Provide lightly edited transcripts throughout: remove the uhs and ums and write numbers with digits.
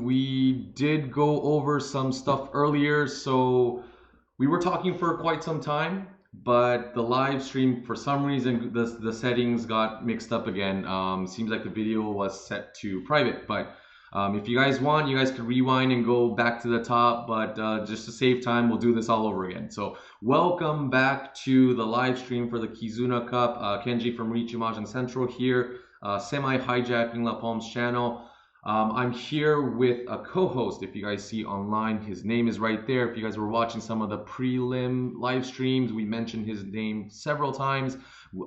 We did go over some stuff earlier. So we were talking for quite some time, but the live stream, for some reason, the settings got mixed up again. Seems like the video was set to private, but if you guys want, you guys could rewind and go back to the top, but just to save time, we'll do this all over again. So welcome back to the live stream for the KIZUNA Cup. Kenji from Riichi Mahjong Central here, semi-hijacking LAPOM's channel. I'm here with a co-host. If you guys see online, his name is right there. If you guys were watching some of the prelim live streams, we mentioned his name several times.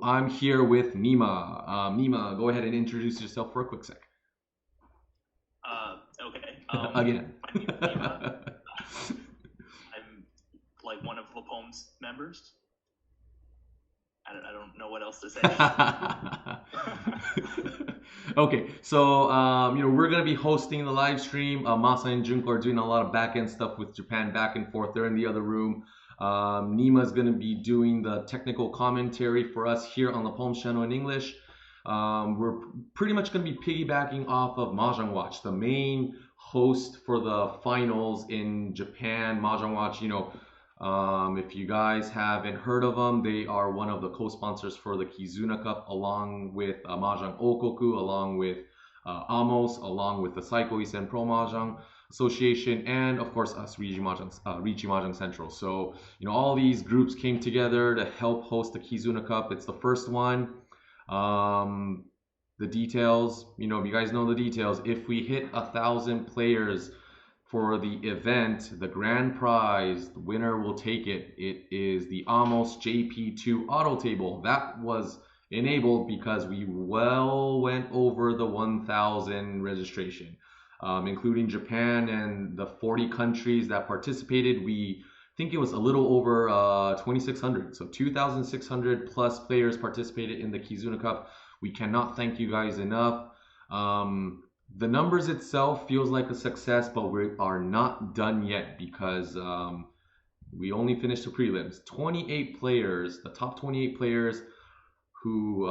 I'm here with Nima. Nima, go ahead and introduce yourself for a quick sec. Okay. Again. My name's Nima. I'm like one of LAPOM's members. I don't know what else to say. Okay, so we're gonna be hosting the live stream. Masa and Junko are doing a lot of back end stuff with Japan, back and forth. They're in the other room. Nima is gonna be doing the technical commentary for us here on the LAPOM channel in English. We're pretty much going to be piggybacking off of Mahjong Watch, the main host for the finals in Japan. Mahjong Watch, if you guys haven't heard of them, they are one of the co-sponsors for the KIZUNA Cup, along with Mahjong Okoku, along with AMOS, along with the Saikouisen Pro Mahjong Association, and of course us, Riichi Mahjong Central. So, all these groups came together to help host the KIZUNA Cup. It's the first one. The details, you guys know the details. If we hit 1,000 players for the event, the grand prize, the winner will take it. It is the AMOS JP2 auto table. That was enabled because we went over the 1,000 registration, including Japan and the 40 countries that participated. We think it was a little over 2,600, so 2,600 plus players participated in the KIZUNA Cup. We cannot thank you guys enough. The numbers itself feels like a success, but we are not done yet because we only finished the prelims. 28 players, the top 28 players who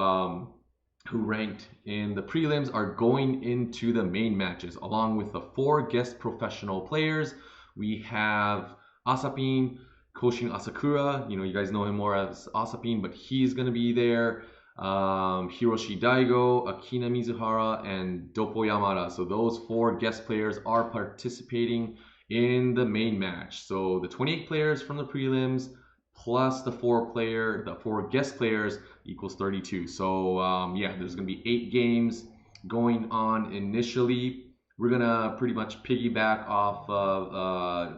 ranked in the prelims are going into the main matches, along with the 4 guest professional players. We have Asapin, Koshin Asakura, you guys know him more as Asapin, but he's going to be there. Hiroshi Daigo, Akina Mizuhara, and Doppo Yamada. So those 4 guest players are participating in the main match. So the 28 players from the prelims plus the 4 guest players equals 32. So yeah, there's going to be 8 games going on initially. We're going to pretty much piggyback off of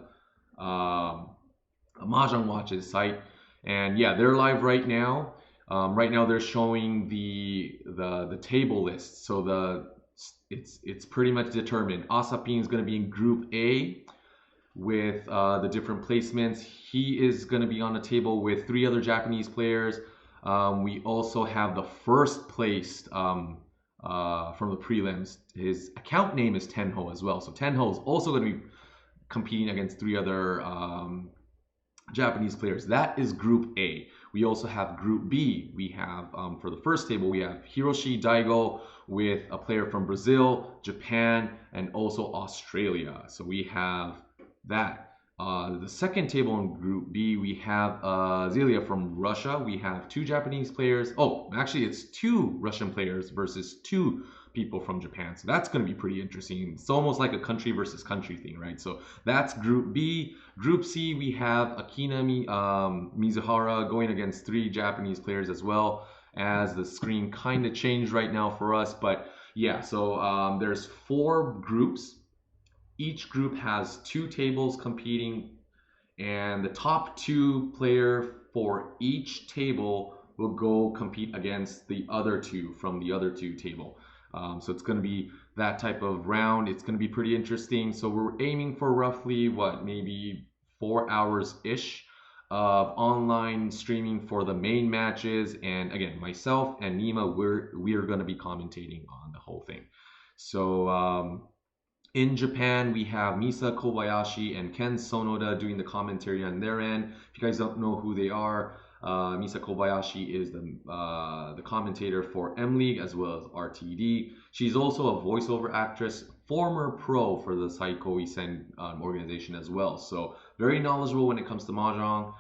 Mahjong Watch's site, and yeah, they're live right now. Right now they're showing the table list, so it's pretty much determined. Asapin is going to be in Group A with the different placements. He is going to be on a table with 3 other Japanese players. We also have the first placed from the prelims. His account name is Tenho as well, so Tenho is also going to be competing against 3 other Japanese players. That is Group A. We also have Group B. We have, for the first table, we have Hiroshi Daigo with a player from Brazil, Japan, and also Australia. So we have that. The second table in Group B, we have Zelia from Russia. We have 2 Japanese players. Oh, actually, it's 2 Russian players versus 2 people from Japan. So that's going to be pretty interesting. It's almost like a country versus country thing, right? So that's Group B. Group C, we have Akina Mizuhara going against 3 Japanese players as well, as the screen kind of changed right now for us. But yeah, so there's 4 groups. Each group has 2 tables competing, and the top 2 player for each table will go compete against the other 2 from the other 2 table. So it's going to be that type of round. It's going to be pretty interesting. So we're aiming for roughly, maybe 4 hours-ish of online streaming for the main matches. And again, myself and Nima, we are going to be commentating on the whole thing. So in Japan, we have Misa, Kobayashi, and Ken Sonoda doing the commentary on their end. If you guys don't know who they are, Misa Kobayashi is the commentator for M-League as well as RTD. She's also a voiceover actress, former pro for the Saikouisen organization as well. So very knowledgeable when it comes to Mahjong.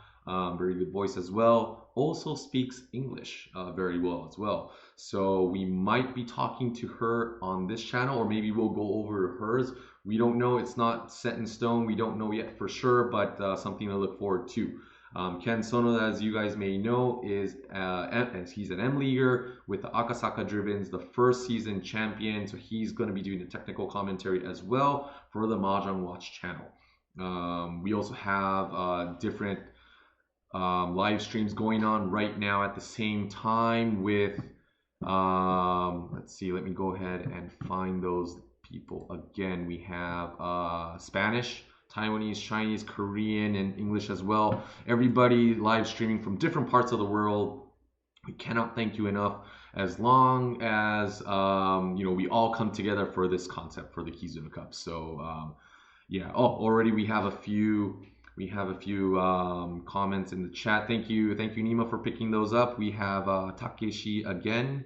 Very good voice as well. Also speaks English very well as well. So we might be talking to her on this channel, or maybe we'll go over hers. We don't know. It's not set in stone. We don't know yet for sure, but something to look forward to. Ken Sonoda, as you guys may know, is he's an M-leaguer with the Akasaka Drivens, the first season champion. So he's going to be doing the technical commentary as well for the Mahjong Watch channel. We also have different live streams going on right now at the same time with let's see, let me go ahead and find those people again. We have Spanish, Taiwanese, Chinese, Korean, and English as well. Everybody live streaming from different parts of the world. We cannot thank you enough. As long as you know, we all come together for this concept for the KIZUNA Cup. So yeah. Oh, already we have a few. We have a few comments in the chat. Thank you, Nima, for picking those up. We have Takeshi again.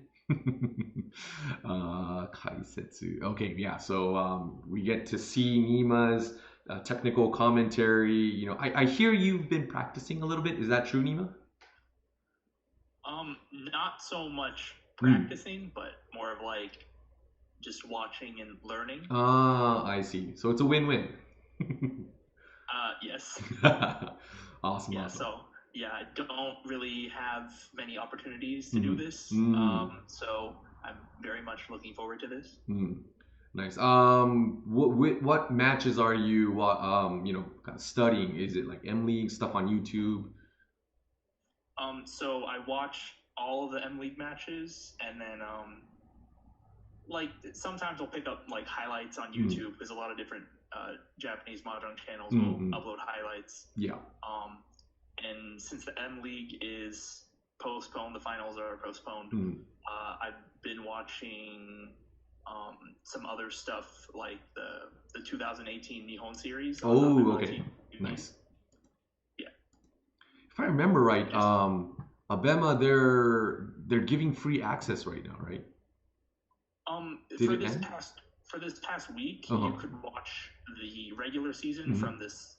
Kaisetsu. Okay, yeah. So we get to see Nima's technical commentary. You know, I hear you've been practicing a little bit. Is that true, Nima? Not so much practicing, but more of like just watching and learning. Ah, I see. So it's a win-win. Yes. Awesome. Yeah. Awesome. So yeah, I don't really have many opportunities to do this. So I'm very much looking forward to this. Nice. What matches are you you know, kind of studying? Is it like M-League stuff on YouTube? So I watch all of the M-League matches, and then like sometimes I'll pick up like highlights on YouTube because a lot of different Japanese Mahjong channels will upload highlights. Yeah. And since the M-League is postponed, the finals are postponed, I've been watching some other stuff like the 2018 Nihon series. Oh, okay. Nice. Yeah. If I remember right, Abema, they're giving free access right now, right? For this past week, you could watch the regular season from this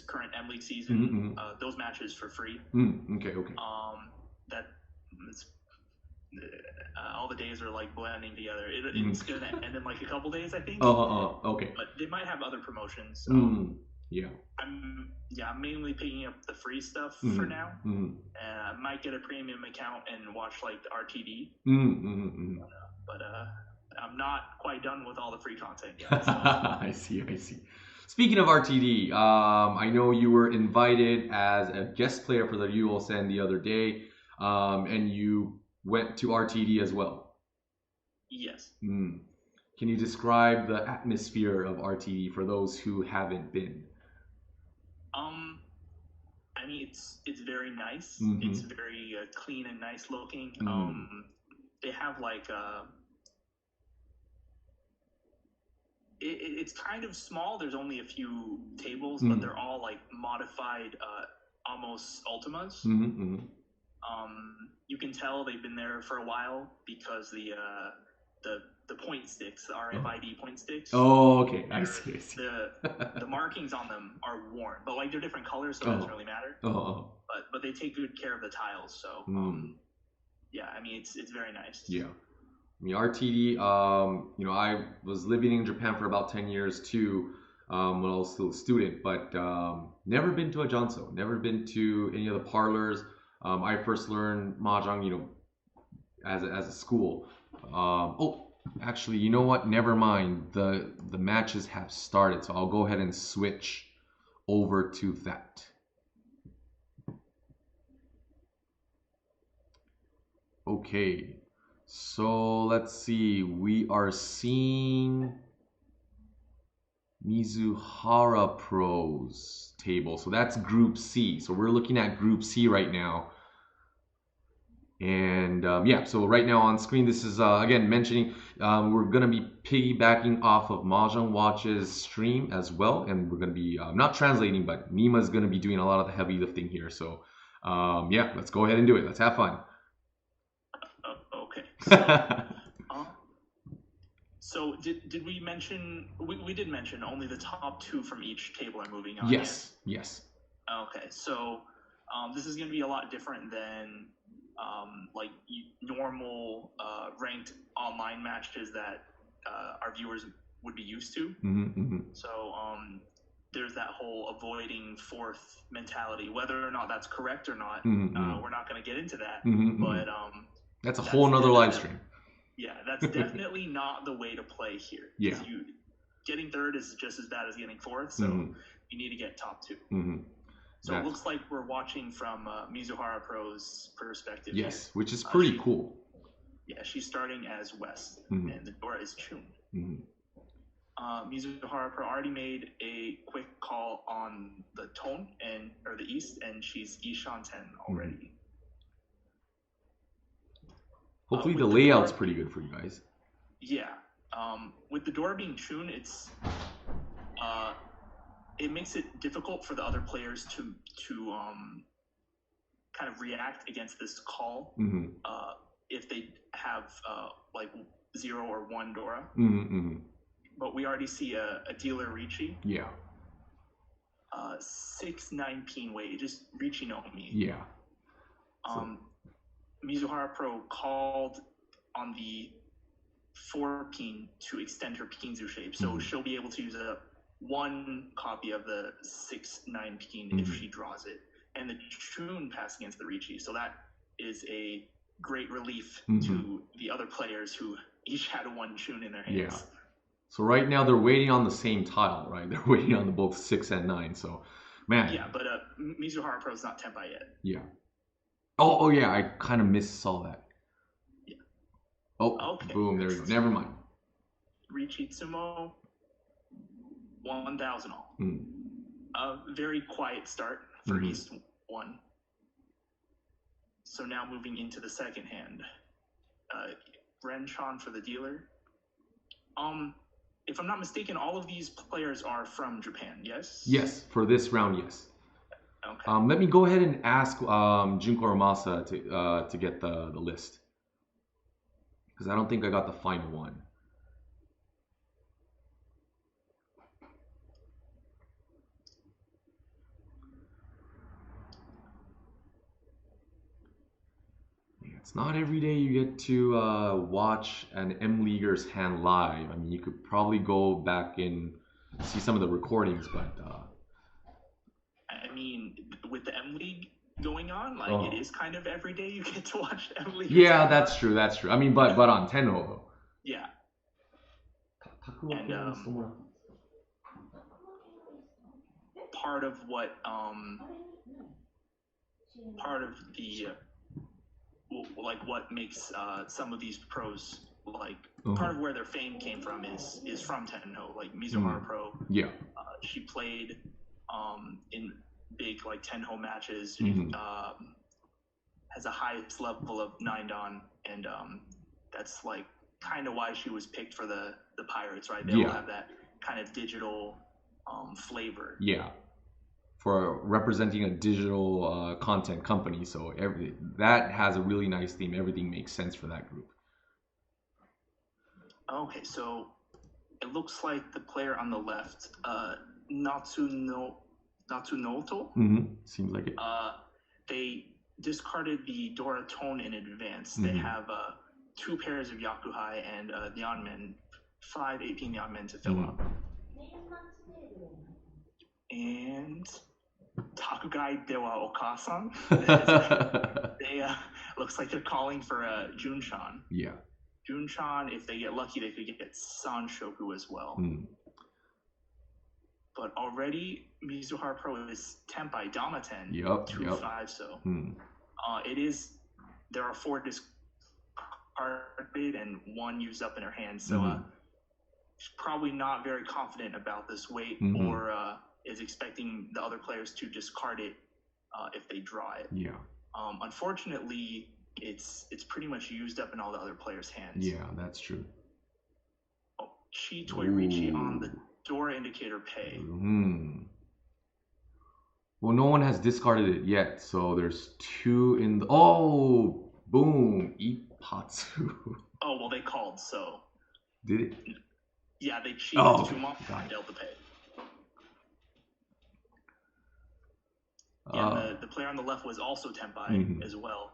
current M-League season. Those matches for free. Okay. That it's, all the days are like blending together. It's gonna end in like a couple days, I think. Okay. But they might have other promotions. Yeah. I'm mainly picking up the free stuff for now. I might get a premium account and watch like the RTD. But I'm not quite done with all the free content yet. So. I see. Speaking of RTD, I know you were invited as a guest player for the UOSEN the other day, and you went to RTD as well. Yes. Can you describe the atmosphere of RTD for those who haven't been? I mean, it's very nice. It's very clean and nice looking. They have like it's kind of small. There's only a few tables, but they're all like modified AMOS Ultimas. You can tell they've been there for a while because the point sticks, the RFID point sticks. Oh, okay. I see. The markings on them are worn, but like they're different colors, so it doesn't really matter. But they take good care of the tiles, so yeah. I mean, it's very nice. Yeah. I mean, RTD. You know, I was living in Japan for about 10 years too, when I was still a student, but never been to a Janso, never been to any of the parlors. I first learned Mahjong, you know, as a school. Oh, actually, you know what? Never mind. The matches have started, so I'll go ahead and switch over to that. Okay, so let's see. We are seeing Mizuhara Pros table. So that's Group C. So we're looking at Group C right now. And yeah, so right now on screen, this is again mentioning we're going to be piggybacking off of Mahjong Watch's stream as well. And we're going to be not translating, but Nima's going to be doing a lot of the heavy lifting here. So Yeah, let's go ahead and do it. Let's have fun. Okay. So did we mention, we did mention only the top 2 from each table are moving on? Yes, yes. Okay, so this is going to be a lot different than like normal ranked online matches that our viewers would be used to. So there's that whole avoiding 4th mentality. Whether or not that's correct or not, we're not going to get into that. But that's a whole nother live stream. Yeah, that's definitely not the way to play here. Yeah. Getting 3rd is just as bad as getting 4th, so you need to get top 2. So it looks like we're watching from Mizuhara Pro's perspective. Yes, which is pretty cool. Yeah, she's starting as West, and the door is Chun. Mizuhara Pro already made a quick call on the tone or the East, and she's Ishan 10 already. Hopefully the layout's pretty good for you guys. Yeah. With the door being Chun, it makes it difficult for the other players to kind of react against this call if they have like 0 or 1 Dora. But we already see a dealer Riichi. Yeah. 6-9 pin weight, just Riichi no me. Yeah. Mizuhara Pro called on the 4 pin to extend her pinzu shape, so she'll be able to use a 1 copy of the 6-9 pin if she draws it, and the Chun pass against the Riichi. So that is a great relief to the other players who each had a 1 Chun in their hands. Yeah. So right now they're waiting on the same tile, right? They're waiting on the both 6 and 9. So, man. Yeah, but Mizuhara Pro's not Tenpai yet. Yeah. Oh yeah, I kind of saw that. Yeah. Oh, okay. Boom, there we go. Never mind. Riichi Tsumo, 1,000 all. A very quiet start for East 1. So now moving into the second hand. Renchan for the dealer. If I'm not mistaken, all of these players are from Japan, yes? Yes, for this round, yes. Okay. Let me go ahead and ask Junko or Masa to get the list. Because I don't think I got the final one. It's not every day you get to watch an M-leaguer's hand live. I mean, you could probably go back and see some of the recordings, but... I mean, with the M-League going on, like, it is kind of every day you get to watch the M-League. Yeah, that's true, that's true. I mean, but on Tenho, though. Yeah. And, part of what, part of the... like what makes some of these pros like part of where their fame came from is from Tenho, like Mizuhara Pro. Yeah. She played in big like Tenho matches. Has a highest level of 9-dan, and that's like kind of why she was picked for the Pirates, right? They all have that kind of digital flavor. Yeah. For representing a digital content company, so that has a really nice theme. Everything makes sense for that group. Okay, so it looks like the player on the left, Natsunoto. Seems like it. They discarded the Dora tone in advance. They have 2 pairs of Yakuhai and Nyanmen, 5 8-pin Nyanmen to fill up. And Takugai Dewa Okasan. They looks like they're calling for Junchan. Yeah. Junchan, if they get lucky, they could get Sanshoku as well. But already Mizuhara Pro is Tenpai Damaten. 2-5. So it is. There are 4 discarded and 1 used up in her hand. So she's probably not very confident about this weight, or is expecting the other players to discard it if they draw it. Yeah. Unfortunately, it's pretty much used up in all the other players' hands. Yeah, that's true. Oh, Chi Toi Riichi on the Dora indicator pay. Well, no one has discarded it yet, so there's 2 in the... Oh! Boom! Ippatsu. Oh, well, they called, so... Did it? Yeah, they cheated 2 months and dealt the pay. Yeah, and the player on the left was also Tenpai as well.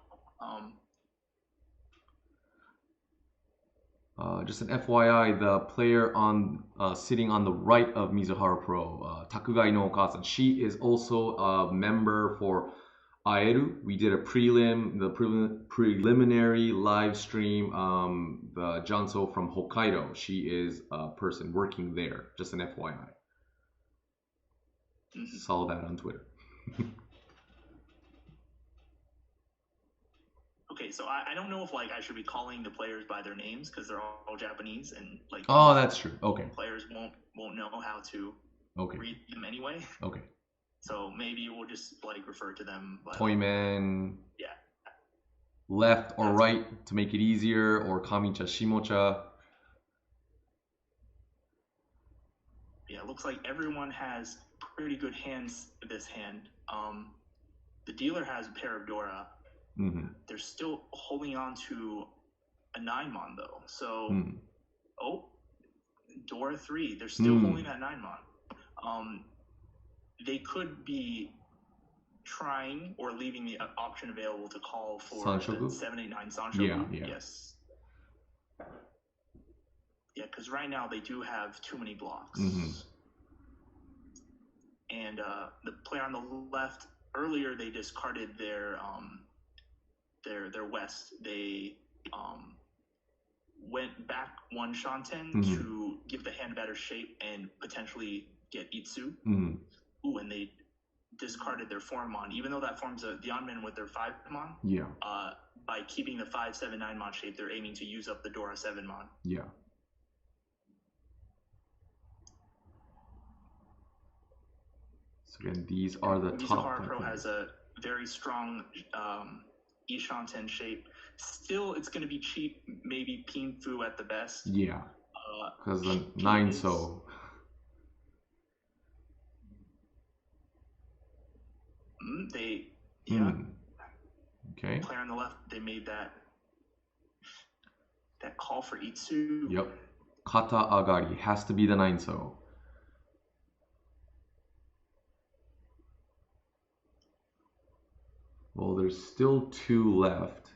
Just an FYI, the player on sitting on the right of Mizuhara Pro, Takugai no Okasan, she is also a member for Aeru. We did a preliminary live stream, the Janso from Hokkaido. She is a person working there, just an FYI. Saw that on Twitter. Okay, so I don't know if like I should be calling the players by their names because they're all Japanese and like. Oh, that's true. Okay. Players won't know how to read them anyway. Okay. So maybe we'll just like refer to them by Toyman. Yeah. Left or right to make it easier, or Kamicha, Shimocha. Yeah, it looks like everyone has pretty good hands this hand. The dealer has a pair of Dora. They're still holding on to a 9-mon though. So, Dora 3. They're still holding that 9-mon. They could be trying or leaving the option available to call for the 789 Sanshogu. Yeah. Yes. Yeah, because right now they do have too many blocks. And the player on the left, earlier they discarded their West. They went back 1 Shanten to give the hand better shape and potentially get Itsu. Ooh, and they discarded their 4-mon, even though that forms the Yanmen with their 5-mon. Yeah. By keeping the 5-7-9-mon shape, they're aiming to use up the Dora 7-mon. Yeah. So again, these are the top. Mizuhara Pro has a very strong Ishanten shape. Still, it's going to be cheap, maybe Pinfu at the best. Yeah. Because the 9-so. Okay. Player on the left, they made that call for Itsu. Yep. Kata agari has to be the 9-so. Well, there's still 2 left.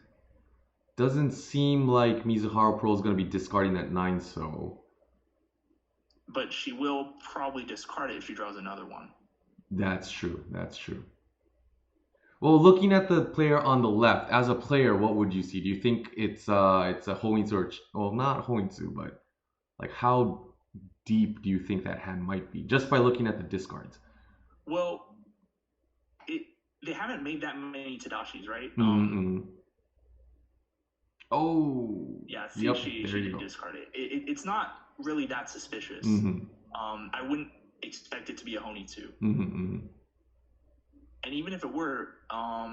Doesn't seem like Mizuhara Pro is going to be discarding that 9-so. But she will probably discard it if she draws another one. That's true. That's true. Well, looking at the player on the left, as a player, what would you see? Do you think it's a Hoinsu or... Well, not Hoinsu, but like how deep do you think that hand might be? Just by looking at the discards. Well, they haven't made that many Tadashis, right? Oh. Yeah, see, she did discard it. It's not really that suspicious. I wouldn't expect it to be a Honitsu. And even if it were, I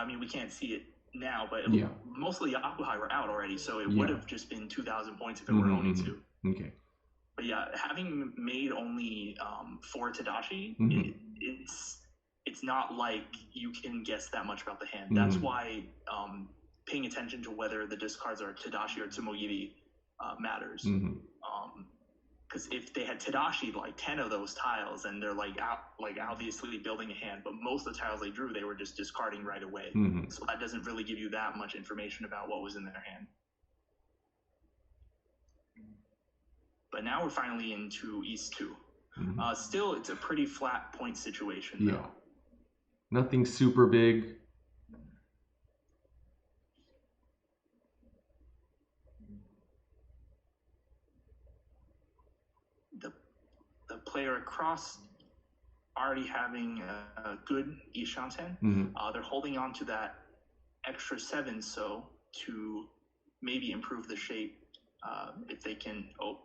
mean, we can't see it now, but most of the Yakuhai were out already, so it would have just been 2,000 points if it were Honitsu. Okay. But yeah, having made only 4 Tadashi, it's not like you can guess that much about the hand. That's why paying attention to whether the discards are Tadashi or Tsumogiri matters. Because if they had Tadashi like 10 of those tiles, and they're like obviously building a hand, but most of the tiles they drew, they were just discarding right away. So that doesn't really give you that much information about what was in their hand. But now we're finally into East 2. Still, it's a pretty flat point situation, though. Nothing super big. The player across already having a good Ishanten. They're holding on to that extra 7-so to maybe improve the shape if they can. Oh,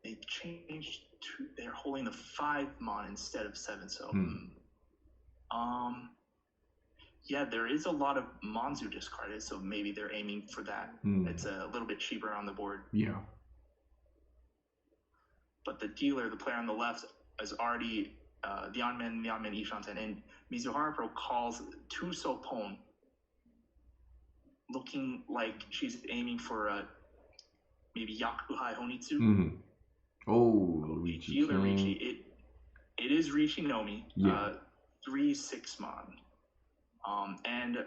they changed to, they're holding the 5-mon instead of 7-so. Yeah, there is a lot of Monzu discarded, so maybe they're aiming for that. It's a little bit cheaper on the board. But the dealer, the player on the left, is already the Anmen Ishanten, and Mizuhara Pro calls 2 Sopon, looking like she's aiming for a maybe Yakuhai Honitsu. Oh, Riichi. Healer Riichi. It is Riichi Nomi. Yeah. 3-6 mon. And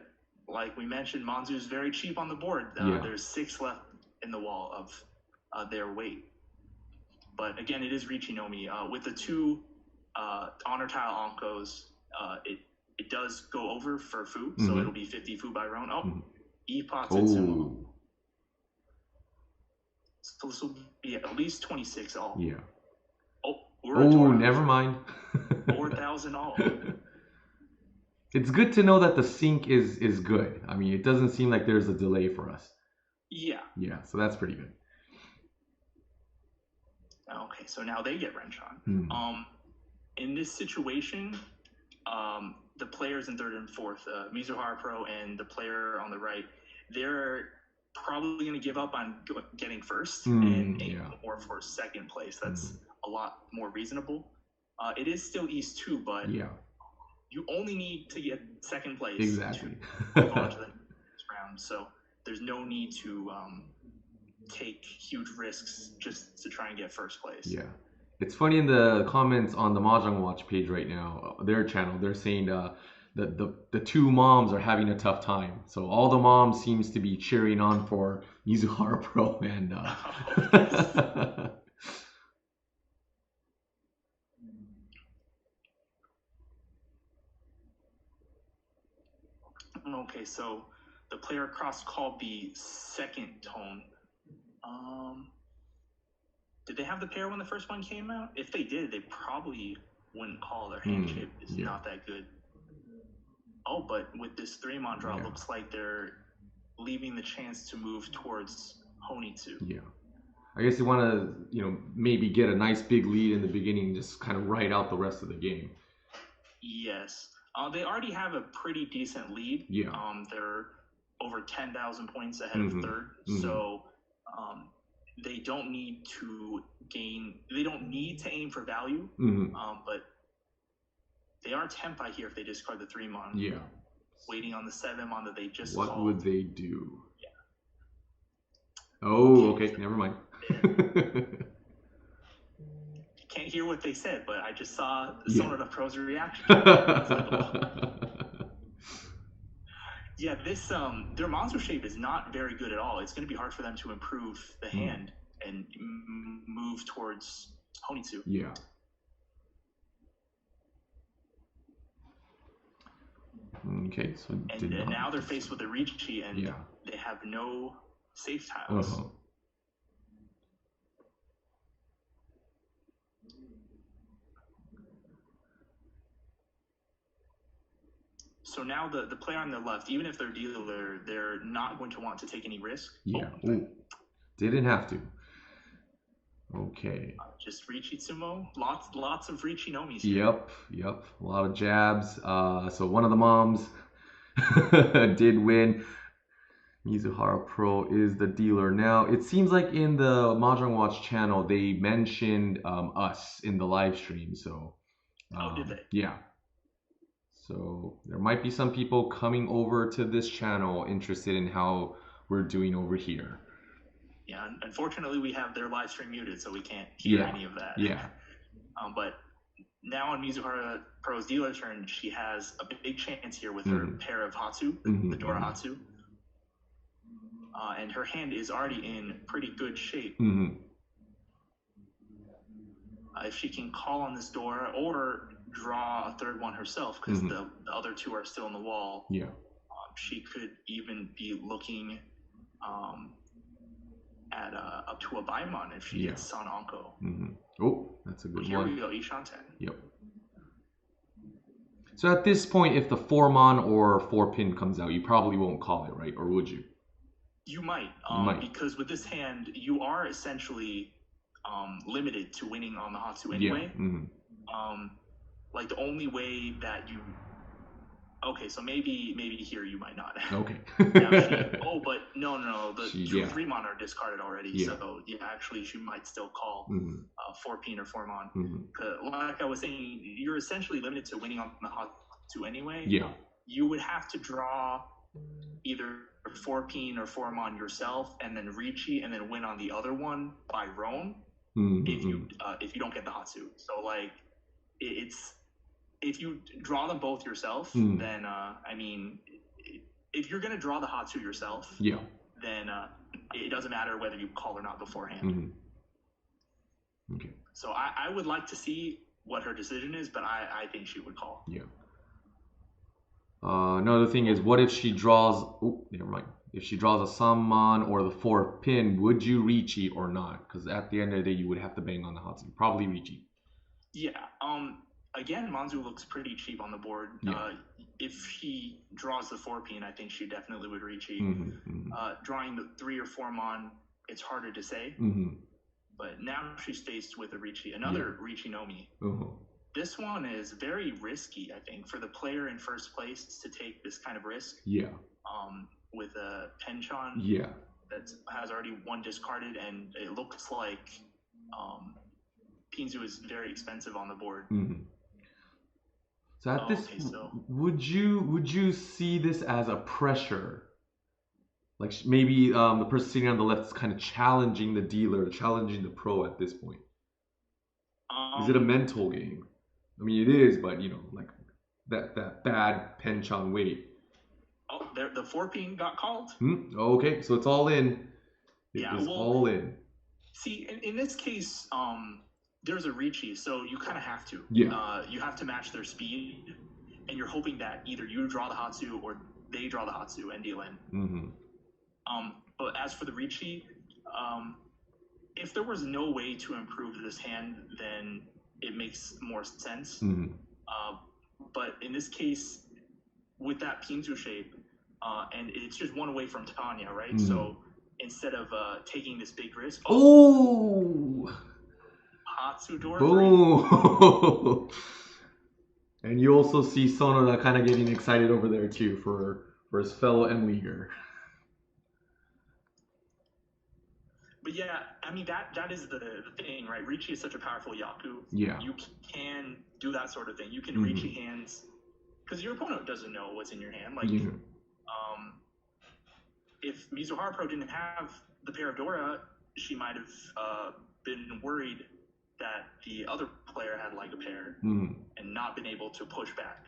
like we mentioned, Manzu is very cheap on the board. There's 6 left in the wall of their weight. But again, it is Riichi Nomi. With the 2 honor tile onkos, it does go over for Fu, so it'll be 50 Fu by round. Ippa Tetsumo. So this will be at least 26 all. Yeah. Oh, never mind. 4,000 all. It's good to know that the sync is good. I mean, it doesn't seem like there's a delay for us. Yeah. Yeah, so that's pretty good. Okay, so now they get Renshan. In this situation, the players in 3rd and 4th, Mizuhara Pro and the player on the right, they're probably going to give up on getting 1st and aim more for 2nd place. That's a lot more reasonable. It is still East 2, but you only need to get 2nd place to move on to the next round. So there's no need to take huge risks just to try and get 1st place. Yeah. It's funny in the comments on the Mahjong Watch page right now, their channel, they're saying the 2 moms are having a tough time. So all the moms seems to be cheering on for Mizuhara Pro and Okay, so the player across called the 2nd tone. Did they have the pair when the first one came out? If they did, they probably wouldn't call. Their hand shape is not that good. Oh, but with this 3-mon draw, it looks like they're leaving the chance to move towards Honitsu. Yeah. I guess you want to, maybe get a nice big lead in the beginning and just kind of ride out the rest of the game. Yes. They already have a pretty decent lead. Yeah. They're over 10,000 points ahead of 3rd. So they don't need to aim for value. But they are tempai here if they discard the 3-mon. Yeah. Waiting on the 7-mon that they just What called. would they do? Yeah. Oh, okay. Never mind. Can't hear what they said, but I just saw Sonoda Pro's reaction. Yeah, this their monster shape is not very good at all. It's going to be hard for them to improve the hand and move towards Honitsu. Yeah. Okay, so and now they're faced with a Riichi, and they have no safe tiles. So now the player on the left, even if they're dealer, they're not going to want to take any risk. Yeah. Didn't have to. Okay. Just Riichi Tsumo. Lots of Riichi Nomis here. Yep. A lot of jabs. So one of the moms did win. Mizuhara Pro is the dealer. Now, it seems like in the Mahjong Watch channel, they mentioned us in the live stream. So, did they? Yeah. So there might be some people coming over to this channel interested in how we're doing over here. Yeah, unfortunately, we have their live stream muted, so we can't hear any of that. Yeah. But now on Mizuhara Pro's dealer turn, she has a big chance here with her pair of Hatsu, the Dora Hatsu. And her hand is already in pretty good shape. If she can call on this Dora or draw a 3rd one herself, because the other 2 are still in the wall, she could even be looking at up to a Baimon if she gets San Anko. Oh, that's a good Here one. we go, Ishanten. Yep. So at this point, if the 4-mon or 4-pin comes out, you probably won't call it, right? Or would you? You might. Because with this hand, you are essentially limited to winning on the Hatsu anyway. Like the only way that you... Okay, so maybe here you might not. Okay. Oh, but no. The three mon are discarded already. Yeah. So yeah, actually she might still call 4-pin or 4-mon. Like I was saying, you're essentially limited to winning on the Hatsu anyway. Yeah. You would have to draw either 4-pin or 4-mon yourself, and then Riichi, and then win on the other one by Roan. If you don't get the Hatsu. So like it's. If you draw them both yourself, then I mean, if you're gonna draw the Hatsu yourself, then it doesn't matter whether you call or not beforehand. Okay. So I would like to see what her decision is, but I think she would call. Yeah. Another thing is, what if she draws? Oh, never mind. If she draws a summon or the 4-pin, would you Riichi or not? Because at the end of the day, you would have to bang on the Hatsu. Probably Riichi. Yeah. Again, Manzu looks pretty cheap on the board. Yeah. If she draws the 4-pin, I think she definitely would Riichi. Drawing the 3 or 4-mon, it's harder to say. But now she's faced with a Riichi, another Riichi Nomi. This one is very risky, I think, for the player in first place to take this kind of risk. Yeah. With a Penchan. Yeah. That has already one discarded, and it looks like Pinzu is very expensive on the board. So at this, would you see this as a pressure? Like maybe the person sitting on the left is kind of challenging the dealer, challenging the pro at this point. Is it a mental game? I mean, it is, but you know, like that bad Penchan weight. Oh, the 4-pin got called. Okay, so it's all in. It is all in. See, in this case, there's a Riichi, so you kind of have to. Yeah. You have to match their speed, and you're hoping that either you draw the Hatsu or they draw the Hatsu and deal in. But as for the Riichi, if there was no way to improve this hand, then it makes more sense. But in this case, with that Pinzu shape, and it's just one away from Tanya, right? So instead of taking this big risk, Hatsu door. Boom! And you also see Sonoda kind of getting excited over there too for his fellow M-leaguer. But yeah, I mean that is the thing, right? Riichi is such a powerful Yaku. Yeah. You can do that sort of thing. You can Riichi hands because your opponent doesn't know what's in your hand. Like, if Mizuhara Pro didn't have the pair of Dora, she might have been worried that the other player had like a pair and not been able to push back.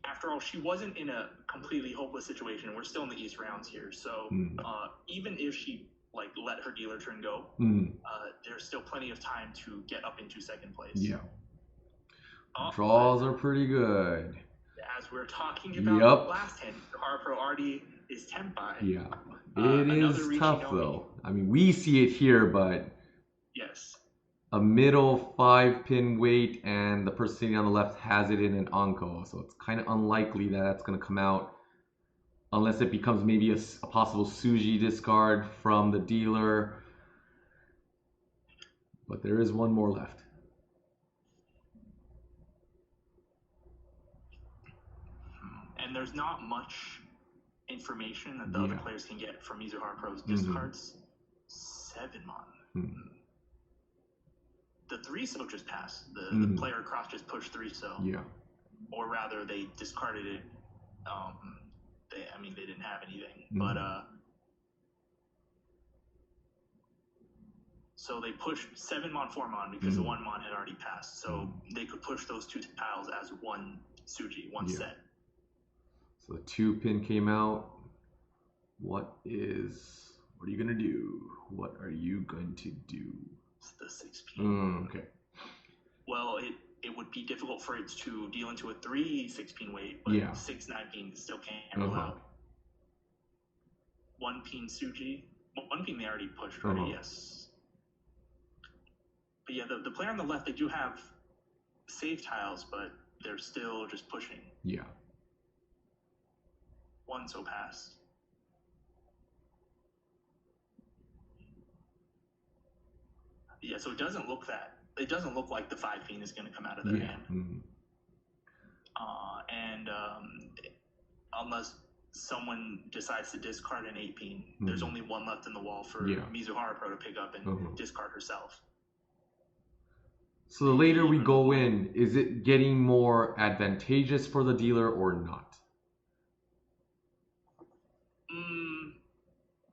After all, she wasn't in a completely hopeless situation. We're still in the East rounds here, so even if she like let her dealer turn go, there's still plenty of time to get up into second place. Yeah. Draws are pretty good. As we're talking about last hand, Mizuhara Pro already is Tenpai. Yeah. It is tough though. I mean, we see it here, but yes. A middle 5-pin weight, and the person sitting on the left has it in an Anko, so it's kind of unlikely that that's going to come out unless it becomes maybe a possible Suji discard from the dealer. But there is one more left. And there's not much information that the other players can get from Mizuhara Pro's discards. 7-mon. The 3-so just passed. The player across just pushed 3-so. Yeah. Or rather, they discarded it. They didn't have anything. But so they pushed 7-mon, 4-mon because the 1-mon had already passed. So they could push those 2 tiles as one Suji, one set. So the 2-pin came out. What are you gonna do? What are you going to do? It's the 6-pin. Okay. Well, it would be difficult for it to deal into a 3 6-pin weight, but 6 9-pin still can't rule out. 1-pin Suji. 1-pin they already pushed, right? Yes. But yeah, the player on the left, they do have save tiles, but they're still just pushing. Yeah. 1-so pass. Yeah, so it doesn't look like the 5-pin is going to come out of their hand. and unless someone decides to discard an 8-pin, there's only one left in the wall for Mizuhara Pro to pick up and discard herself. So the later we go in, is it getting more advantageous for the dealer or not?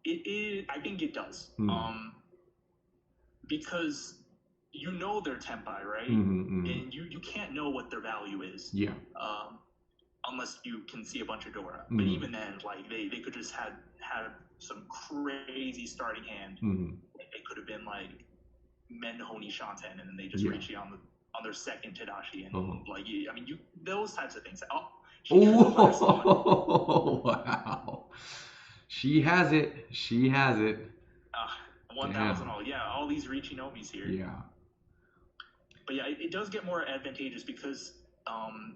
It is. I think it does. Because you know their tempai, right? And you can't know what their value is. Yeah. Unless you can see a bunch of Dora. But even then, like they could just had some crazy starting hand. It could have been like Men Honi Shanten, and then they just Riichi on their second Tadashi, and like I mean, those types of things. Wow! She has it. She has it. 1,000 all. Yeah, all these Riichi Nomis here. Yeah. But yeah, it does get more advantageous because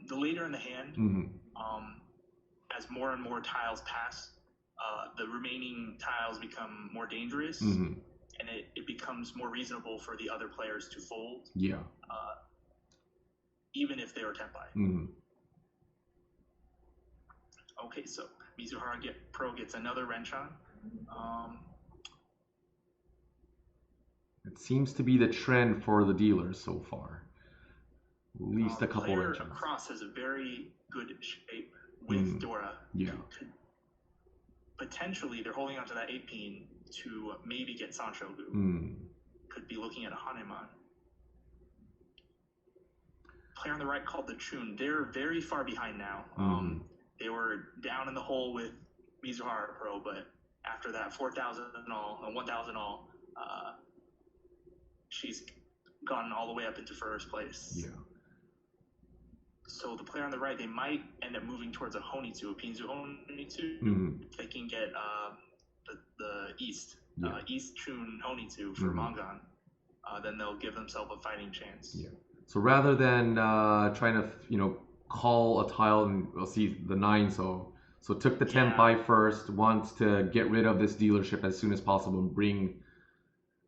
the later in the hand, as more and more tiles pass, the remaining tiles become more dangerous. And it becomes more reasonable for the other players to fold. Yeah. Even if they are tempai. Okay, so Mizuhara Pro gets another Renchan. It seems to be the trend for the dealers so far. At least a couple Renchans. Renchans. Across has a very good shape with Dora. Yeah. Potentially, they're holding on to that 8-pin to maybe get Sanshogu. Could be looking at a Haneman. Player on the right called the Chun. They're very far behind now. They were down in the hole with Mizuhara Pro, but after that 4,000 all, 1,000 all, she's gotten all the way up into first place. Yeah. So the player on the right, they might end up moving towards a Honitsu, a Pinzu Honitsu. They can get the East, East Chun Honitsu for Mangan. Then they'll give themselves a fighting chance. Yeah. So rather than trying to, call a tile and we'll see the 9, so took the tempai first, wants to get rid of this dealership as soon as possible and bring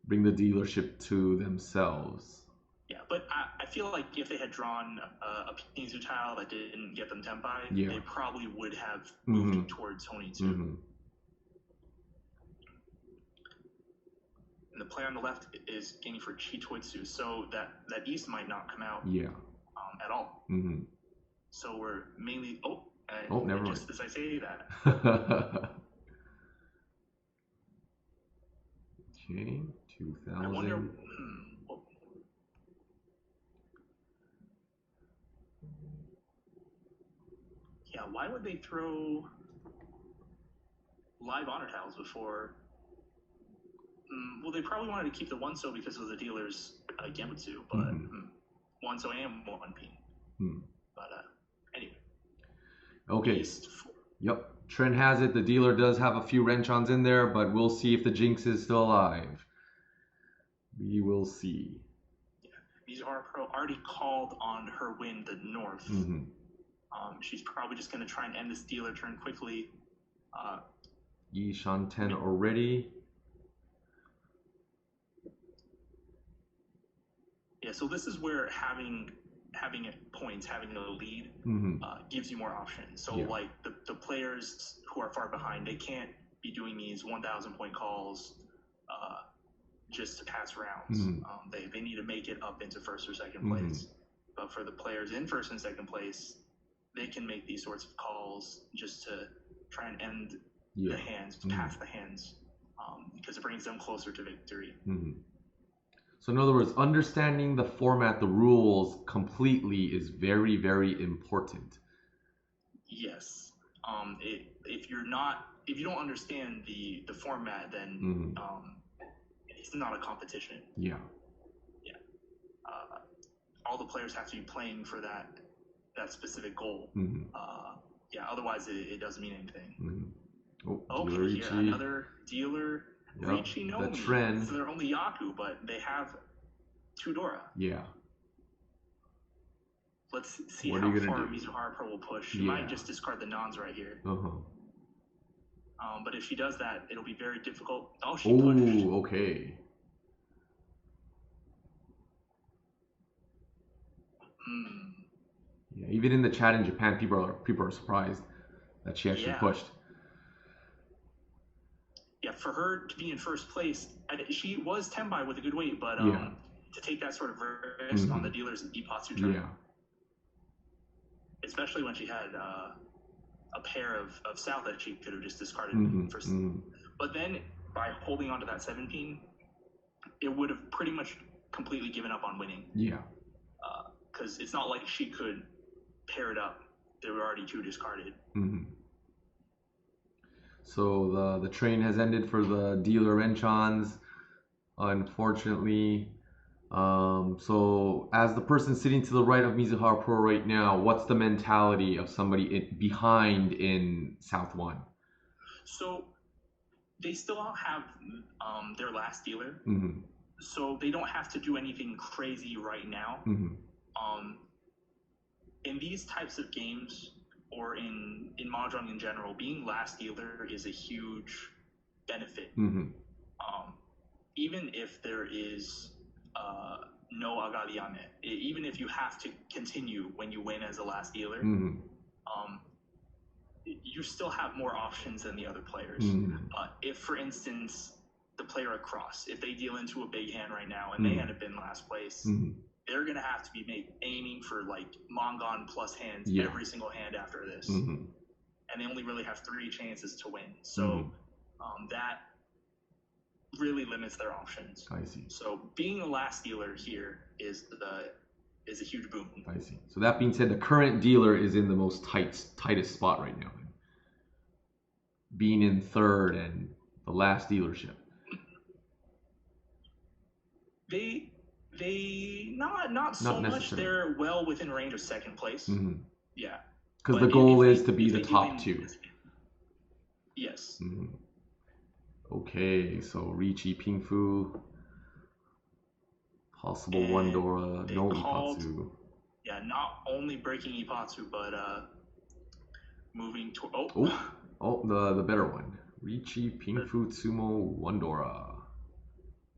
the dealership to themselves. Yeah, but I feel like if they had drawn a Pinzu tile that didn't get them tempai, they probably would have moved towards Honitsu. And the player on the left is gaining for Chitoitsu, so that East might not come out at all. So we're mainly never mind. Just as I say that. Okay, 2,000. I wonder. Yeah, why would they throw live honor tiles before? Well, they probably wanted to keep the 1-so because of the dealer's Gemutsu, but 1-so and 1-pin. But anyway. Okay. Yep. Trend has it the dealer does have a few Renchans in there, but we'll see if the Jinx is still alive. We will see. Yeah. Mizuhara Pro already called on her win the North. She's probably just going to try and end this dealer turn quickly. Shanten already. Yeah, so this is where having points, having a lead, gives you more options. So like the players who are far behind, they can't be doing these 1,000 point calls just to pass rounds. They need to make it up into first or second place. But for the players in first and second place, they can make these sorts of calls just to try and end the hands, pass the hands, because it brings them closer to victory. So in other words, understanding the format, the rules completely is very, very important. Yes. If you don't understand the format, then it's not a competition. Yeah. Yeah. All the players have to be playing for that specific goal. Otherwise it doesn't mean anything. Okay, Riichi. here, another dealer. Riichi Nomi. The trend. So they're only Yaku, but they have 2 Dora. Yeah. Let's see how far Mizuhara Pro will push. She might just discard the nons right here. But if she does that, it'll be very difficult. Oh, she pushed. Okay. Yeah, even in the chat in Japan, people are surprised that she actually pushed. Yeah, for her to be in first place, she was tenbai with a good weight, but to take that sort of risk on the dealer's Ipatsu turn, especially when she had a pair of south that she could have just discarded first. But then by holding on to that 7-pin, it would have pretty much completely given up on winning. Yeah. Because it's not like she could pair it up. There were already 2 discarded. So the train has ended for the dealer Renchans, unfortunately. So as the person sitting to the right of Mizuhara Pro right now, what's the mentality of somebody behind in South 1? So they still have their last dealer. So they don't have to do anything crazy right now. In these types of games, or in Mahjong in general, being last dealer is a huge benefit. Even if there is no agariame, even if you have to continue when you win as a last dealer, you still have more options than the other players. If, for instance, the player across, if they deal into a big hand right now and they end up in last place, they're going to have to be aiming for like Mongon plus hands every single hand after this. And they only really have 3 chances to win. So that really limits their options. I see. So being the last dealer here is a huge boon. I see. So that being said, the current dealer is in the most tightest spot right now, being in third and the last dealership. They not so much. They're well within range of second place. Yeah. Because the goal is to be the top 2. Yes. Okay, so Riichi, Pingfu, possible one Dora, no Ipatsu. Yeah, not only breaking Ipatsu, but moving to the better one. Riichi, Pingfu, Tsumo, one Dora.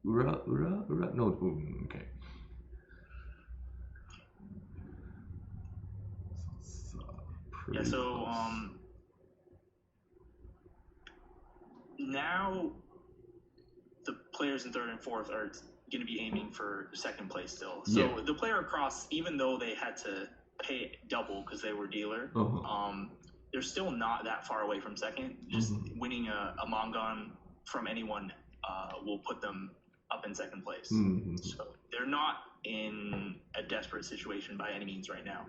Ura, no, okay. So now the players in third and fourth are going to be aiming for second place still. So the player across, even though they had to pay double because they were dealer, they're still not that far away from second. Just winning a Mongon from anyone will put them up in second place. So they're not in a desperate situation by any means right now.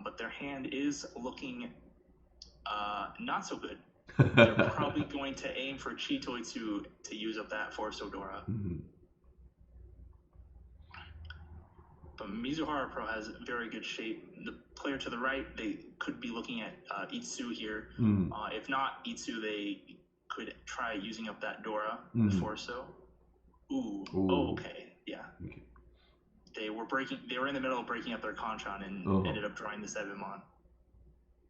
But their hand is looking not so good. They're probably going to aim for Chitoi to use up that Force Odora. But Mizuhara Pro has very good shape. The player to the right, they could be looking at Itsu here. If not Itsu, they could try using up that Dora, the Forso. Okay, yeah. They were in the middle of breaking up their Konchan and ended up drawing the 7-mon.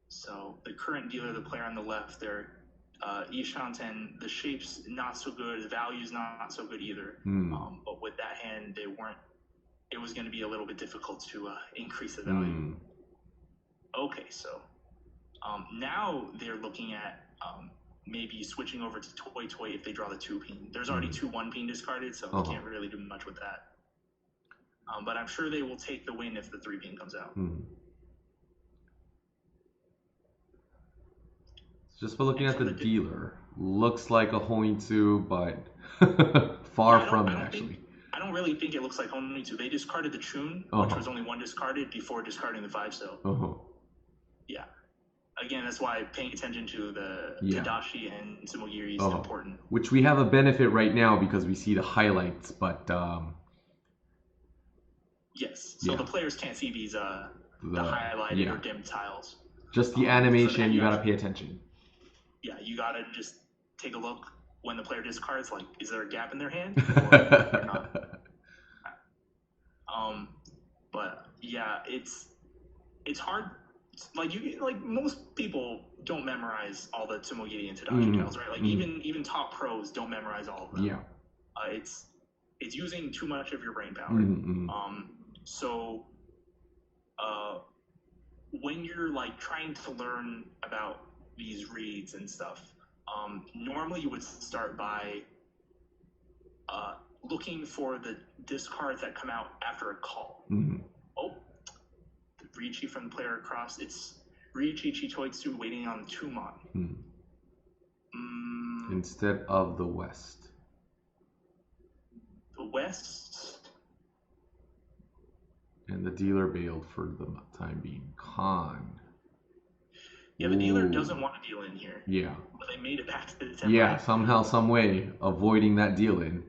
So the current dealer, the player on the left there, Ishanten, the shape's not so good, the value's not so good either. But with that hand, it was going to be a little bit difficult to increase the value. Okay, so now they're looking at maybe switching over to Toy if they draw the 2-pin. There's already 2 1-pin discarded, so they can't really do much with that. But I'm sure they will take the win if the 3-pin comes out. Just by looking at the dealer, looks like a Honitsu, but far from it actually. I don't really think it looks like Honitsu. They discarded the Chun, which was only 1 discarded before discarding the 5-so. Yeah. Again, that's why paying attention to the Tadashi and Tsumogiri is important. Which we have a benefit right now because we see the highlights, but yes. So the players can't see these the highlighted or dimmed tiles. Just the animation, you gotta pay attention. Yeah, you gotta just take a look when the player discards, like, is there a gap in their hand or not? But yeah, it's hard. Like most people don't memorize all the Tsumogiri and Tadashi tiles, right? Like even top pros don't memorize all of them. Yeah. It's using too much of your brain power. So when you're like trying to learn about these reads and stuff, normally you would start by looking for the discards that come out after a call. Oh, the Riichi from the player across. It's Riichi Chitoitsu waiting on Tumon. Instead of the West. The West. And the dealer bailed for the time being. Khan. Yeah, the dealer doesn't want to deal in here. Yeah. But they made it back to the 10. Yeah, somehow, some way, avoiding that deal in.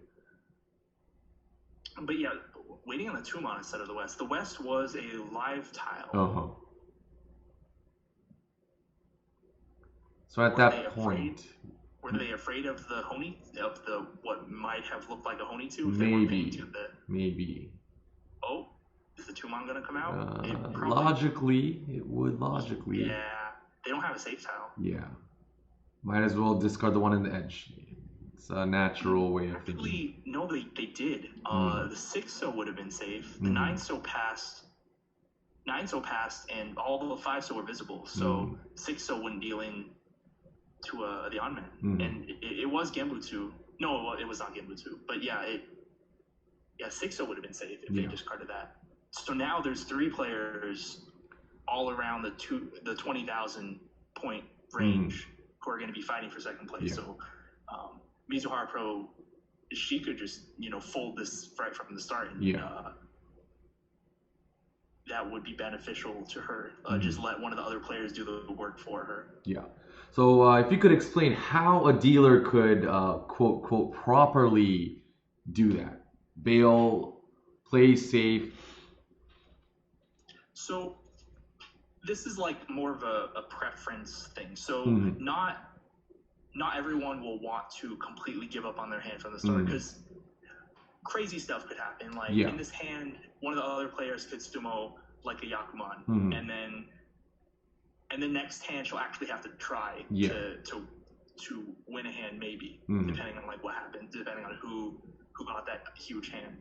But yeah, waiting on the Tumon instead of the West. The West was a live tile. So at that point, were they afraid of the Honi, of the what might have looked like a Honi to? Maybe. Oh, is the Tumon gonna come out? Logically, it would logically. Yeah, they don't have a safe tile. Yeah, might as well discard the one in the edge. It's a natural way of thinking. No, they did. The 6-0 would have been safe. The 9-0 passed. 9-0 passed, and all the 5-0 were visible. So 6-0 wouldn't deal in to the on-man. And it was Genbutsu. No, it was not Genbutsu. But yeah, 6-0 would have been safe if they discarded that. So now there's 3 players all around the 20,000 point range who are going to be fighting for second place. So Mizuhara Pro, she could just fold this right from the start, and that would be beneficial to her. Just let one of the other players do the work for her. Yeah. So if you could explain how a dealer could quote properly do that, bail, play safe. So this is like more of a preference thing. So not everyone will want to completely give up on their hand from the start, because crazy stuff could happen. Like in this hand, one of the other players could sumo like a Yakuman, and then next hand she'll actually have to try to win a hand, maybe depending on like what happened, depending on who got that huge hand.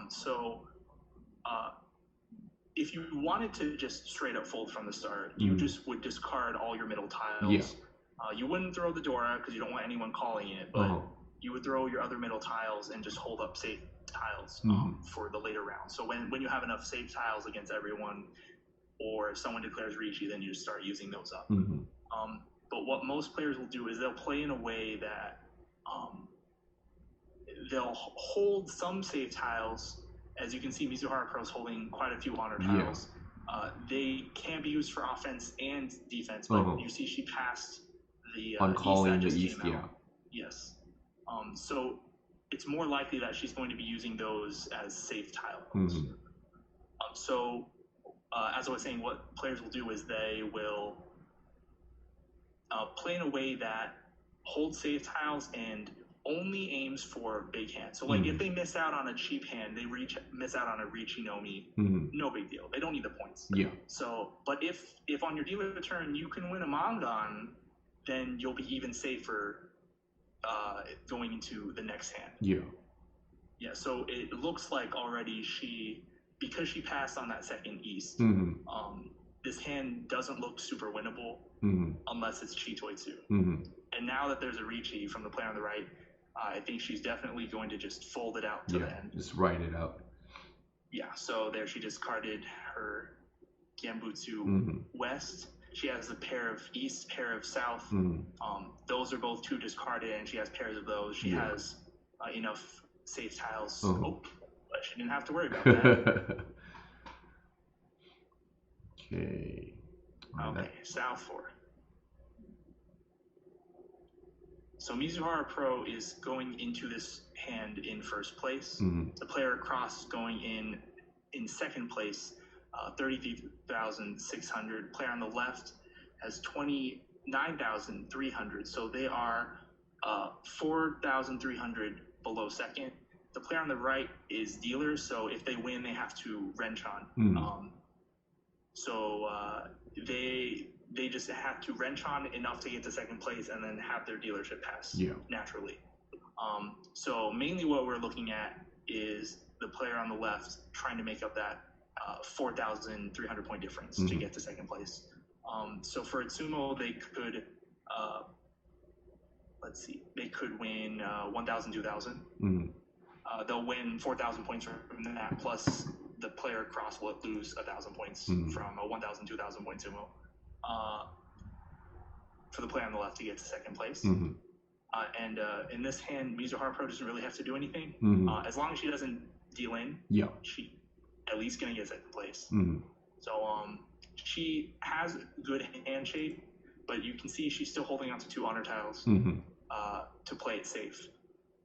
So if you wanted to just straight up fold from the start, you just would discard all your middle tiles. You wouldn't throw the Dora because you don't want anyone calling it, but you would throw your other middle tiles and just hold up safe tiles for the later round. So when you have enough safe tiles against everyone, or if someone declares Riichi, then you just start using those up. But what most players will do is they'll play in a way that they'll hold some safe tiles. As you can see, Mizuhara Pro's holding quite a few honor tiles. They can be used for offense and defense, but you see she passed the on calling the East, Yes. So it's more likely that she's going to be using those as safe tiles. So as I was saying, what players will do is they will play in a way that holds safe tiles and only aims for big hands. So like if they miss out on a cheap hand, they miss out on a Riichi Nomi, no big deal. They don't need the points. So, but if on your dealer turn you can win a Mangan, then you'll be even safer going into the next hand. So it looks like already because she passed on that second East, this hand doesn't look super winnable unless it's Chitoitsu. And now that there's a Riichi from the player on the right, I think she's definitely going to just fold it out to the end. Just write it out. So there she discarded her Genbutsu West. She has a pair of East, pair of South. Those are both 2 discarded, and she has pairs of those. She has enough safe tiles. But she didn't have to worry about that. Okay, South 4. So Mizuhara Pro is going into this hand in first place. The player across is going in second place, 33,600. Player on the left has 29,300. So they are 4,300 below second. The player on the right is dealer, so if they win, they have to wrench on. So they just have to wrench on enough to get to second place and then have their dealership pass naturally. So mainly what we're looking at is the player on the left trying to make up that 4,300 point difference to get to second place. So for Itsumo, they could, let's see, they could win 1,000, 2,000. They'll win 4,000 points from that, plus the player across will lose 1,000 points from a 1,000, 2,000 point sumo. For the player on the left to get to second place. And in this hand, Mizuhara Pro doesn't really have to do anything. As long as she doesn't deal in, she at least gonna get second place. So she has good hand shape, but you can see she's still holding on to 2 honor tiles to play it safe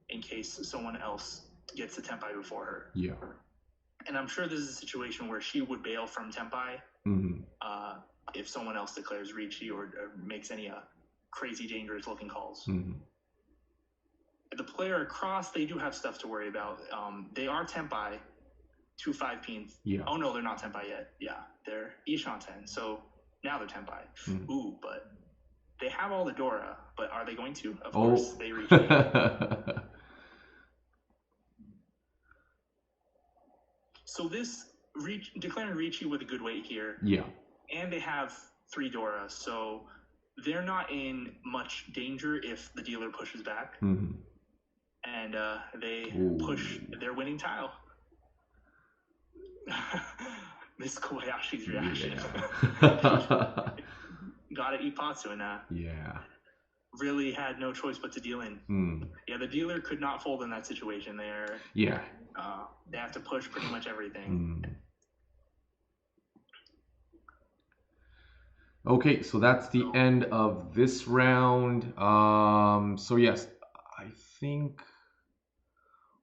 in case someone else gets the Tenpai before her. And I'm sure this is a situation where she would bail from Tenpai if someone else declares Riichi or makes any crazy dangerous looking calls. The player across, they do have stuff to worry about. They are Tenpai, 2 5-pins. Oh no, they're not Tenpai yet. They're Ishanten. So now they're Tenpai. Ooh, but they have all the Dora, but are they going to? Of course, they reach me. So this declaring Riichi with a good weight here. And they have 3 Dora, so they're not in much danger if the dealer pushes back. And they push their winning tile. Miss Kobayashi's reaction. Got it, Ippatsu, and really had no choice but to deal in. The dealer could not fold in that situation. They have to push pretty much everything. Okay, so that's the end of this round. So yes, I think.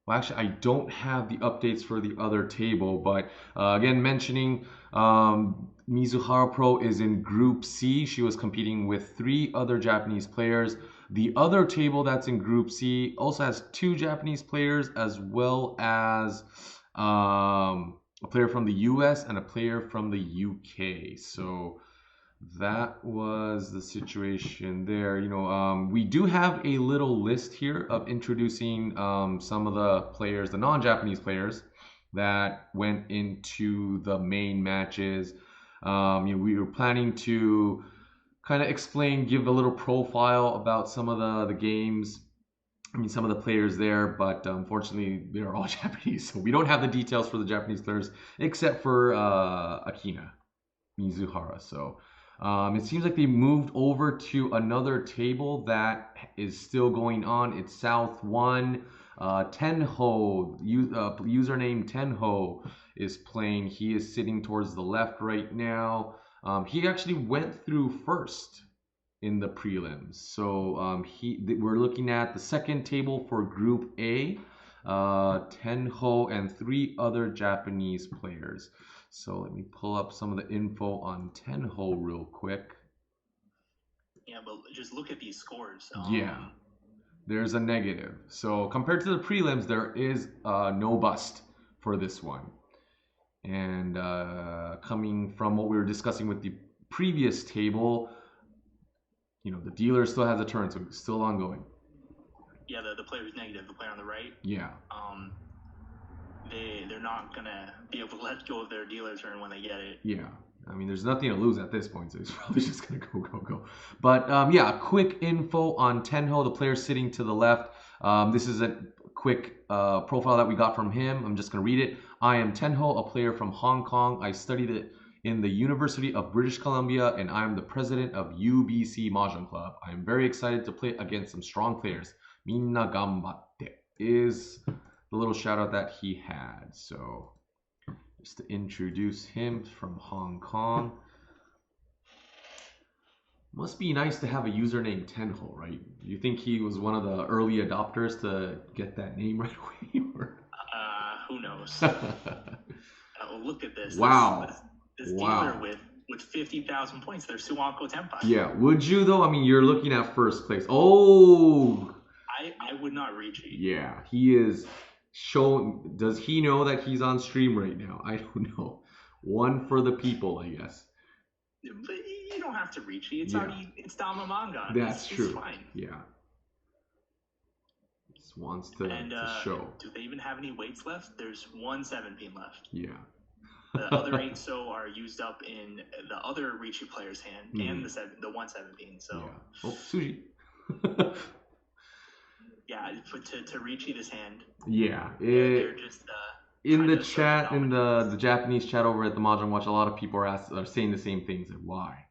Well, actually, I don't have the updates for the other table, but again, mentioning Mizuhara Pro is in Group C. She was competing with 3 other Japanese players. The other table that's in Group C also has 2 Japanese players, as well as a player from the US and a player from the UK. So that was the situation there. We do have a little list here of introducing some of the players, the non-Japanese players that went into the main matches. We were planning to kind of give a little profile about some of the games. Some of the players there, but unfortunately they're all Japanese, so we don't have the details for the Japanese players except for Akina Mizuhara. So it seems like they moved over to another table that is still going on. It's South 1. Tenho, username Tenho is playing. He is sitting towards the left right now. He actually went through first in the prelims. So we're looking at the second table for Group A. Tenho and 3 other Japanese players. So let me pull up some of the info on Tenho real quick. Yeah, but just look at these scores. There's a negative. So compared to the prelims, there is no bust for this one. And coming from what we were discussing with the previous table, the dealer still has a turn, so it's still ongoing. Yeah, the player who's negative, the player on the right. They're not gonna be able to let go of their dealer turn when they get it. There's nothing to lose at this point, so it's probably just gonna go. But quick info on Tenho, the player sitting to the left. This is a quick profile that we got from him. I'm just gonna read it. I am Tenho, a player from Hong Kong. I studied it in the University of British Columbia, and I am the president of UBC Mahjong Club. I am very excited to play against some strong players. Minna ganbatte is the little shout out that he had. So just to introduce him from Hong Kong. Must be nice to have a username Tenho, right? You think he was one of the early adopters to get that name right away? Who knows? Look at this. Wow. This dealer with 50,000 points, they're Suwanko Tenpai. Yeah, would you though? You're looking at first place. Oh! I would not reach it. Yeah, he is showing. Does he know that he's on stream right now? I don't know. One for the people, I guess. But you don't have to reach it. It's already, it's Dama Manga. That's true. It's fine. Yeah. Just wants to show. Do they even have any weights left? There's one 7-pin left. Yeah. The other 8 so are used up in the other Riichi player's hand and the one 7-pin. So. Yeah. Oh, Suji. Yeah, but to Riichi this hand. Yeah. They're just. In the chat, in the Japanese chat over at the Mahjong Watch, a lot of people are saying the same things. Like, why?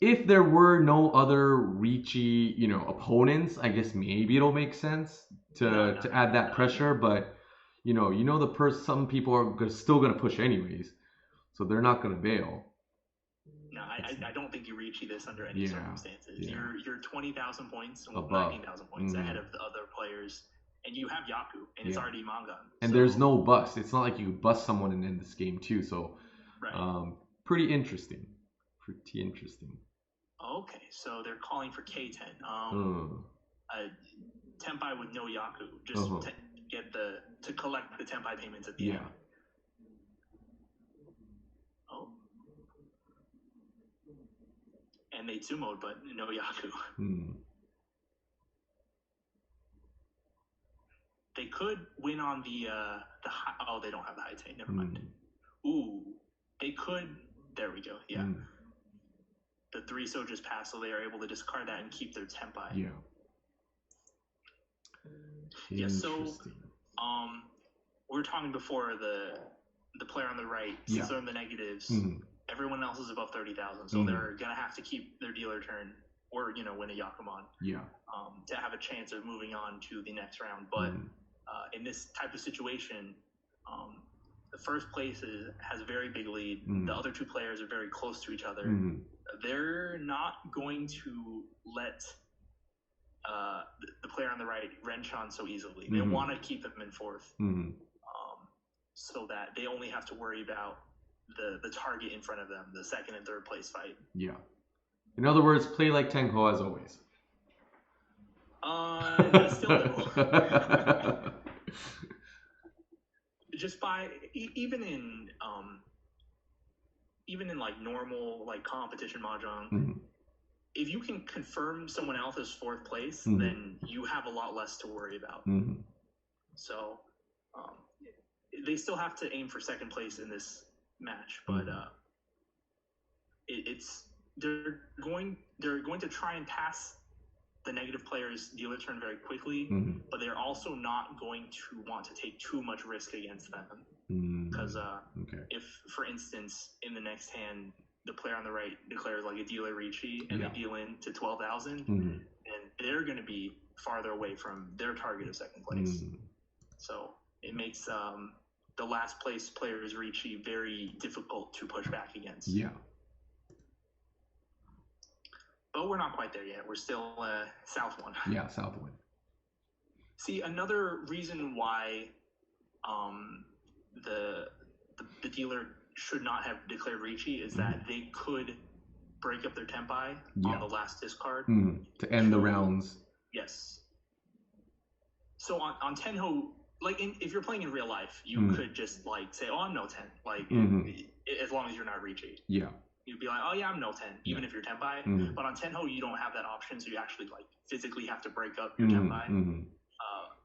If there were no other Riichi, opponents, I guess maybe it'll make sense to add that pressure. But some people are still gonna push anyways, so they're not gonna bail. No, I don't think you Riichi this under any circumstances. Yeah. You're 20,000 points, 19,000 points ahead of the other players, and you have Yaku, and it's already Mangan. And there's no bust. It's not like you bust someone and end this game too. So, pretty interesting. Pretty interesting. Okay, so they're calling for K10. Tenpai with no Yaku, just to collect the Tenpai payments at the end. Oh. And they Tsumo'd, but no Yaku. They could win on the high. Oh, they don't have the high tay. Never mind. Ooh, they could. There we go. Yeah. The 3 so just passed, so they are able to discard that and keep their Tenpai. Yeah. Yeah. So, we were talking before the player on the right, since they're in the negatives. Everyone else is above 30,000, so they're gonna have to keep their dealer turn or win a Yakuman. Yeah. To have a chance of moving on to the next round. But in this type of situation, the first place has a very big lead. The other 2 players are very close to each other. They're not going to let the player on the right wrench on so easily. They want to keep him in 4th, so that they only have to worry about the target in front of them, the 2nd and 3rd place fight. Yeah. In other words, play like Tenko as always. Still a little. Just by even in like normal like competition mahjong, if you can confirm someone else's 4th place, then you have a lot less to worry about. So they still have to aim for 2nd place in this match, but they're going to try and pass the negative player's dealer turn very quickly, but they're also not going to want to take too much risk against them. Because if, for instance, in the next hand, the player on the right declares like a dealer Riichi and they deal in to 12,000, and they're going to be farther away from their target of 2nd place. So it makes the last place player's Riichi very difficult to push back against. Yeah. But we're not quite there yet. We're still South 1. Yeah, South 1. See, another reason why the dealer should not have declared Riichi is that they could break up their Tenpai on the last discard. To end the rounds. Yes. So on Tenho, like if you're playing in real life, you could just like say, oh, I'm no 10. Like as long as you're not Riichi. Yeah. You'd be like, oh yeah, I'm no 10, even if you're Tenpai. But on Tenho, you don't have that option, so you actually like physically have to break up your Tenpai.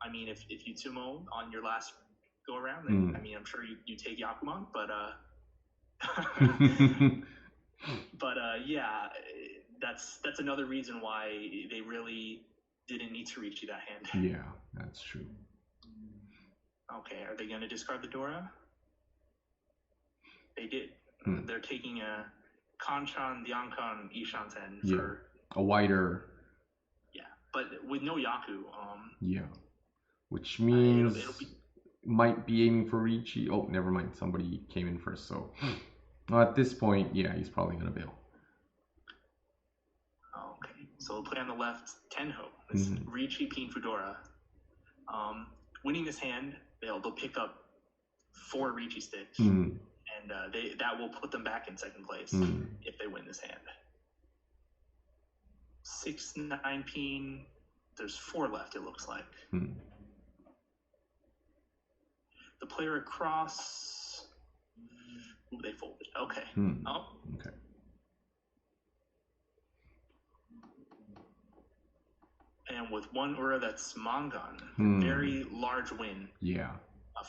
I mean, if you Tsumo on your last go around, then I mean, I'm sure you take Yakuman, but yeah, that's another reason why they really didn't need to reach that hand. Yeah, that's true. Okay, are they going to discard the Dora? They did. They're taking a Kanchan, Diankan, Ishanten for a wider. Yeah, but with no Yaku. Yeah, which means might be aiming for Riichi. Oh, never mind. Somebody came in first, so at this point, yeah, he's probably gonna bail. Okay, so we'll play on the left Tenho. It's Riichi, Pin, Fudora. Winning this hand, they'll pick up 4 Riichi sticks. And that will put them back in 2nd place if they win this hand. 6, 9 pin. There's 4 left, it looks like. The player across. Ooh, they folded. Okay. Oh. Okay. and with one ura that's Mangan, very large win. Yeah.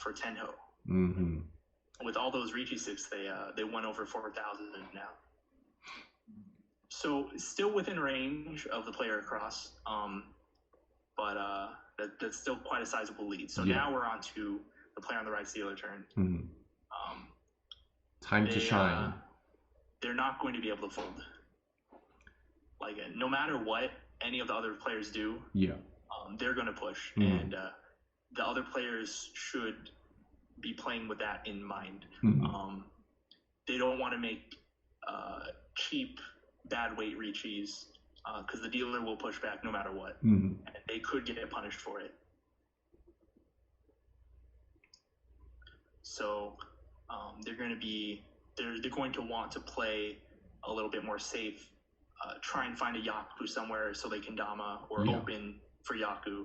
For Tenho. Mm-hmm. With all those Riichi 6, they went over 4,000 now. So still within range of the player across, but that's still quite a sizable lead. So now we're on to the player on the right's dealer turn. Mm-hmm. Time to shine. They're not going to be able to fold. Like, no matter what any of the other players do, they're going to push. And the other players should be playing with that in mind. They don't want to make cheap, bad weight Riichis, because the dealer will push back no matter what. And they could get punished for it. So they're going to want to play a little bit more safe, try and find a Yaku somewhere so they can Dama or open for Yaku.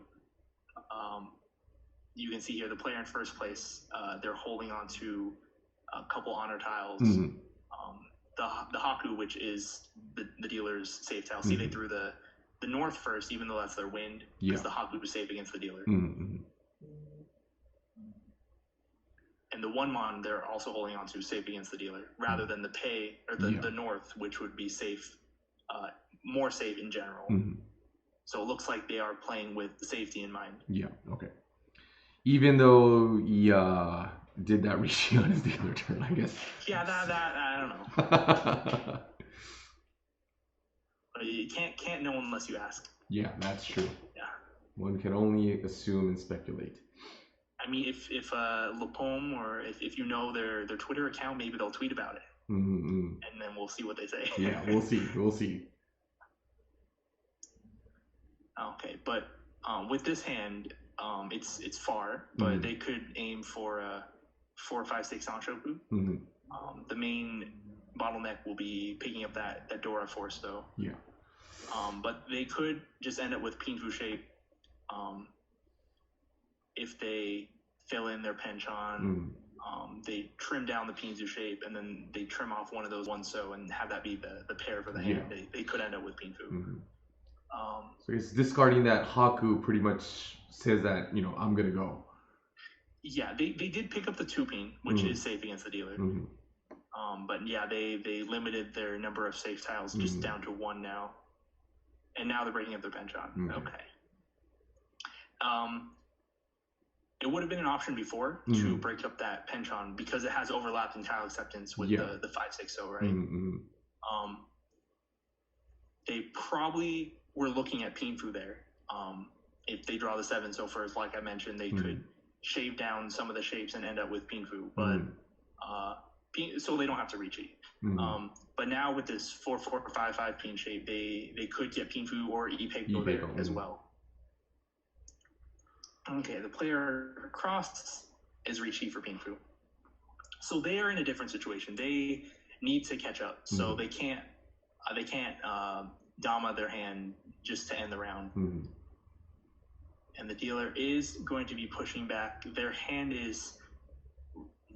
You can see here the player in first place, they're holding on to a couple honor tiles. The Haku, which is the dealer's safe tile. See, they threw the north first, even though that's their wind, because the Haku was safe against the dealer. And the one mon they're also holding on to safe against the dealer, rather than the pay or the north, which would be safe, more safe in general. So it looks like they are playing with the safety in mind. Yeah. Okay. Even though he did that Riichi on his dealer turn, I guess. Yeah, that I don't know. But you can't know unless you ask. Yeah, that's true. Yeah. One can only assume and speculate. I mean, if LAPOM or if you know their Twitter account, maybe they'll tweet about it. And then we'll see what they say. Yeah, we'll see. We'll see. Okay, but with this hand, it's far, but they could aim for a 4-5-6 Anshoku. The main bottleneck will be picking up that Dora force, though. Yeah. But they could just end up with Pinfu shape if they fill in their penchant. They trim down the Pinzu shape, and then they trim off one of those one-so and have that be the pair for the hand. They could end up with Pinfu. So it's discarding that Haku pretty much says that, I'm going to go. Yeah, they did pick up the 2-pin, which is safe against the dealer. But yeah, they limited their number of safe tiles just down to 1 now. And now they're breaking up their penchant. Okay. It would have been an option before to break up that penchant because it has overlapping tile acceptance with the 5-6-0, right? They probably were looking at Pinfu there. If they draw the 7-so first, like I mentioned, they could shave down some of the shapes and end up with Pinfu, but so they don't have to Riichi. But now with this 4-4-5-5 pin shape, they could get Pinfu or Ipeko there as well. Okay, the player across is Riichi for Pinfu. So they are in a different situation. They need to catch up. So they can't Dama their hand just to end the round. And the dealer is going to be pushing back. Their hand is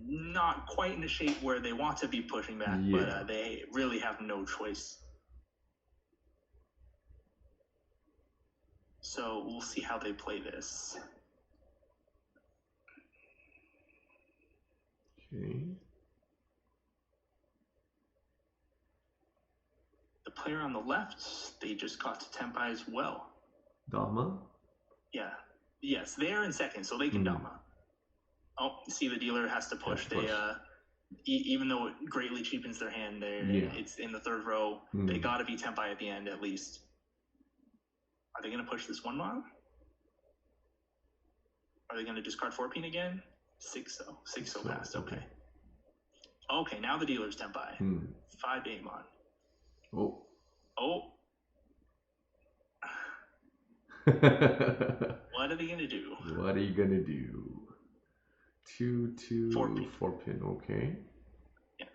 not quite in the shape where they want to be pushing back, but they really have no choice. So we'll see how they play this. Okay. The player on the left, they just got to Tenpai as well. Dama? Yeah. Yes, they are in second, so they can Dama. Oh, see, the dealer has to push. They even though it greatly cheapens their hand, it's in the third row. They got to be Tenpai at the end at least. Are they going to push this 1-mon? Are they going to discard 4-pin again? 6-so. 6-so passed. Okay. Okay, now the dealer's Tenpai. 5-8-mon. Oh. What are they going to do? What are you going to do? 2-2 4-pin. Okay. Yeah.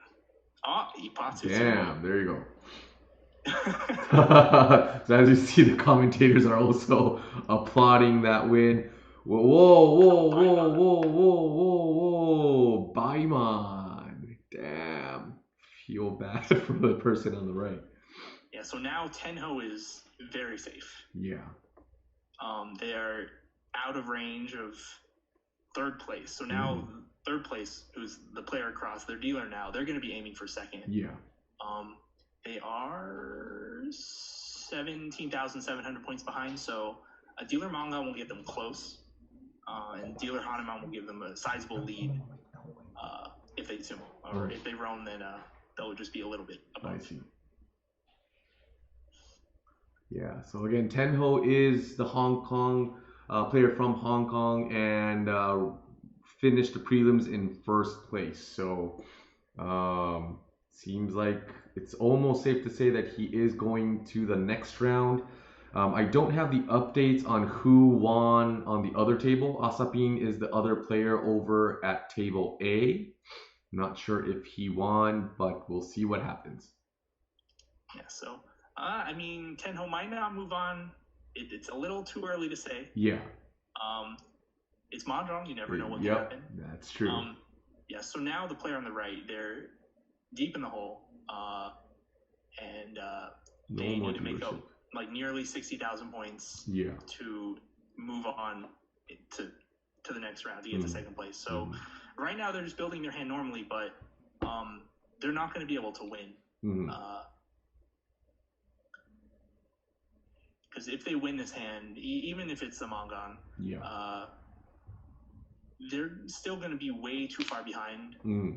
Oh, he pops it. Damn, there you go. So as you see, the commentators are also applauding that win. Whoa, Baimon. Damn. Feel bad for the person on the right. Yeah, so now Tenho is very safe. Yeah. they are out of range of third place. So now third place, who's the player across, their dealer now, they're going to be aiming for second. Yeah. They are 17,700 points behind, so a dealer manga will get them close, and dealer Hanuman will give them a sizable lead if they sumo. Or if they roam, then they'll just be a little bit above. I see. Yeah, so again, Tenho is the Hong Kong player from Hong Kong and finished the prelims in first place. So seems like it's almost safe to say that he is going to the next round. I don't have the updates on who won on the other table. Asapin is the other player over at table A. Not sure if he won, but we'll see what happens. Yeah, so I mean, Tenho might not move on. It's a little too early to say. Yeah. It's Mahjong. You never know what can happen. That's true. Yeah, so now the player on the right, they're deep in the hole, and they need to make up like nearly 60,000 points to move on to the next round to get to second place. So right now they're just building their hand normally, but they're not going to be able to win. Because if they win this hand, even if it's the Mangan, they're still going to be way too far behind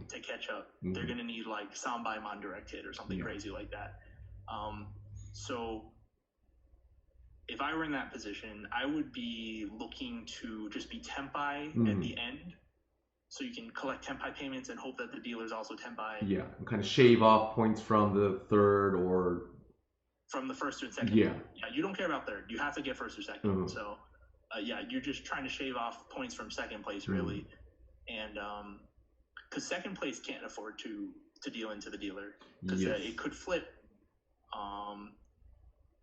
to catch up. They're going to need like Sambai Mon direct hit or something crazy like that. So if I were in that position, I would be looking to just be tempai at the end, so you can collect tempai payments and hope that the dealer's also tempai. Yeah, and kind of shave off points from the third or from the first and second. Yeah, you don't care about third. You have to get first or second. So you're just trying to shave off points from second place, really. And because second place can't afford to deal into the dealer, because it could flip.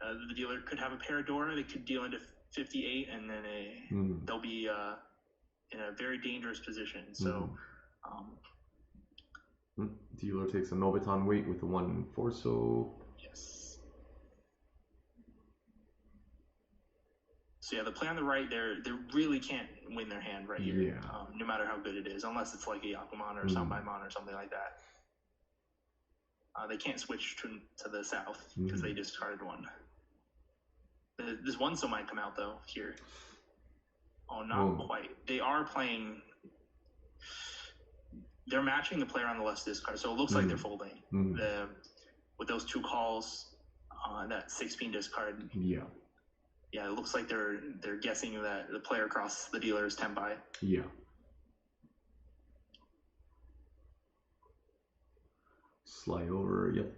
The dealer could have a pair of Dora. They could deal into 58, and then they'll be in a very dangerous position. So dealer takes a Nobitan weight with a 1-4, so yes. So yeah, the player on the right, they really can't win their hand right here, no matter how good it is, unless it's like a Yakuman or Sambaimon or something like that. They can't switch to the south because they discarded one. This one so might come out though here. Oh, not quite. They are playing. They're matching the player on the left's discard, so it looks like they're folding. With those two calls, that 6-pin discard. Yeah, it looks like they're guessing that the player across the dealer is tempai. Yeah. Slide over. Yep.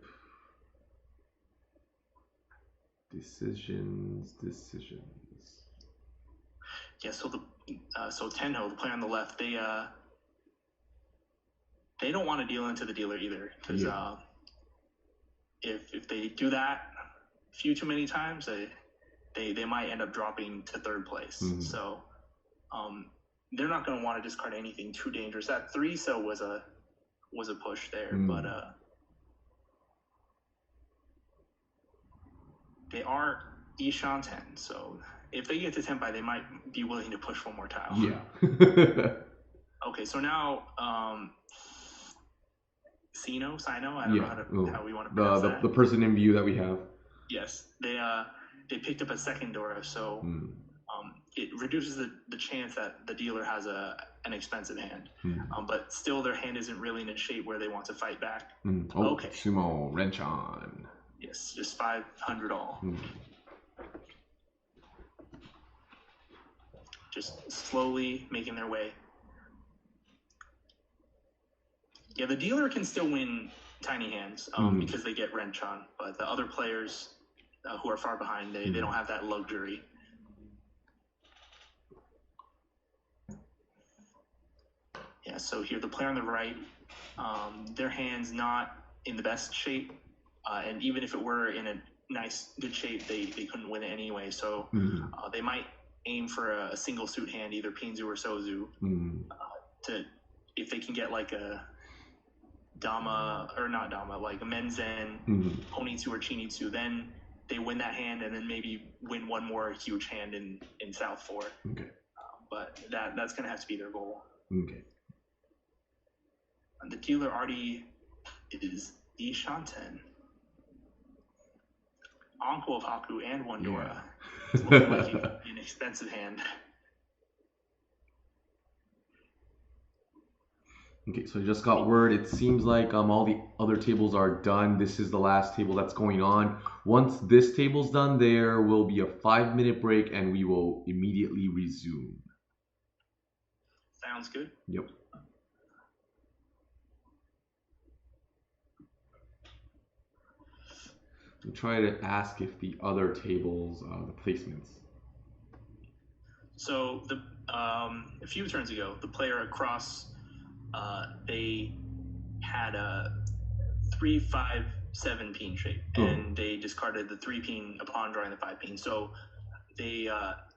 Decisions. Yeah, so so Tenho, the player on the left, they don't want to deal into the dealer either, because if they do that a few too many times, they might end up dropping to third place. So they're not going to want to discard anything too dangerous. That 3-so was a push there, but they are Ishan 10, so if they get to tempai, they might be willing to push one more tile. Yeah. Okay, so now Sino, I don't know how we want to pronounce that. The person in view that we have. Yes, they picked up a second Dora, so it reduces the chance that the dealer has an expensive hand. But still, their hand isn't really in a shape where they want to fight back. Okay. Sumo Renchan. Yes, just 500 all. Just slowly making their way. Yeah, the dealer can still win tiny hands because they get Renchan, but the other players who are far behind, they don't have that luxury. Yeah, so here the player on the right, their hand's not in the best shape, and even if it were in a nice, good shape, they couldn't win it anyway. So they might aim for a single suit hand, either Pinzu or Sozu, if they can get like a Dama, or not Dama, like a Menzen, Honitsu or Chinitsu, then they win that hand and then maybe win one more huge hand in South 4. Okay. But that's going to have to be their goal. Okay. And the dealer already is Ishanten. Uncle of Haku and one Dora. It's looking like an expensive hand. Okay, so I just got word. It seems like all the other tables are done. This is the last table that's going on. Once this table's done, there will be a 5-minute break and we will immediately resume. Sounds good. Yep. I'll try to ask if the other tables, the placements. So a few turns ago, the player across, they had a 3-5-7 peen shape, and they discarded the 3 peen upon drawing the 5 peen. So they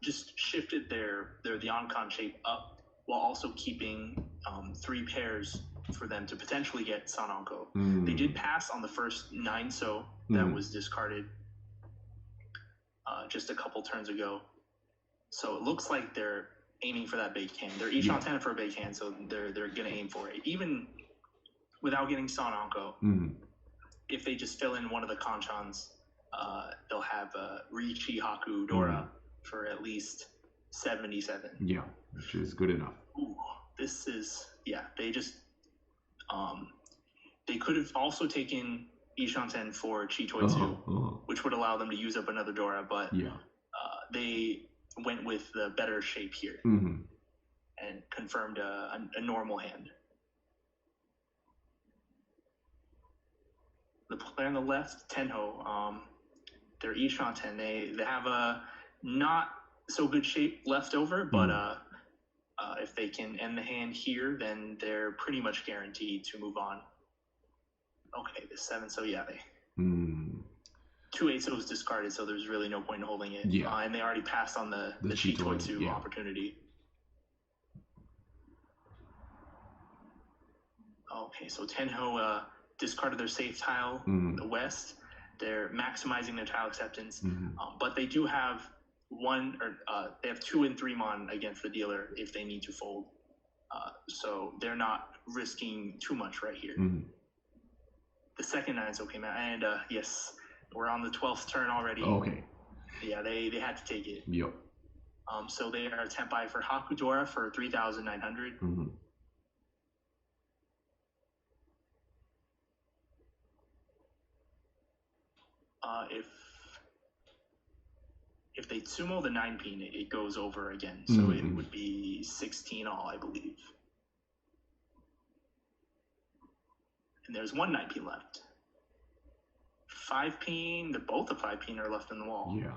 just shifted the on-con shape up while also keeping 3 pairs for them to potentially get Sanonko. They did pass on the first 9-so that was discarded just a couple turns ago. So it looks like they're aiming for that big hand. They're each on 10 for a big hand, so they're going to aim for it. Even without getting Sanonko, if they just fill in one of the Kanchans, they'll have Riichi, Haku, Dora for at least 77. Yeah, which is good enough. Ooh, this is, they just, they could have also taken Ishanten for Chitoi 2, which would allow them to use up another Dora, but they went with the better shape here and confirmed a normal hand. The player on the left, Tenho, they're Ishanten. They have a not so good shape left over, but if they can end the hand here, then they're pretty much guaranteed to move on. Okay, the 7-so, they 2 8-sos discarded, so there's really no point in holding it. And they already passed on the Chitoi 2 opportunity. Okay, so Tenho discarded their safe tile, the west. They're maximizing their tile acceptance, but they do have they have 2 and 3 mon against the dealer if they need to fold. So they're not risking too much right here. The second 9-so came out, and yes, we're on the 12th turn already. Okay. Yeah, they had to take it. Yep. So they are Tenpai for Hakudora for 3,900. If they sumo the 9 peen, it goes over again. So it would be 16 all, I believe. And there's 1 9 peen left. 5 peen, both the 5 peen are left in the wall. Yeah.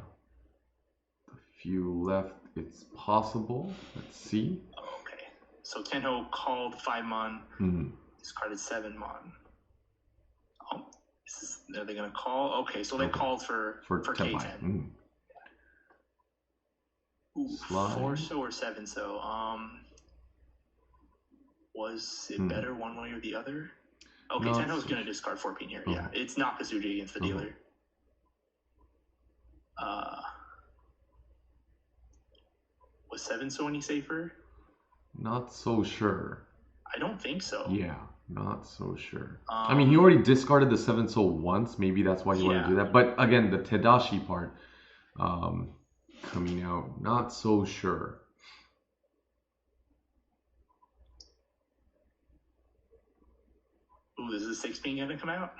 A few left, it's possible. Let's see. Okay. So Tenho called 5 mon, discarded 7 mon. Oh, are they going to call? Okay, so they called for K10. Ooh, 4-so or 7-so? Was it better one way or the other? Okay, no, Tenho's going to discard 4 peen here. Yeah, it's not Kasuji against the dealer. Was 7-so any safer? Not so sure. I don't think so. Yeah, not so sure. I mean, he already discarded the 7-so once. Maybe that's why he wanted to do that. But again, the Tedashi part coming out, not so sure. Ooh, is the 6 peen going to come out?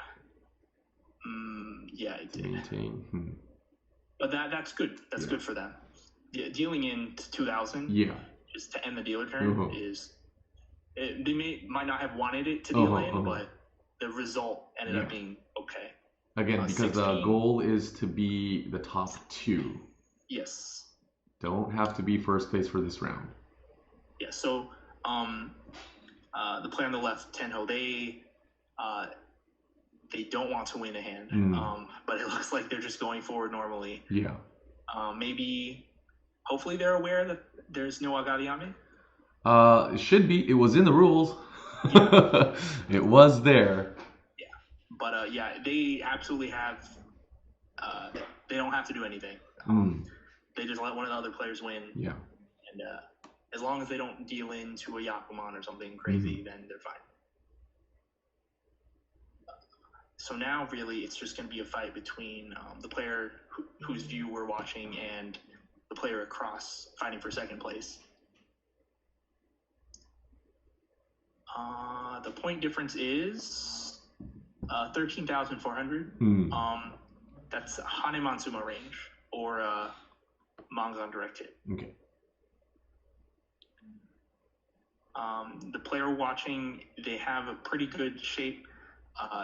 Yeah, it did. Maintain. But that's good. That's good for them. Yeah, dealing in 2,000. Yeah. Just to end the dealer turn is. They might not have wanted it to deal in, but the result ended up being okay. Again, because 16. The goal is to be the top 2. Yes. Don't have to be first place for this round. Yeah. So, the player on the left, Tenho, they don't want to win a hand, but it looks like they're just going forward normally. Yeah. Maybe, hopefully, they're aware that there's no Agariame. It should be. It was in the rules. It was there. Yeah, but they absolutely have they don't have to do anything. They just let one of the other players win. Yeah. And as long as they don't deal into a Yakuman or something crazy, then they're fine. So now, really, it's just going to be a fight between the player whose view we're watching and the player across fighting for second place. The point difference is 13,400. That's Hanemansuma range or Mangan direct hit. Okay. The player watching, they have a pretty good shape.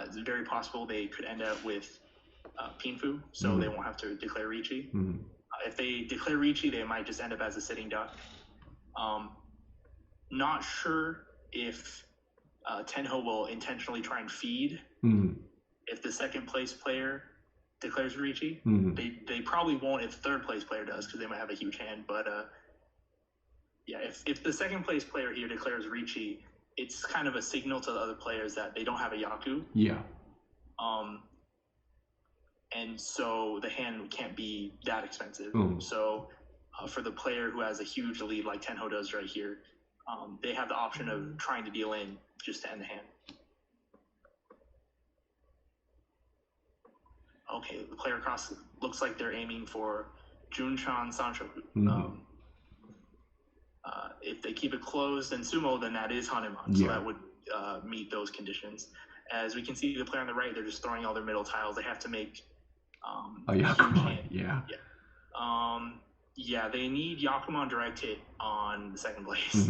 It's very possible they could end up with Pinfu, so they won't have to declare Riichi. If they declare Riichi, they might just end up as a sitting duck. Not sure if Tenho will intentionally try and feed if the second place player declares Riichi. They probably won't if the third place player does, because they might have a huge hand. But yeah, if the second place player here declares Riichi, it's kind of a signal to the other players that they don't have a Yaku. Yeah. And so the hand can't be that expensive. So for the player who has a huge lead like Tenho does right here, they have the option of trying to deal in just to end the hand. Okay, the player across looks like they're aiming for Junchan Sanshoku. If they keep it closed and sumo, then that is Haneman. So that would meet those conditions. As we can see, the player on the right, they're just throwing all their middle tiles. They have to make a Yakuman. Yeah. Yeah, they need Yakuman direct hit on the second place.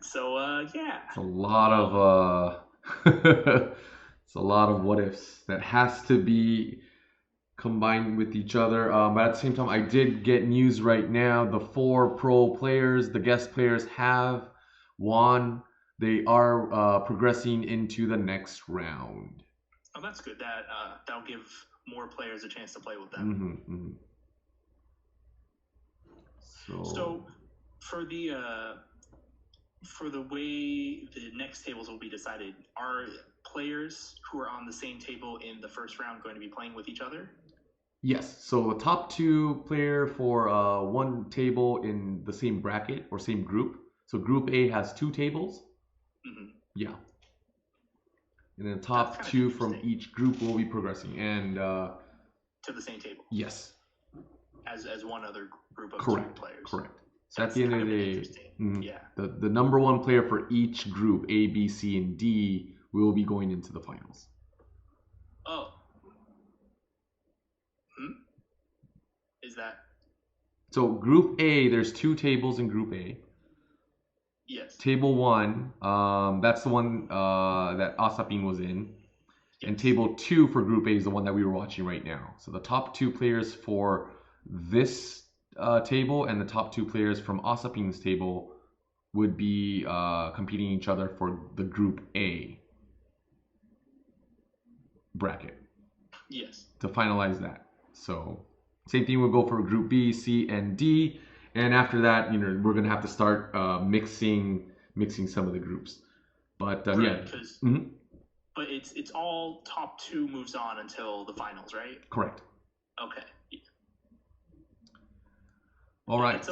So yeah. It's a lot of it's a lot of what ifs that has to be combined with each other. But at the same time, I did get news right now. The 4 pro players, the guest players, have won. They are progressing into the next round. Oh, that's good. That'll give more players a chance to play with them. So for the way the next tables will be decided, are players who are on the same table in the first round going to be playing with each other? Yes. So the top 2 player for one table in the same bracket or same group. So Group A has 2 tables. Yeah. And then top 2 from each group will be progressing and to the same table. Yes. As one other group of 2 players. Correct. So at the end of the day, the number 1 player for each group, A, B, C, and D, will be going into the finals. Oh. Is that? So Group A, there's 2 tables in Group A. Yes. Table 1, that's the one that Asapin was in. Yes. And table 2 for Group A is the one that we were watching right now. So the top 2 players for this table and the top 2 players from Asapin's table would be competing each other for the Group A bracket. Yes. To finalize that. So same thing will go for Group B, C, and D. And after that, we're gonna have to start mixing some of the groups. But right, but it's all top 2 moves on until the finals, right? Correct. Okay. All right.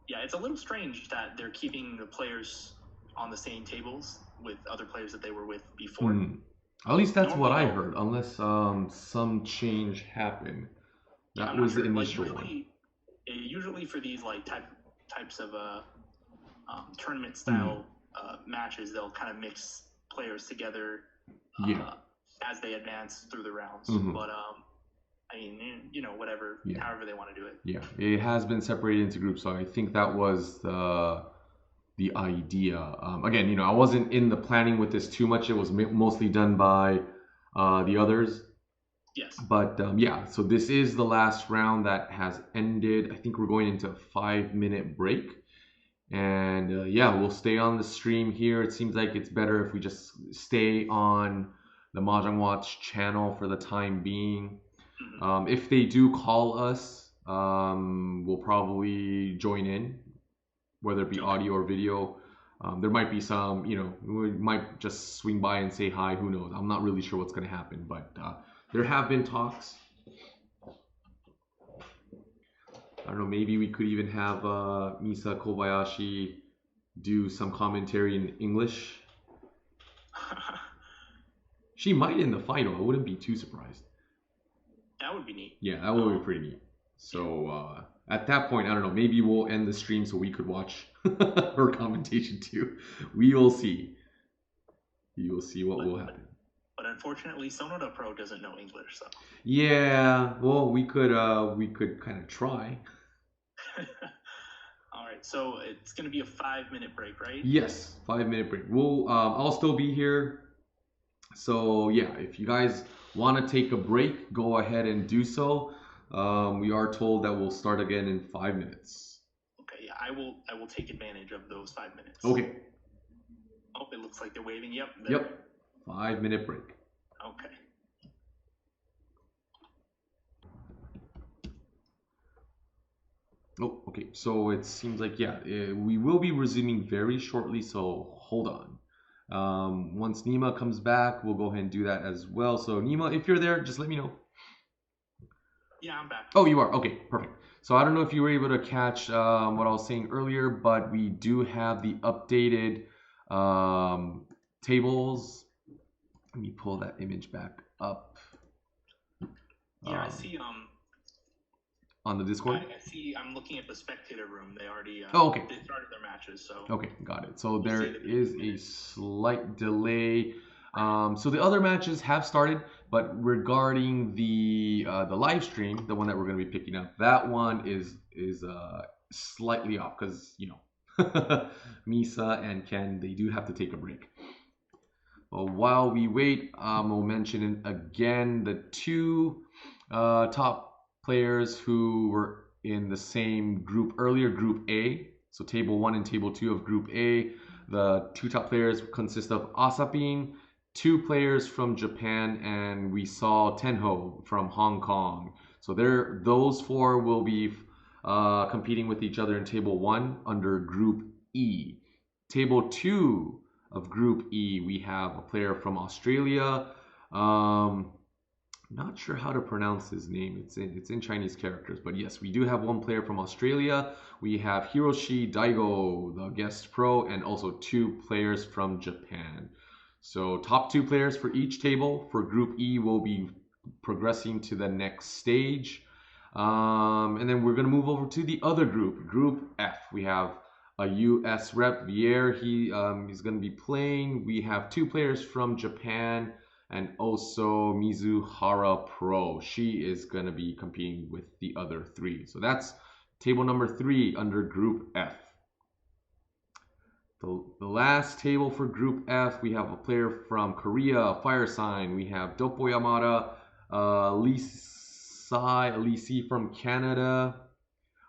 Yeah, it's a little strange that they're keeping the players on the same tables with other players that they were with before. At least that's what I heard, unless some change happened. That was the initial one. Usually for these types of tournament style matches, they'll kind of mix players together as they advance through the rounds. But I mean, whatever, however they want to do it. Yeah, it has been separated into groups, so I think that was the idea. Again, I wasn't in the planning with this too much. It was mostly done by the others. Yes. But so this is the last round that has ended. I think we're going into a 5-minute break. And we'll stay on the stream here. It seems like it's better if we just stay on the Mahjong Watch channel for the time being. If they do call us, we'll probably join in, whether it be audio or video. There might be some, we might just swing by and say hi. Who knows? I'm not really sure what's going to happen, but there have been talks. I don't know, maybe we could even have Misa Kobayashi do some commentary in English. She might in the final. I wouldn't be too surprised. That would be neat. Yeah, that would be pretty neat. So at that point, I don't know, maybe we'll end the stream so we could watch her commentation too. We will see. We will see what will happen. But unfortunately, Sonoda Pro doesn't know English, so. Yeah, well, we could kind of try. All right, so it's gonna be a 5-minute break, right? Yes, 5-minute break. We'll I'll still be here. So yeah, if you guys want to take a break, go ahead and do so. We are told that we'll start again in 5 minutes. Okay, yeah, I will take advantage of those 5 minutes. Okay. Oh, it looks like they're waving. Yep. Yep. 5-minute break. Okay. Oh, okay. So it seems like, yeah, we will be resuming very shortly, so hold on. Once Nima comes back, we'll go ahead and do that as well. So Nima, if you're there, just let me know. Yeah, I'm back. Oh, you are? Okay, perfect. So I don't know if you were able to catch what I was saying earlier, but we do have the updated tables. Let me pull that image back up. Yeah, I see. On the Discord? I see. I'm looking at the spectator room. They already. Oh, okay. They started their matches, so. Okay, got it. So there is a slight delay. So the other matches have started, but regarding the live stream, the one that we're going to be picking up, that one is slightly off because you know Misa and Ken, they do have to take a break. Well, while we wait, we'll mention again the two top players who were in the same group earlier, Group A. So Table 1 and Table 2 of Group A. The two top players consist of Asapin, 2 players from Japan, and we saw Tenho from Hong Kong. So those 4 will be competing with each other in Table 1 under Group E. Table 2 of Group E, we have a player from Australia. Not sure how to pronounce his name. It's in Chinese characters, but yes, we do have one player from Australia. We have Hiroshi Daigo, the guest pro, and also 2 players from Japan. So top 2 players for each table for Group E will be progressing to the next stage. And then we're going to move over to the other group, Group F. We have a US rep, Vier. He's going to be playing. We have 2 players from Japan and also Mizuhara Pro. She is going to be competing with the other 3. So that's table number 3 under Group F. The last table for Group F, we have a player from Korea, Fire Sign. We have Doppo Yamada, Lisi from Canada.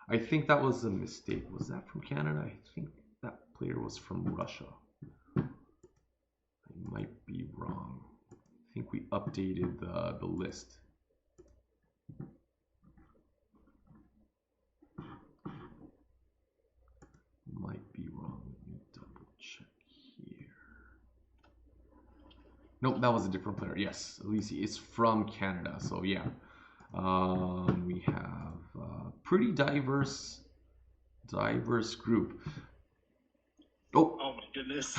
I think that was a mistake. Was that from Canada? I think that player was from Russia. I might be wrong. I think we updated the list. Might be wrong. Let me double check here. Nope, that was a different player. Yes, Lisi is from Canada. So yeah, we have a pretty diverse group. Oh my goodness.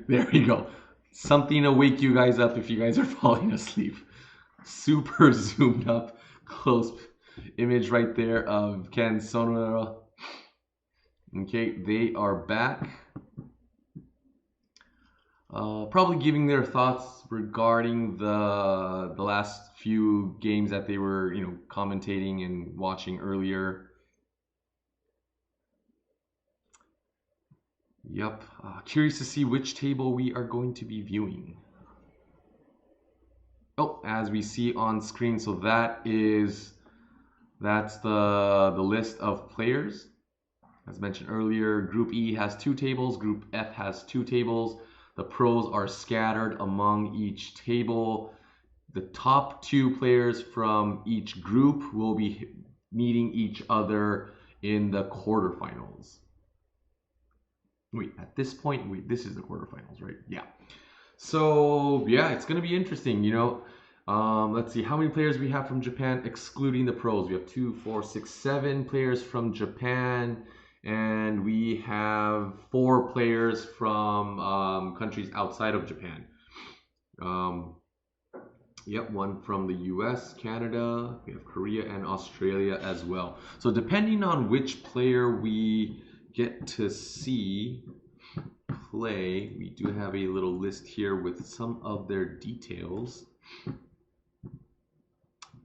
There you go. Something to wake you guys up if you guys are falling asleep. Super zoomed up, close image right there of Ken Sonoda. Okay, they are back. Probably giving their thoughts regarding the last few games that they were, commentating and watching earlier. Yep. Curious to see which table we are going to be viewing. Oh, as we see on screen, so that's the list of players. As mentioned earlier, Group E has 2 tables, Group F has 2 tables. The pros are scattered among each table. The top 2 players from each group will be meeting each other in the quarterfinals. Wait, at this point, this is the quarterfinals, right? Yeah. So yeah, it's gonna be interesting. Let's see how many players we have from Japan, excluding the pros. We have 2, 4, 6, 7 players from Japan, and we have 4 players from countries outside of Japan. Yep, 1 from the US, Canada, we have Korea and Australia as well. So depending on which player we get to see play, we do have a little list here with some of their details.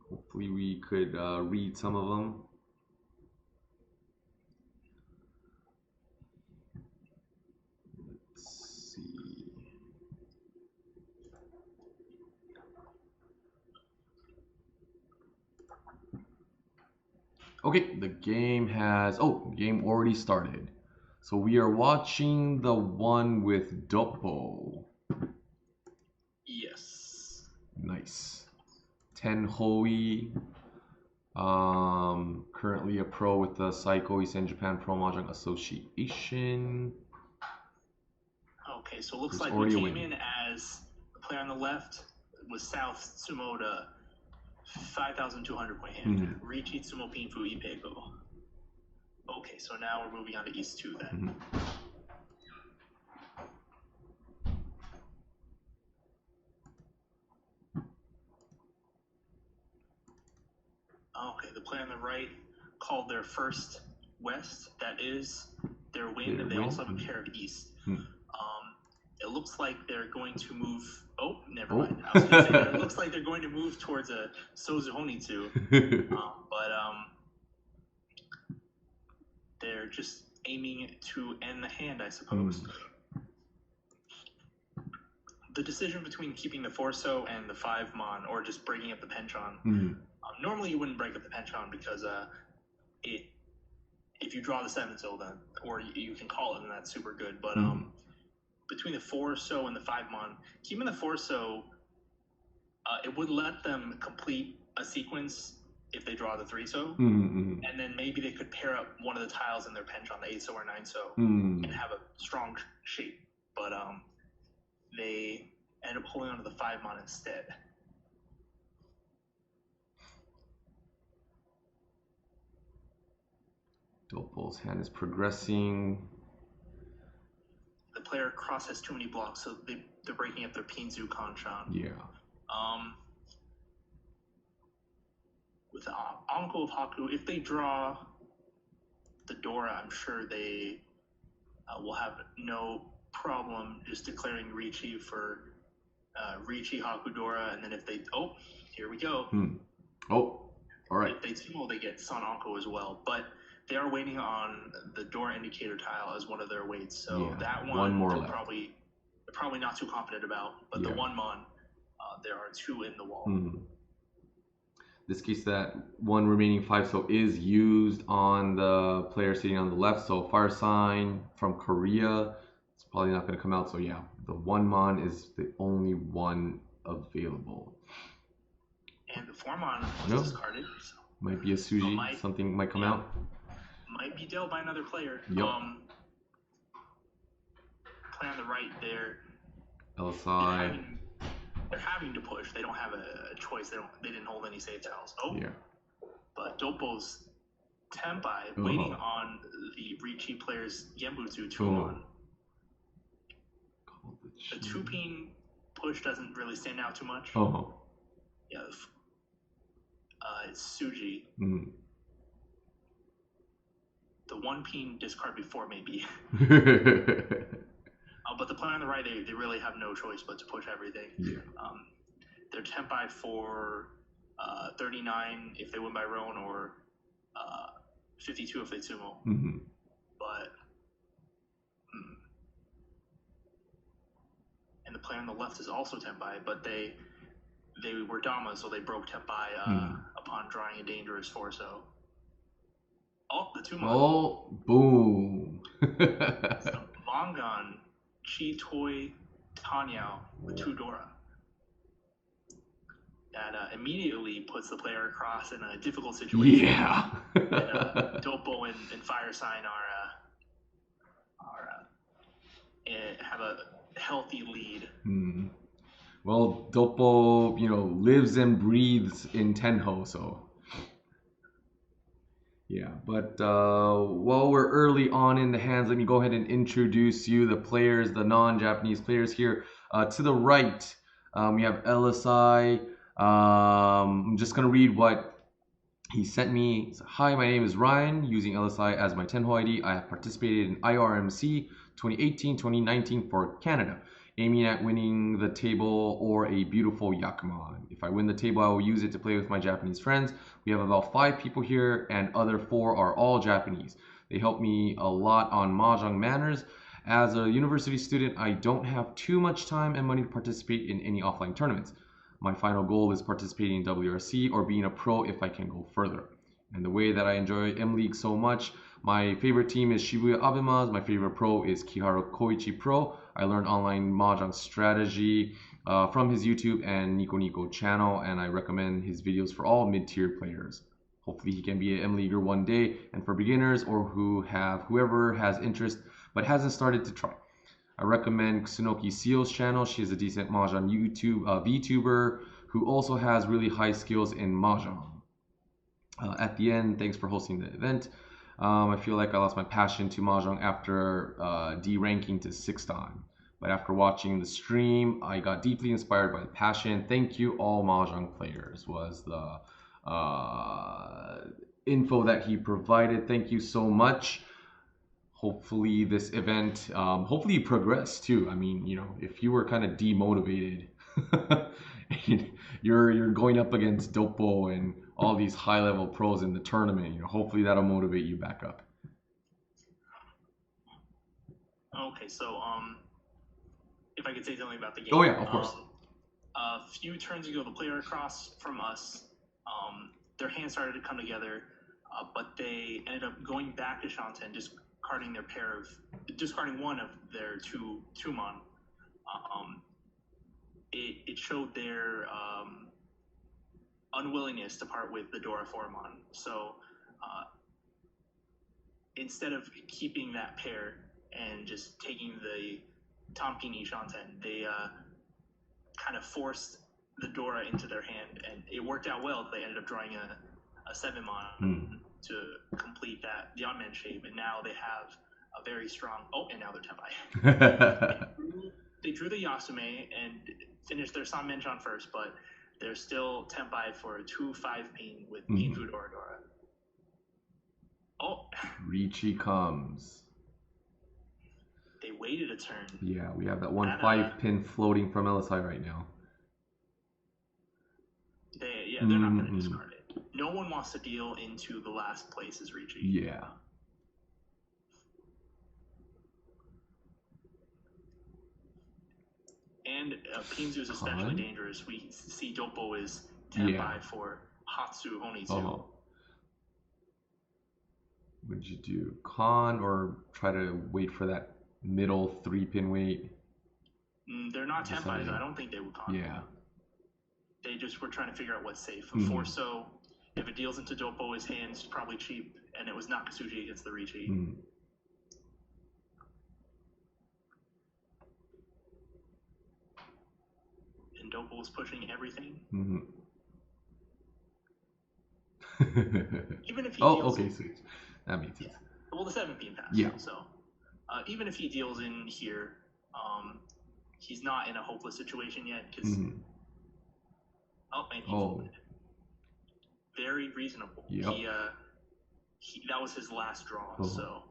Hopefully we could read some of them. Let's see. Okay, the game game already started. So we are watching the one with Doppo. Yes. Nice. Tenhoi. Currently a pro with the Saikouisen Japan Pro Mahjong Association. Okay, so it looks like we came in as the player on the left was South Sonoda, 5,200 point hand. Riichi Tsumo Pinfu Ipego. Okay, so now we're moving on to East 2 then. Okay, the player on the right called their first West. That is their win, and they also have a pair of East. It looks like they're going to move. Oh, never mind. I was going to say that it looks like they're going to move towards a Sozuhonitsu, but they're just aiming to end the hand, I suppose. The decision between keeping the 4-so and the 5-mon, or just breaking up the penchant. Normally you wouldn't break up the penchant because if you draw the 7-so, then, or you can call it, and that's super good. But between the 4-so and the 5-mon, keeping the 4-so, it would let them complete a sequence if they draw the 3-so, and then maybe they could pair up one of the tiles in their penchant, the 8-so or 9-so, and have a strong shape. But they end up holding onto the 5-mon instead. Doppo's hand is progressing. The player across has too many blocks, so they're breaking up their Pinzu Kanchan. Yeah. With the Anko of Haku, if they draw the Dora, I'm sure they will have no problem just declaring Riichi for Riichi Haku Dora, and then if they here we go. Oh, all right. If they Tsumo, they get Son Anko as well, but they are waiting on the Dora indicator tile as one of their weights, so that one more they're left. probably not too confident about. But the 1-mon, there are 2 in the wall. This case, that one remaining 5-so is used on the player sitting on the left. So Fire Sign from Korea, it's probably not going to come out. So yeah, the 1-mon is the only one available. And the 4-mon was discarded. So might be a Suji. Something might come out. Might be dealt by another player. Yep. Player on the right there. LSI. They're having to push. They don't have a choice. They didn't hold any save tiles. But Doppo's Tenpai waiting on the Riichi player's Genbutsu 2-mon. The 2-pin push doesn't really stand out too much. Yeah. It's Suji. The 1-pin discard before maybe. But the player on the right, they really have no choice but to push everything. They're Tenpai for 39 if they win by Roan, or 52 if they Tsumo. But and the player on the left is also Tenpai, but they were Dama, so they broke Tenpai upon drawing a dangerous 4-so. The 2-mon. Oh, boom. So Mangan, Chi Toi, Tanyao with 2 Dora. That immediately puts the player across in a difficult situation. Yeah. And, Doppo and Fire Sign have a healthy lead. Well, Doppo, lives and breathes in Tenho, so. Yeah, but while we're early on in the hands, let me go ahead and introduce you, the players, the non-Japanese players here. To the right, we have LSI. I'm just going to read what he sent me. Hi, my name is Ryan, using LSI as my Tenho ID. I have participated in IRMC 2018-2019 for Canada, aiming at winning the table or a beautiful Yakuman. If I win the table, I will use it to play with my Japanese friends. We have about 5 people here, and other 4 are all Japanese. They help me a lot on Mahjong manners. As a university student, I don't have too much time and money to participate in any offline tournaments. My final goal is participating in WRC or being a pro if I can go further. And the way that I enjoy M-League so much, my favorite team is Shibuya Abemas. My favorite pro is Kiharu Koichi Pro. I learned online Mahjong strategy from his YouTube and Nico Nico channel, and I recommend his videos for all mid-tier players. Hopefully he can be an M-Leaguer one day, and for beginners or whoever has interest but hasn't started to try. I recommend Tsunoki Seal's channel. She is a decent Mahjong VTuber who also has really high skills in Mahjong. At the end, thanks for hosting the event. I feel like I lost my passion to Mahjong after de-ranking to 6th Dan. But after watching the stream, I got deeply inspired by the passion. Thank you, all Mahjong players, was the info that he provided. Thank you so much. Hopefully this event, hopefully you progress too. I mean, if you were kind of demotivated, you're going up against Doppo and all these high-level pros in the tournament, hopefully that'll motivate you back up. Okay, so if I could say something about the game. Oh yeah, of course. A few turns ago, the player across from us, their hands started to come together, but they ended up going back to Shanten, discarding one of their two mon. It showed their unwillingness to part with the Dora Formon. So instead of keeping that pair and just taking the Tompini Shanten, they kind of forced the Dora into their hand, and it worked out well. They ended up drawing a 7-mon to complete the odd man shape, and now they have a very strong. Oh, and now they're Tenpai. They drew the Yasume and finished their Sanmenchan first, but they're still Tenpai for a 2-5 pin with Pinfu Dora Dora. Oh, Riichi comes. They waited a turn. Yeah, we have that 1-5 pin floating from LSI right now. They're not going to discard it. No one wants to deal into the last place as Riichi. Yeah. And Pinzu is especially dangerous. We see Doppo is Tenpai for Hatsu Honitsu. Oh. Would you do Khan or try to wait for that middle 3-pin wait? They're not Tenpais. I don't think they would Khan. Yeah. They just were trying to figure out what's safe. So if it deals into Doppo, his hand's probably cheap, and it was Nakatsuji against the Riichi. And Doppo was pushing everything. Even if he deals sweet. That makes sense. Well, the 7-pin pass. Yeah. So even if he deals in here, he's not in a hopeless situation yet because. And he folded. Very reasonable. Yep. He that was his last draw. So.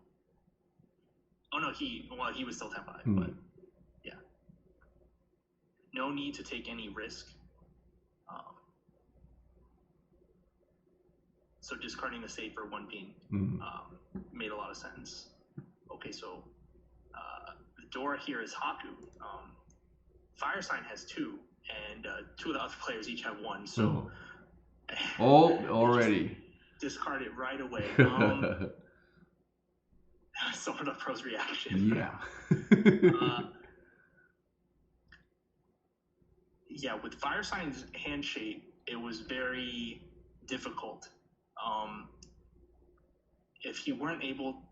Oh no, he was still Tenpai, but yeah. No need to take any risk. So discarding the safer 1-pin made a lot of sense. Okay, so the Dora here is Haku. Fire Sign has 2, and 2 of the other players each have 1. So already discard it right away. Sonoda Pro's reaction. Yeah. With Fire Sign's hand shape, it was very difficult. If he weren't able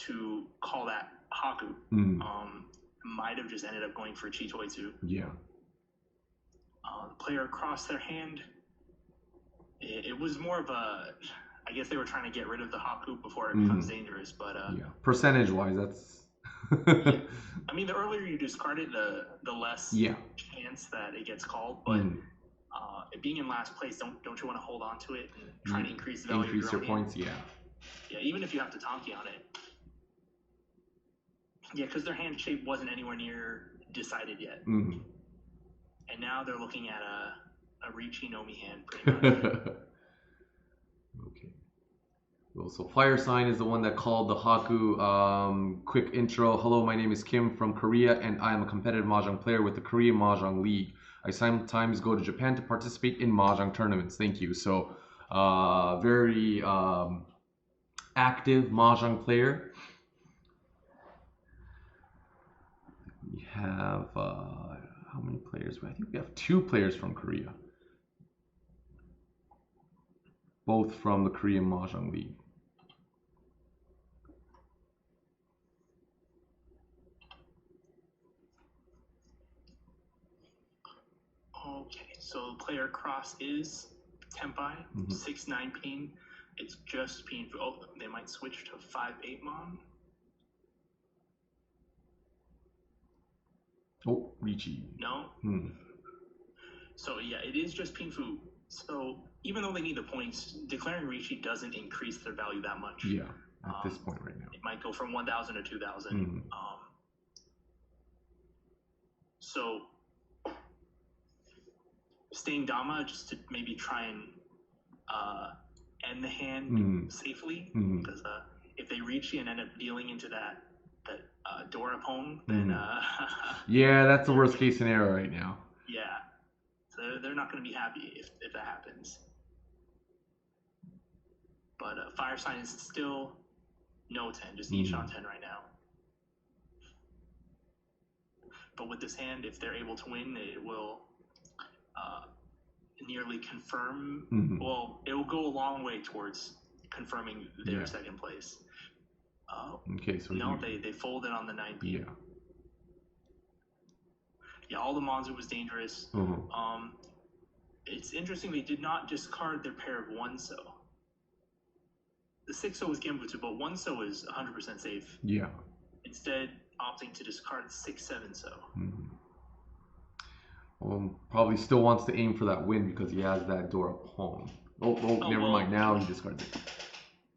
to call that Haku, might have just ended up going for Chitoitsu. Yeah. The player across their hand, it was more of a, I guess they were trying to get rid of the Haku before it becomes dangerous, but yeah, percentage-wise, that's. Yeah. I mean, the earlier you discard it, the less chance that it gets called. But it being in last place, don't you want to hold on to it and try to increase the value of your points? Yeah, even if you have to Tanki on it. Yeah, because their hand shape wasn't anywhere near decided yet. And now they're looking at a Riichi Nomi hand, pretty much. Okay. Well, so Fire Sign is the one that called the Haku. Quick intro. Hello, my name is Kim from Korea, and I am a competitive Mahjong player with the Korean Mahjong League. I sometimes go to Japan to participate in Mahjong tournaments. Thank you. So, very active Mahjong player. We have, how many players? I think we have 2 players from Korea. Both from the Korean Mahjong League. Okay, so player cross is Tenpai, 6-9 pin. It's just pin. Oh, they might switch to 5-8 mon. Oh, Riichi. No. So yeah, it is just Pinfu. So even though they need the points, declaring Riichi doesn't increase their value that much. Yeah, at this point right now. It might go from 1,000 to 2,000. So staying Dama just to maybe try and end the hand safely, because if they Riichi and end up dealing into that Dorapon, then yeah, that's the worst case scenario right now. Yeah, so they're not going to be happy if that happens. But Fire Sign is still no 10, just each on 10 right now. But with this hand, if they're able to win, it will nearly confirm. Well, it will go a long way towards confirming their second place. Okay, so no, they folded on the 9 pin. Yeah, all the Monzu was dangerous. It's interesting they did not discard their pair of 1-so. The 6-so was Genbutsu, but 1-so is 100% safe. Yeah. Instead, opting to discard 6-7-so. Probably still wants to aim for that win because he has that Dorapon. Never mind. Now he discards it.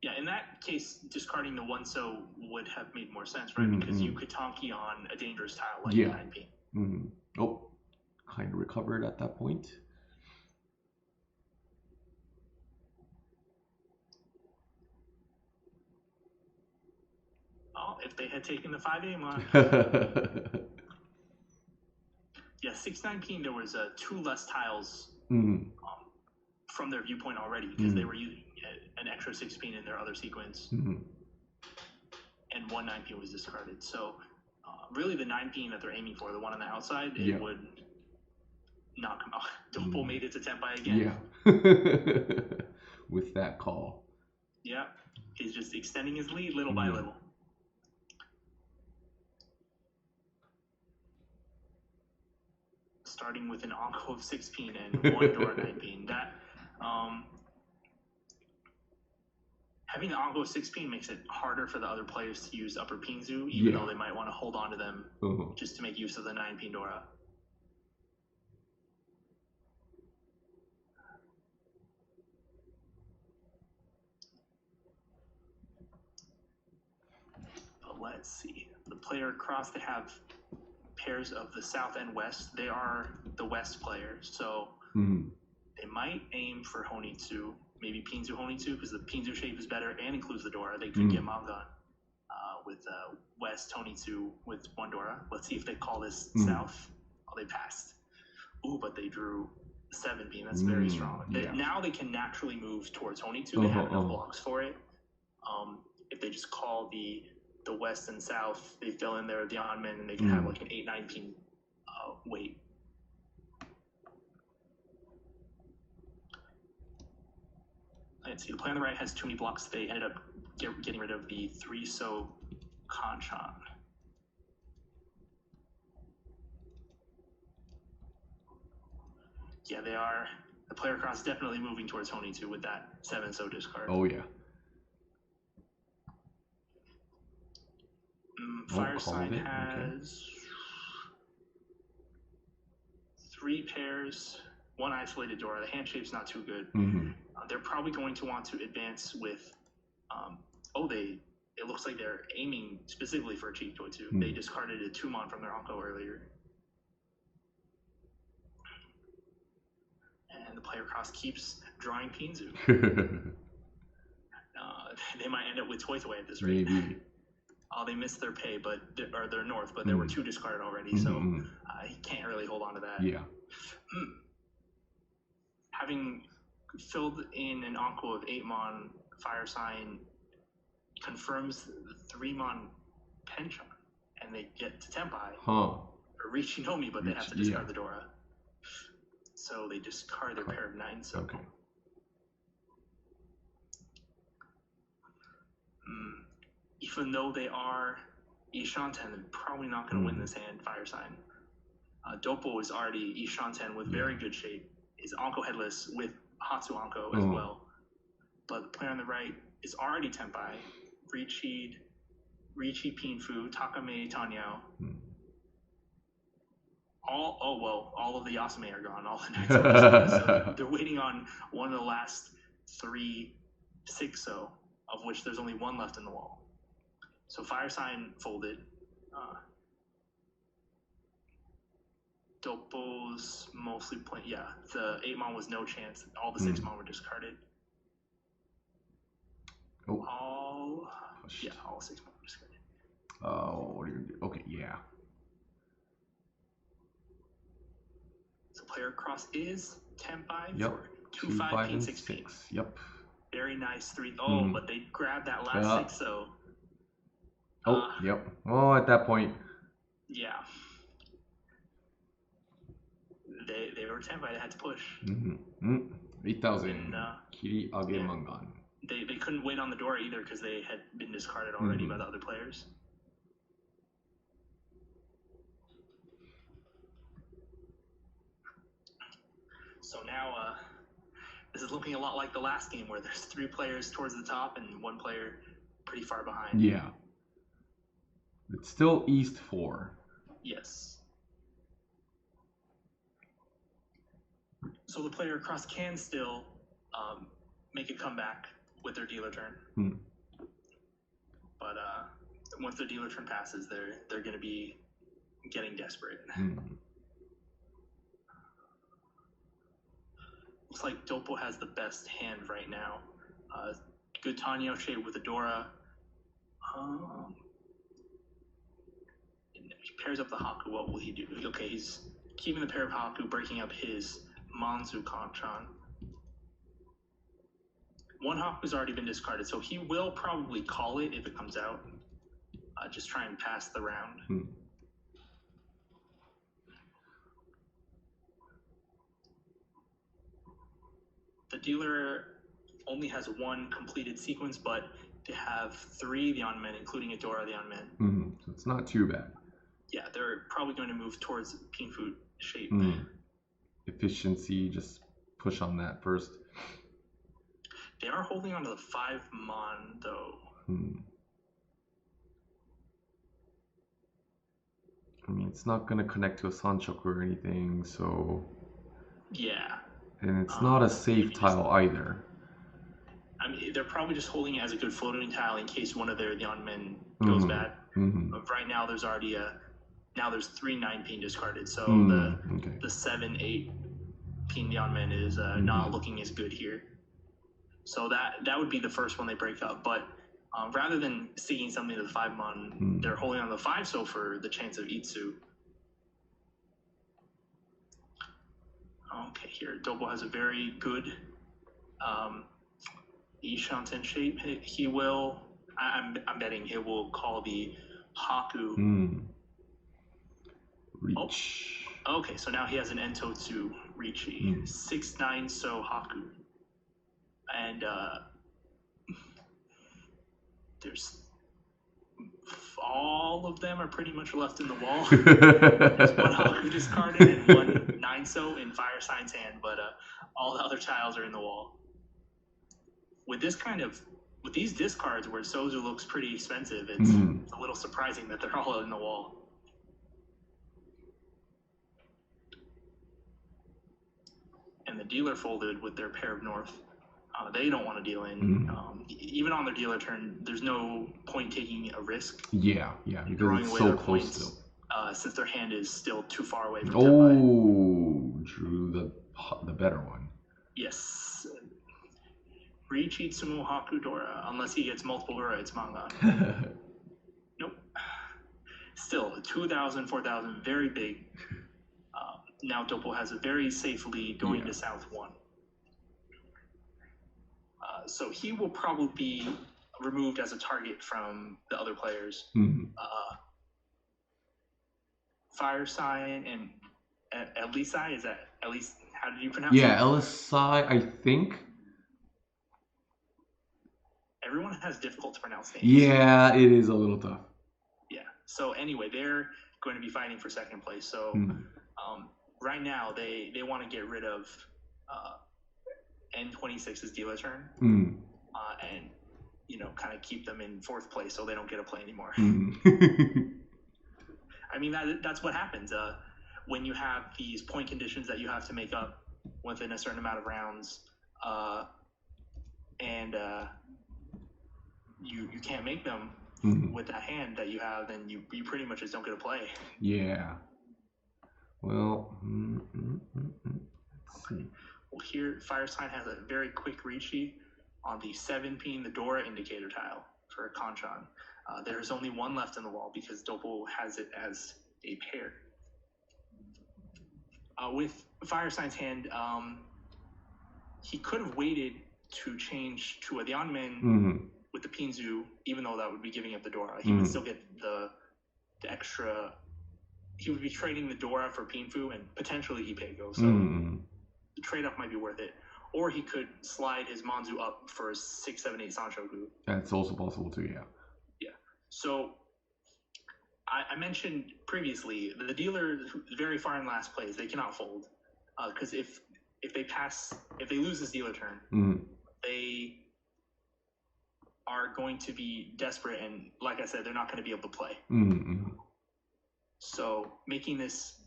Yeah, in that case, discarding the 1-so would have made more sense, right? Because you could Tanki on a dangerous tile like 9 pin. Oh, kind of recovered at that point. Oh, if they had taken the 5-8 mon. Yeah, 6-9 pin, there was 2 less tiles from their viewpoint already because they were using an extra 6 pin in their other sequence. And 1 9 pin was discarded. So really the 9 pin that they're aiming for, the one on the outside, it would not come out. Doppo made it to Tenpai again. Yeah. With that call. Yeah. He's just extending his lead little by little. Starting with an Anko of 6 pin and 1 Dora 9 pin. That having the Anko of 6 pin makes it harder for the other players to use upper Pinzu, even though they might want to hold on to them just to make use of the 9 pin Dora. But let's see. The player across, they have pairs of the South and West. They are the West players, so they might aim for Honitsu, maybe Pinzu Honitsu, because the Pinzu shape is better and includes the Dora. They could get Mangan with West Honitsu with 1 Dora. Let's see if they call this South. Oh, they passed. Ooh, but they drew 7 pin. That's very strong. Now they can naturally move towards Honitsu. They have enough blocks for it. If they just call the West and South, they fill in their Dianmen, and they can have like an 8-9 pin weight. Let's see, the player on the right has too many blocks. They ended up getting rid of the 3-so Kanchan. Yeah, they are. The player cross definitely moving towards Honi-2 with that 7-so discard. Oh yeah. Fire sign has 3 pairs, 1 isolated Dora. The hand shape's not too good. They're probably going to want to advance with. It looks like they're aiming specifically for a cheek toy too. They discarded a 2-mon from their Anko earlier. And the player cross keeps drawing Pinzu. They might end up with Toy Toy at this rate. Maybe. They missed their pay, or their North, but there were 2 discarded already, so he can't really hold on to that. Yeah. Having filled in an Anko of 8-mon, Fire Sign confirms the 3-mon Penchant, and they get to Tenpai. Or Riichi Nomi, but they have to discard the Dora. So they discard their pair of 9-so. Okay. Even though they are Ishanten, they're probably not going to win this hand, Fire Sign. Doppo is already Ishanten with very good shape. Is Anko headless with Hatsu Anko as well. But the player on the right is already Tenpai. Riichi Pinfu, Takame Tanyao. All of the Yasume are gone. All the 9-so are so they're waiting on one of the last 3 6-so, of which there's only 1 left in the wall. So Fire Sign folded. Doppo's mostly playing. Yeah, the 8-mon was no chance. All the 6-mon were discarded. All 6-mon were discarded. What are you gonna do? Okay, yeah. So player cross is Tenpai for 2, 2, 5, 5, Pin, and 6, Pin. Yep. Very nice 3. But they grabbed that last 6-so. Yep. Well, at that point. Yeah. They were Tenpai. They had to push. 8,000. Kiri Age Mangan. They couldn't wait on the door either because they had been discarded already by the other players. So now this is looking a lot like the last game where there's 3 players towards the top and 1 player pretty far behind. Yeah. It's still East 4. Yes. So the player across can still make a comeback with their dealer turn. But once their dealer turn passes, they're going to be getting desperate. Looks like Doppo has the best hand right now. Good Tanyo shape with Adora. He pairs up the Haku. What will he do? Okay, he's keeping the pair of Haku, breaking up his Manzu Kanchan. 1 Haku's already been discarded, so he will probably call it if it comes out. Just try and pass the round. The dealer only has 1 completed sequence, but they have 3 the on-men, including Adora the on-men. So it's not too bad. Yeah, they're probably going to move towards Pinfu shape. Efficiency, just push on that first. They are holding on to the 5-mon though. I mean, it's not going to connect to a Sanchoku or anything, so... Yeah. And it's not a safe tile either. I mean, they're probably just holding it as a good floating tile in case one of their on-men goes bad. But right now, there's already there's 3 9-pin discarded, so the 7, 8 pin on-men is not looking as good here. So that would be the first one they break up. But rather than seeking something to the 5-mon, they're holding on the 5-so for the chance of Itsu. Okay, here Doppo has a very good Ishanten shape. He will. I'm betting he will call the Haku. Reach. Okay, so now he has an Ento to Riichi. 6-9 so Haku. And there's all of them are pretty much left in the wall. There's one Haku discarded and one 9-so in Fire Sign's hand, but all the other tiles are in the wall. With these discards where Sozu looks pretty expensive, it's a little surprising that they're all in the wall. And the dealer folded with their pair of North. They don't want to deal in. Even on their dealer turn, there's no point taking a risk. Yeah, because it's so close still. Since their hand is still too far away from Tenpai. Drew the better one. Yes. Riichi Tsumu Haku Dora. Unless he gets multiple Ura, it's manga. Nope. Still, 2,000, 4,000, very big. Now Doppo has a very safe lead going to South 1. So he will probably be removed as a target from the other players. Fire Sign and Elisai, is that at least how did you pronounce it? Yeah, Elisai, I think. Everyone has difficult to pronounce names. Yeah, it is a little tough. Yeah. So anyway, they're going to be fighting for second place. So right now they want to get rid of N26's dealer turn and kind of keep them in fourth place so they don't get a play anymore. I mean that's what happens when you have these point conditions that you have to make up within a certain amount of rounds, and you can't make them with that hand that you have, then you pretty much just don't get a play. Yeah. Well, let's see. Well, here Fire Sign has a very quick Riichi on the 7-pin, the Dora indicator tile for Kanchan. There's only one left in the wall because Doppo has it as a pair. With Fire Sign's hand, he could have waited to change to the Onmen with the Pinzu, even though that would be giving up the Dora. He would still get the extra. He would be trading the Dora for Pinfu and potentially Hipego, so the trade-off might be worth it. Or he could slide his Manzu up for a 6, 7, 8 Sanshoku. That's also possible too, yeah. Yeah. So I mentioned previously the dealer very far in last place. They cannot fold because if they lose this dealer turn, they are going to be desperate, and like I said, they're not going to be able to play. So making this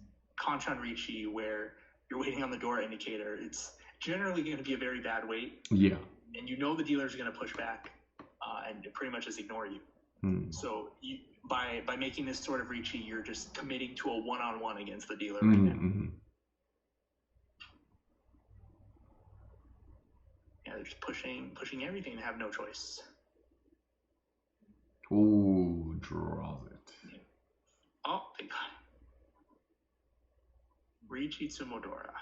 Kanchan Riichi where you're waiting on the Dora indicator, it's generally going to be a very bad wait. Yeah. And you know the dealer's going to push back and pretty much just ignore you. So by making this sort of Riichi, you're just committing to a one-on-one against the dealer right now. Yeah, they're just pushing everything and have no choice. Ooh, draws it. Yeah. Oh, they got it. Riichi Tsumodora.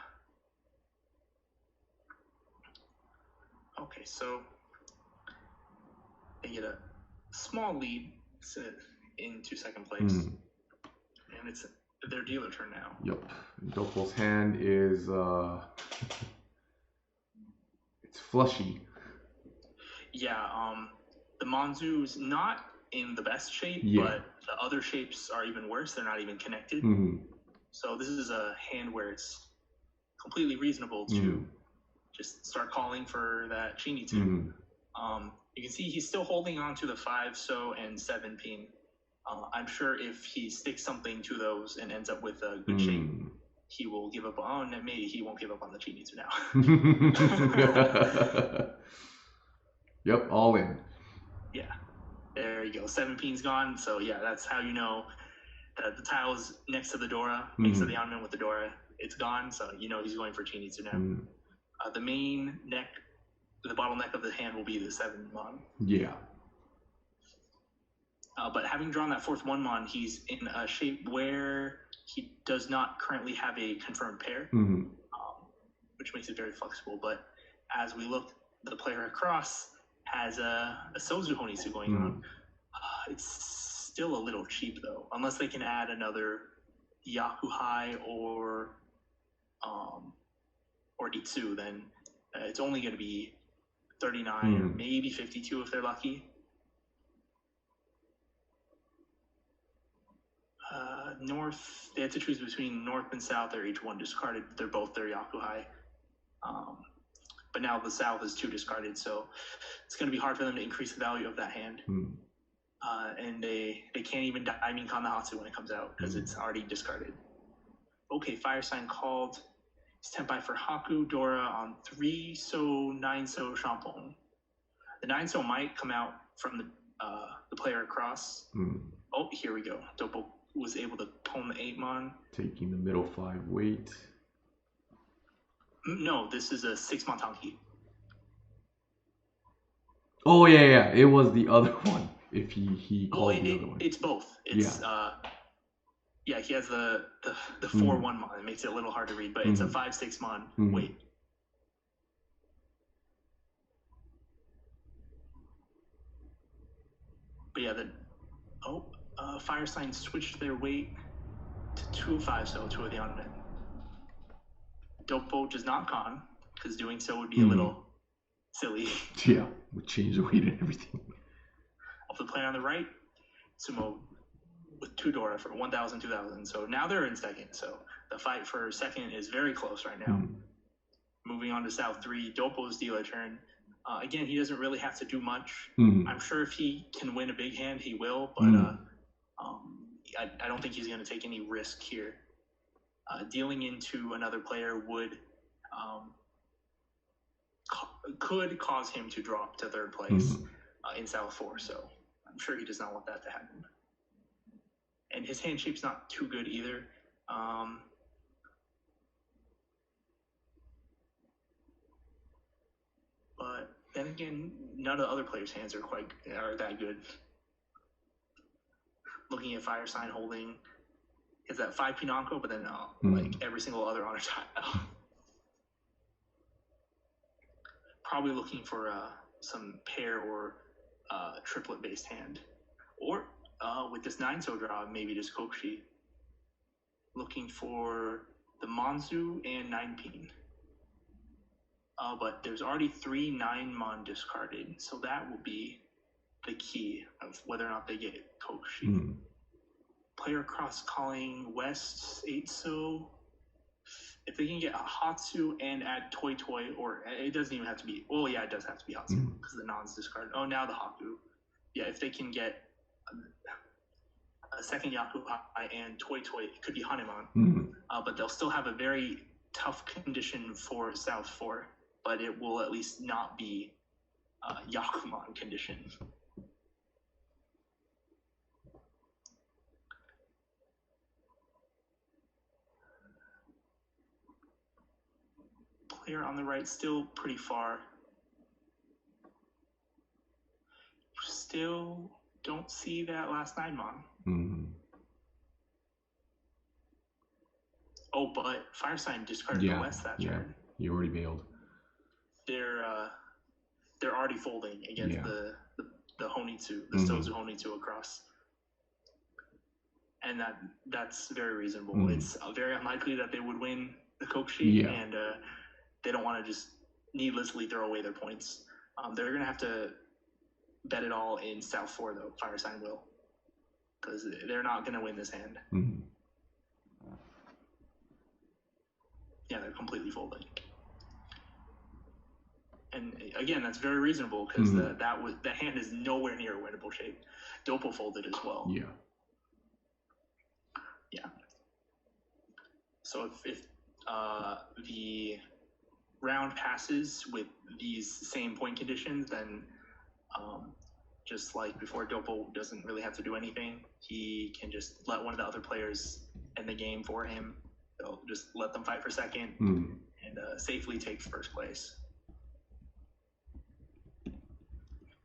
Okay, so they get a small lead into second place. And it's their dealer turn now. Yep. Doppo's hand is it's flushy. Yeah, the Manzu's not in the best shape, but the other shapes are even worse. They're not even connected. So this is a hand where it's completely reasonable to just start calling for that Chinitsu. You can see he's still holding on to the 5-so and 7-pin. I'm sure if he sticks something to those and ends up with a good shape, he will give up on it. Maybe he won't give up on the Chinitsu now. Yep, all in. Yeah, there you go. 7-pin's gone. So yeah, that's how you know that the tile's next to the Dora, next to the Onmen with the Dora. It's gone, so you know he's going for Chinitsu now. The main neck, the bottleneck of the hand will be the 7-mon. Yeah. But having drawn that 4th 1-mon, he's in a shape where he does not currently have a confirmed pair, which makes it very flexible. But as we look, the player across has a Sozu Honisu going on. It's still a little cheap, though, unless they can add another Yakuhai or Itsu, then it's only going to be 39 or maybe 52 if they're lucky. North, they had to choose between North and South. They're each one discarded. They're both their Yakuhai. But now the South is 2 discarded, so it's going to be hard for them to increase the value of that hand. And they can't even Daimon Kanahatsu when it comes out because it's already discarded. Okay, Fire Sign called. It's Tenpai for Haku, Dora on 3-so, 9-so, Champon. The 9-so might come out from the player across. Oh, here we go. Doppo was able to pwn the 8-mon. Taking the middle 5 weight. No, this is a 6-mon Tanki. Oh, yeah. It was the other one. If he called the other one. It's both. It's, yeah, he has the 4-1 mon. It makes it a little hard to read, but it's a 5-6 mon weight. But yeah, Fire Sign switched their weight to 2-5, so 2 of the on men. Doppo does not con, because doing so would be a little silly. Yeah, would change the weight and everything. Of the player on the right, Sumo with 2 Dora for 1,000, 2,000. So now they're in second. So the fight for second is very close right now. Moving on to South 3, Doppo's dealer turn. Again, he doesn't really have to do much. I'm sure if he can win a big hand, he will, but I don't think he's going to take any risk here. Dealing into another player could cause him to drop to 3rd place in South 4, so I'm sure he does not want that to happen. And his hand shape's not too good either. But then again, none of the other players' hands are that good. Looking at Fire Sign holding, is that 5 Pinonko, but then like every single other honor tile. Probably looking for some pair or triplet based hand, or with this 9-so draw, maybe just Kokushi. Looking for the Monzu and 9-pin. But there's already 3 9-mon discarded, so that will be the key of whether or not they get Kokushi. Player cross calling West 8-so. If they can get a Hatsu and add Toy Toy, or it doesn't even have to be. Well, yeah, it does have to be Hatsu because the non's discarded. Oh, now the Haku. Yeah, if they can get a second Yakuhai and Toy Toy, it could be Hanemon. But they'll still have a very tough condition for South 4, but it will at least not be Yakumon condition. Player on the right still pretty far. Still don't see that last 9-mon. Oh, but Fire Sign discarded the West that turn. You already bailed. They're already folding against the Honitsu, the Sozu Honitsu across. And that's very reasonable. It's very unlikely that they would win the Kokushi, and they don't want to just needlessly throw away their points. They're going to have to bet it all in South 4, though. Fire Sign will. Because they're not going to win this hand. Yeah, they're completely folding. And again, that's very reasonable because that hand is nowhere near a winnable shape. Doppo folded as well. Yeah. So if the round passes with these same point conditions, then just like before, Doppo doesn't really have to do anything. He can just let one of the other players end the game for him. They'll just let them fight for second and safely take 1st place.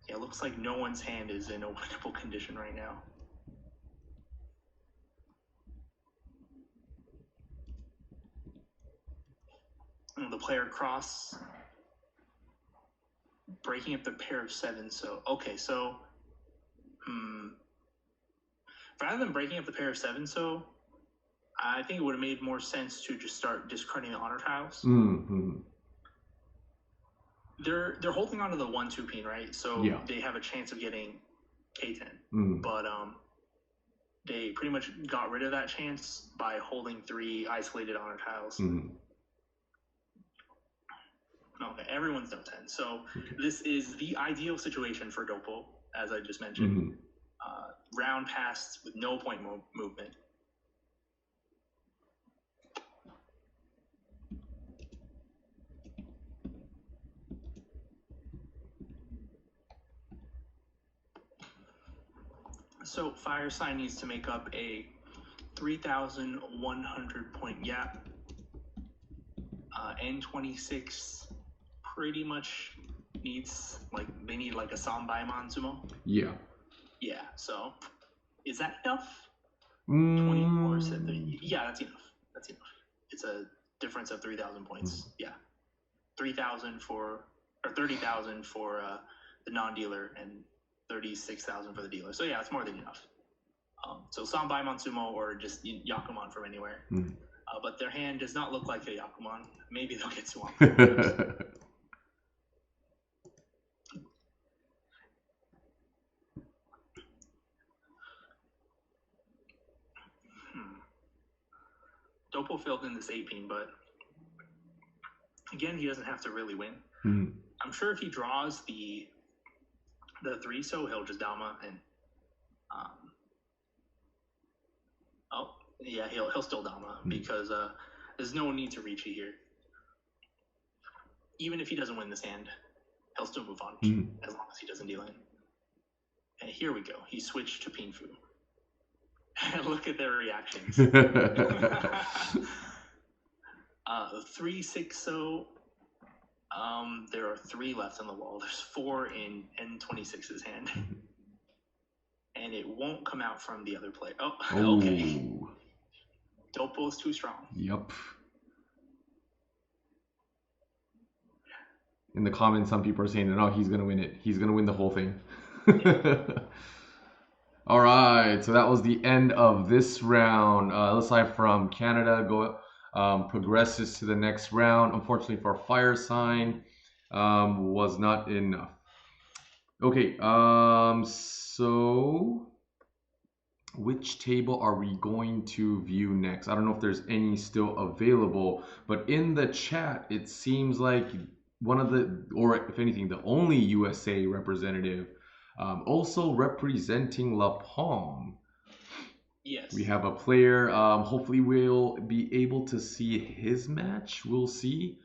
Yeah, it looks like no one's hand is in a winnable condition right now. And the player cross, breaking up the pair of 7. So, okay, so rather than breaking up the pair of 7, so I think it would have made more sense to just start discarding the honor tiles. They're holding on to the 1-2 pin, right? So they have a chance of getting K10. But they pretty much got rid of that chance by holding 3 isolated honor tiles. Okay, everyone's done 10. So this is the ideal situation for Doppo, as I just mentioned. Round passed with no point movement. So Fire Sign needs to make up a 3,100 point gap. N26 pretty much needs, like, they need like a Sanbai Mansumo. Yeah. Yeah, so is that enough? 24, yeah, that's enough. That's enough. It's a difference of 3,000 points. Yeah. 3,000 for, or 30,000 for the non-dealer and 36,000 for the dealer. So yeah, it's more than enough. So Sanbai Mansumo or just Yakuman from anywhere. But their hand does not look like a Yakuman. Maybe they'll get swamped. Doppo filled in this 8-pin, but again, he doesn't have to really win. I'm sure if he draws the 3-so, he'll just Dama and oh yeah, he'll still Dama because there's no need to Riichi here. Even if he doesn't win this hand, he'll still move on as long as he doesn't deal in. And here we go. He switched to Pinfu. And look at their reactions. 3-6-0. There are 3 left on the wall. There's 4 in N26's hand. And it won't come out from the other player. Oh, okay. Doppo's too strong. Yep. In the comments, some people are saying that, no, he's going to win it. He's going to win the whole thing. All right, so that was the end of this round. LSI from Canada progresses to the next round. Unfortunately for Fire Sign, was not enough. Okay, so which table are we going to view next? I don't know if there's any still available, but in the chat, it seems like one of the, or if anything, the only USA representative also representing LAPOM. Yes. We have a player. Hopefully we'll be able to see his match. We'll see.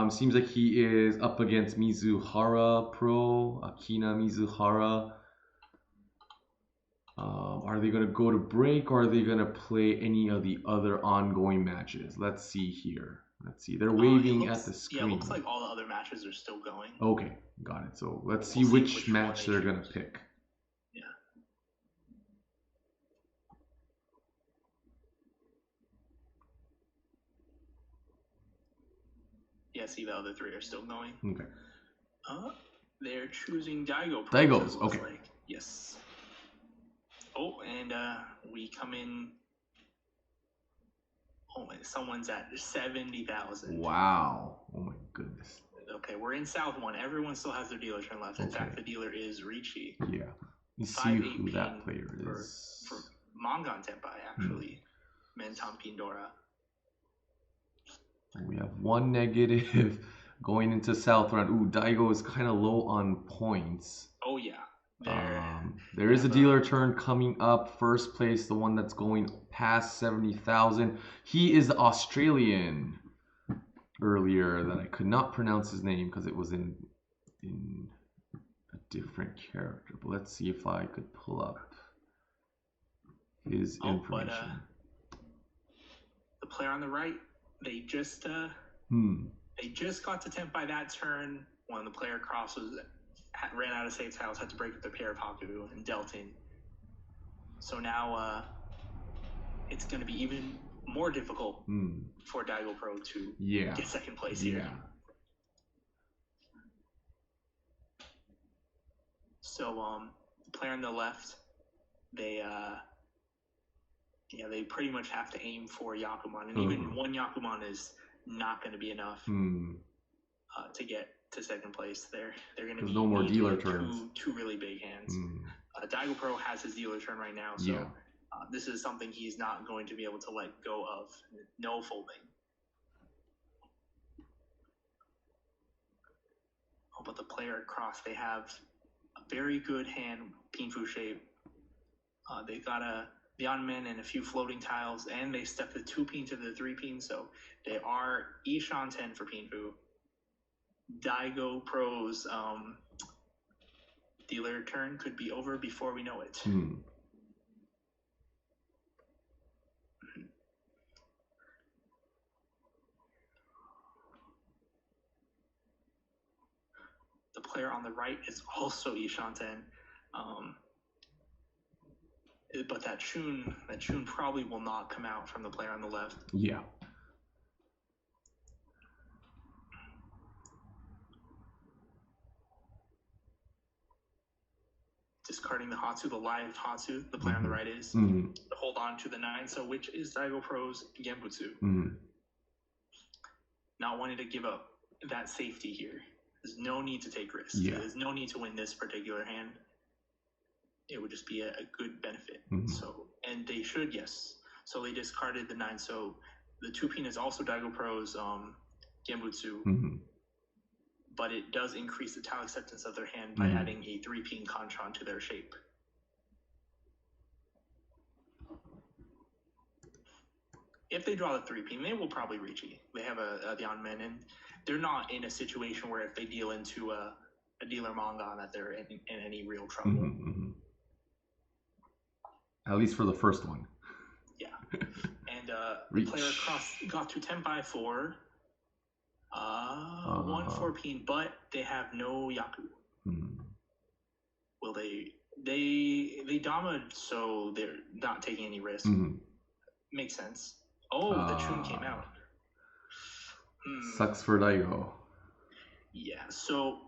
Seems like he is up against Mizuhara Pro, Akina Mizuhara. Are they going to go to break or are they going to play any of the other ongoing matches? Let's see here. Let's see. They're waving at the screen. Yeah, it looks like all the other matches are still going. Okay, got it. So let's see which match they're going to pick. Yeah. Yeah, see, the other 3 are still going. Okay. They're choosing Daigo. Daigo's, okay. Like. Yes. Oh, and we come in. Oh, someone's at 70,000. Wow. Oh my goodness. Okay, we're in South 1. Everyone still has their dealer turn left. In fact, the dealer is Riichi. Yeah. You see who that player is. For Mangan Tenpai, actually. Mentan Pindora. We have 1 negative going into South round. Ooh, Daigo is kind of low on points. Oh, yeah. There is a dealer turn coming up. First place, the one that's going past 70,000. He is the Australian earlier that I could not pronounce his name because it was in a different character. But let's see if I could pull up his information. But, the player on the right, they just got to temp by that turn when the player crosses, ran out of safe tiles, had to break up their pair of Haku and dealt in. So now it's going to be even more difficult for Daigo Pro to get second place here. So the player on the left, they pretty much have to aim for Yakuman, and even 1 Yakuman is not going to be enough to get to second place. They're going to be no more dealer turns. Two really big hands. Daigo Pro has his dealer turn right now, so This is something he's not going to be able to let go of. No folding. Oh, but the player across, they have a very good hand, Pinfu shape. They got the on-men and a few floating tiles, and they stepped the 2-pin to the 3-pin, so they are Ishan 10 for Pinfu. Daigo Pro's dealer turn could be over before we know it. The player on the right is also Ishan 10. But that Chun probably will not come out from the player on the left. Yeah. Discarding the Hatsu, the live Hatsu, the player on the right is. Mm-hmm. To hold on to the 9, so which is Daigo Pro's Genbutsu. Mm-hmm. Not wanting to give up that safety here. There's no need to take risks. Yeah. There's no need to win this particular hand. It would just be a good benefit. Mm-hmm. So, and they should, yes. So they discarded the 9. So the 2-pin is also Daigo Pro's Genbutsu. Mm-hmm. But it does increase the tile acceptance of their hand by adding a 3-pin Kontron to their shape. If they draw the 3-pin, they will probably Riichi. They have the on-men, and they're not in a situation where if they deal into a dealer manga that they're in any real trouble. Mm-hmm. At least for the first one. Yeah. And the player across got to Tenpai for 1 4-pin, but they have no Yaku. Will they Dama, so they're not taking any risk. Makes sense. Oh, the Chun came out. Sucks for Daigo. Yeah, so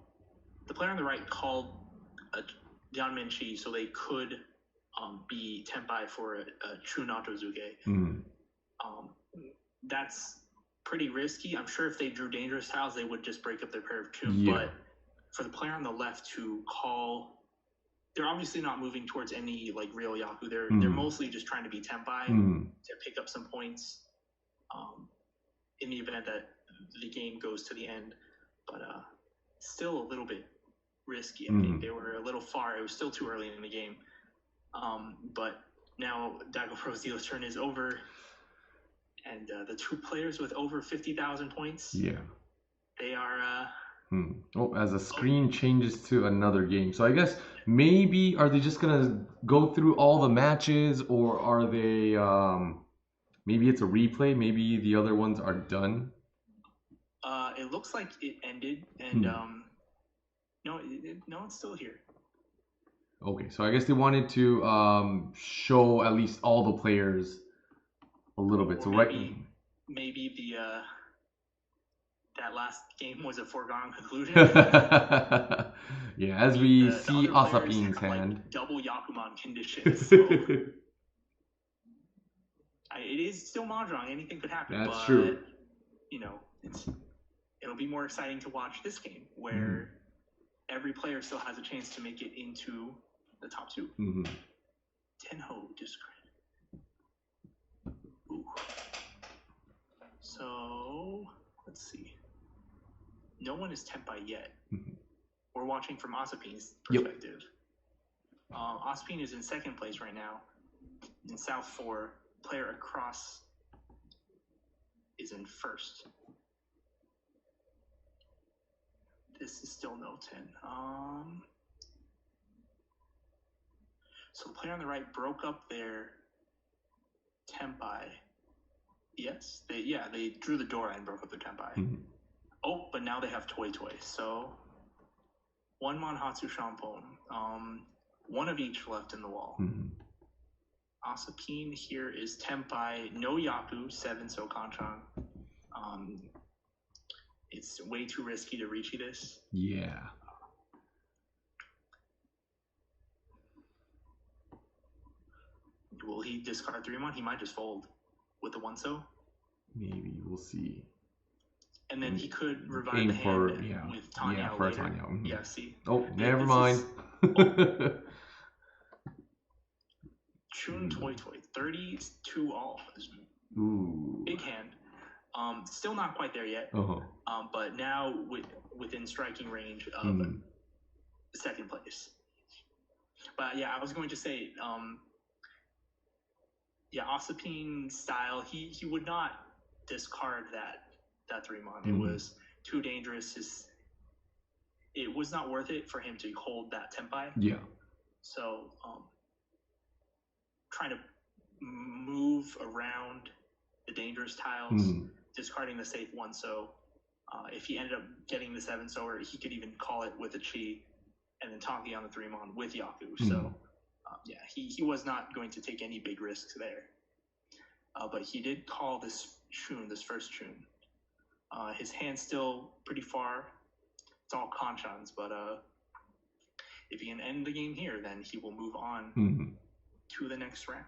the player on the right called Janmenchi, so they could be Tenpai for a Chun Autozuke. That's pretty risky. I'm sure if they drew dangerous tiles, they would just break up their pair of Chun. Yeah. But for the player on the left to call, they're obviously not moving towards any like real Yaku. They're mostly just trying to be Tenpai to pick up some points in the event that the game goes to the end. But still a little bit risky. I think they were a little far. It was still too early in the game. But now Daigo Pro's dealer's turn is over. And the 2 players with over 50,000 points. Yeah. They are. Oh, as the screen changes to another game. So I guess maybe are they just gonna go through all the matches, or are they? Maybe it's a replay. Maybe the other ones are done. It looks like it ended, and no, it's still here. Okay, so I guess they wanted to show at least all the players a little bit. So maybe the that last game was a foregone conclusion. Yeah, as we see Asapin's hand. Like double Yakuman conditions. So it is still Mahjong. Anything could happen. That's true. You know, it'll be more exciting to watch this game where every player still has a chance to make it into the top 2. Tenho discredit. Ooh. So let's see. No one is Tenpai yet. We're watching from Asapin's perspective. Asapin is in 2nd place right now. In South 4, player across is in 1st. This is still no 10. So the player on the right broke up their Tenpai. Yes, they drew the Dora and broke up their Tenpai. Oh, but now they have Toy. So 1 Manhatsu Shampon. 1 of each left in the wall. Asapin here is Tenpai, no Yaku, 7 so Kanchan. It's way too risky to Riichi this. Yeah. Will he discard 3-1? He might just fold with the 1 so. Maybe, we'll see. And then he could revive the hand with Tanya Yeah, for later. Tanya. Yeah, see. Oh, never mind. Chun Toy Toy, 32 all. Ooh. Big hand. Still not quite there yet. But now within striking range of second place. But yeah, I was going to say, Asapin style, he would not discard that 3-mon. It was too dangerous. It was not worth it for him to hold that tempai. Yeah. So trying to move around the dangerous tiles, discarding the safe one. So if he ended up getting the 7-so, he could even call it with a chi and then Tonki on the 3-mon with Yaku. So he was not going to take any big risks there. But he did call this first Chun. His hand's still pretty far. It's all Kanchans, but if he can end the game here, then he will move on to the next round.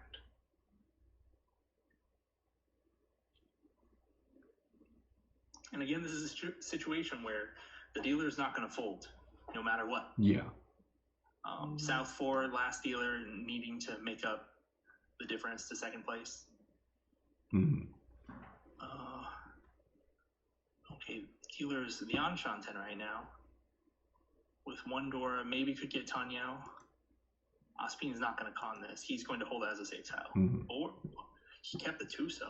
And again, this is a situation where the dealer is not going to fold, no matter what. Yeah. South 4, last dealer, needing to make up the difference to second place. Okay, dealer's the Anshan 10 right now. With 1 Dora, maybe could get Tanyao. Asapin's not going to con this. He's going to hold it as a safe tile. Or he kept the 2-so.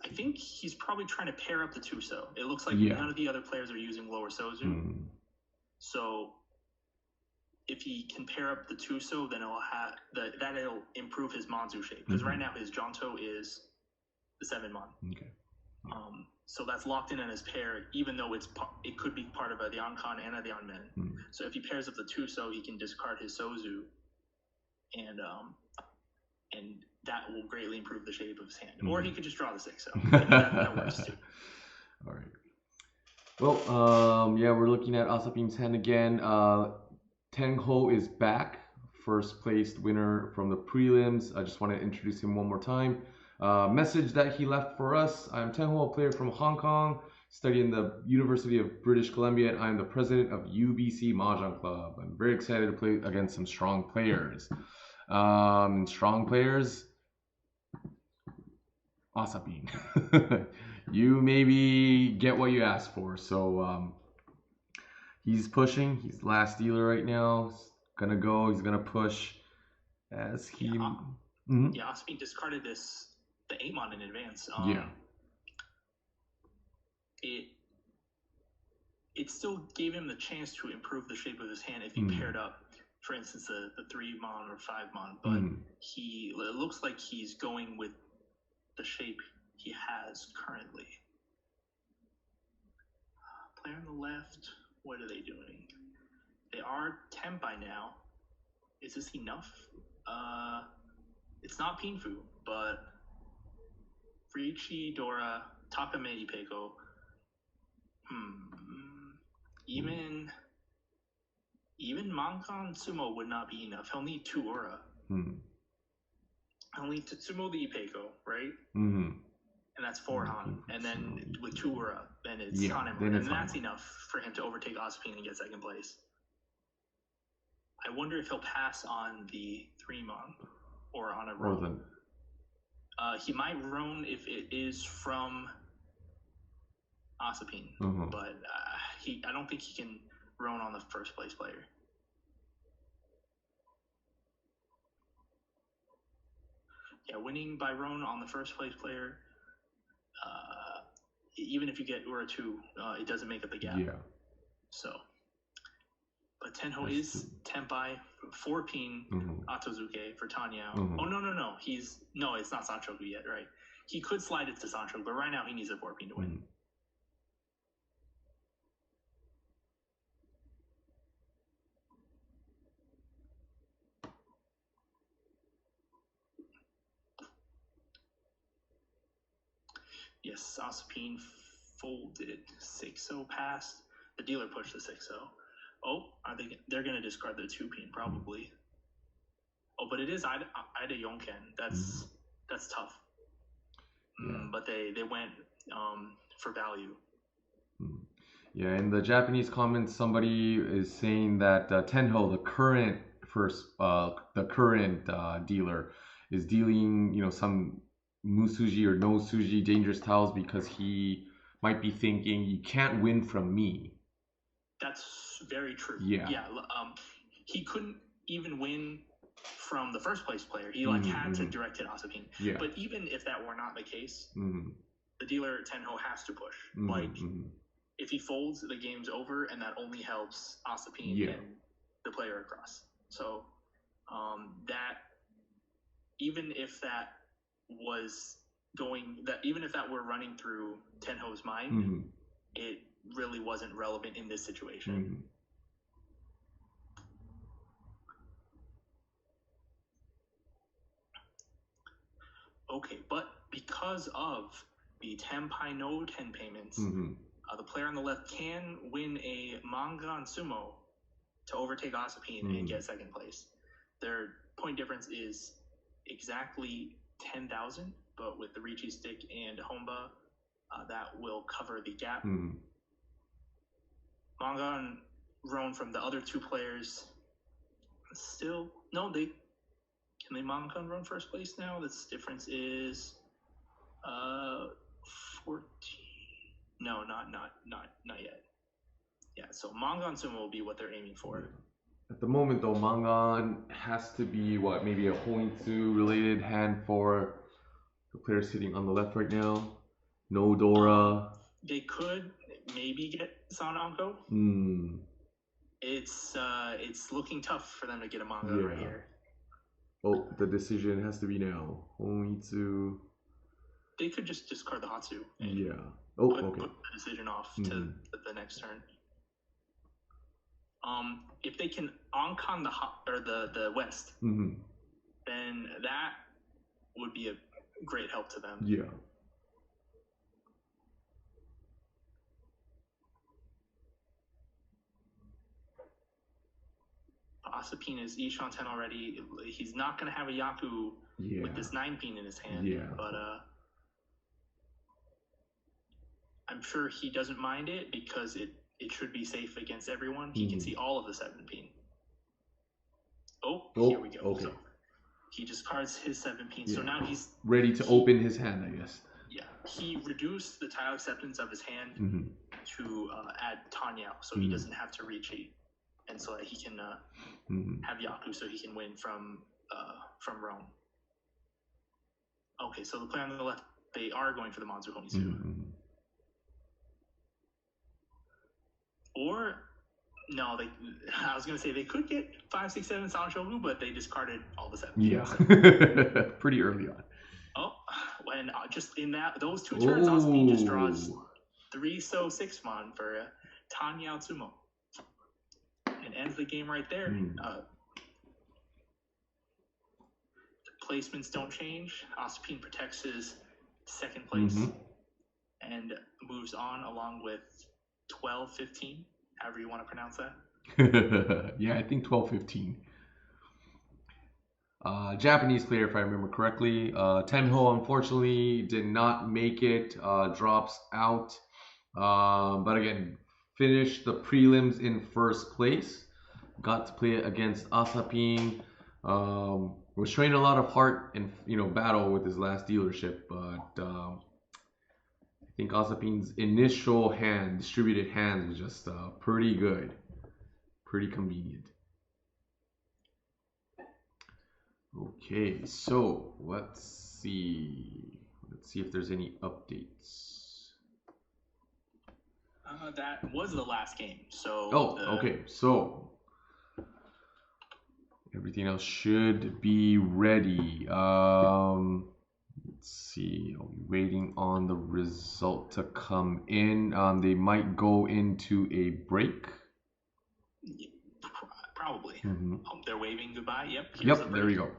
I think he's probably trying to pair up the 2-so. It looks like none of the other players are using lower sozu. So if he can pair up the 2-so, then that'll improve his Manzu shape. Because right now his Jonto is the 7-mon. Okay. So that's locked in his pair, even though it could be part of a Diankan and a Dianmen. So if he pairs up the 2-so, he can discard his sozu, and that will greatly improve the shape of his hand. Or he could just draw the 6-so. that works too. All right. Well, we're looking at Asapin's hand again. Tenho is back, first placed winner from the prelims. I just want to introduce him one more time. Message that he left for us: I'm Tenho, a player from Hong Kong, studying the University of British Columbia, and I'm the president of UBC Mahjong Club. I'm very excited to play against some strong players. Strong players, Asapin. You maybe get what you asked for. So he's pushing. He's last dealer right now. He's gonna go. He's gonna push as he. Asapin discarded the 8-mon in advance. It still gave him the chance to improve the shape of his hand if he paired up, for instance, the 3-mon or 5-mon. But it looks like he's going with the shape he has currently. Player on the left, what are they doing? They are tempai now. Is this enough? It's not Pinfu, but Riichi, Dora, Takame, Ipeko. Even Mankan Sumo would not be enough. He'll need 2 Ura. He'll need Tsumo the Ipeko, right? And that's 4 Han. And then with 2 Ura, then it's Hanemura. And that's enough for him to overtake Asapin and get second place. I wonder if he'll pass on the 3-mon or on a roll. He might roam if it is from Asapin, but I don't think he can roam on the first place player. Yeah, winning by roam on the first place player, even if you get Ura 2, it doesn't make up the gap. So, but Tenho is tempai 4-pin Atozuke for Tanyao. Oh no, it's not Sanchoku yet, right? He could slide it to Sanchoku, but right now he needs a 4-pin to win. Yes, Asapin folded 6-0 passed. The dealer pushed the 6-0. Oh, they're going to discard the 2-pin probably. Oh, but it is Ida Yonken. That's tough. But they went for value. In the Japanese comments, somebody is saying that Tenho, the current the current dealer is dealing, some musuji or no suji dangerous tiles because he might be thinking you can't win from me. That's very true. Yeah. He couldn't even win from the first place player. He had to direct hit Asapin. Yeah. But even if that were not the case, Mm-hmm. the dealer Tenho has to push. Mm-hmm. If he folds, the game's over, and that only helps Asapin and the player across. So that even if that were running through Tenho's mind, it really wasn't relevant in this situation. Okay, but because of the Tenpai no 10 payments, the player on the left can win a manga and sumo to overtake Asapin and get second place. Their point difference is exactly 10,000, but with the Riichi stick and Honba, that will cover the gap. Manga and Roan from the other two players still can they manga and Roan first place now? This difference is 14. No, not yet. Yeah, so Mangan Sumo will be what they're aiming for. At the moment, though, Mangan has to be maybe a Hoitsu related hand for the player sitting on the left right now. No Dora. They could maybe get Sananko. It's looking tough for them to get a manga right here. Oh, the decision has to be now. Hoitsu. They could just discard the Hatsu. And put the decision off to the next turn. If they can Onkan the West, then that would be a great help to them. Yeah. Asapin is Ishan 10 already. He's not going to have a Yaku with this 9-pin in his hand. But I'm sure he doesn't mind it because it should be safe against everyone. He can see all of the 7-pin. Here we go. Okay. So he discards his 7-pin. So now he's ready to open his hand, I guess. Yeah. He reduced the tile acceptance of his hand to add Tanya, so he doesn't have to Riichi. And so that he can have Yaku, so he can win from Rome. Okay, so the player on the left, they are going for the Manzu Honitsu. Or no, I was gonna say they could get 5, 6, 7 Sanshogu, but they discarded all the 7. Yeah, pretty early on. When just in those 2 turns, Asapin just draws 3 so 6 mon for Tanya Tsumo. And ends the game right there. The placements don't change. Asapin protects his second place and moves on along with 12-15, however you want to pronounce that. Yeah, I think 12-15. Japanese player, if I remember correctly. Tenho unfortunately did not make it, drops out. But again, finished the prelims in first place. Got to play against Asapin. Was showing a lot of heart and battle with his last dealership, but I think Asapin's initial distributed hands was just pretty good, pretty convenient. Okay, so let's see if there's any updates. That was the last game. So okay. So everything else should be ready. Let's see. Are we waiting on the result to come in? They might go into a break. Probably. They're waving goodbye. Yep. There we go.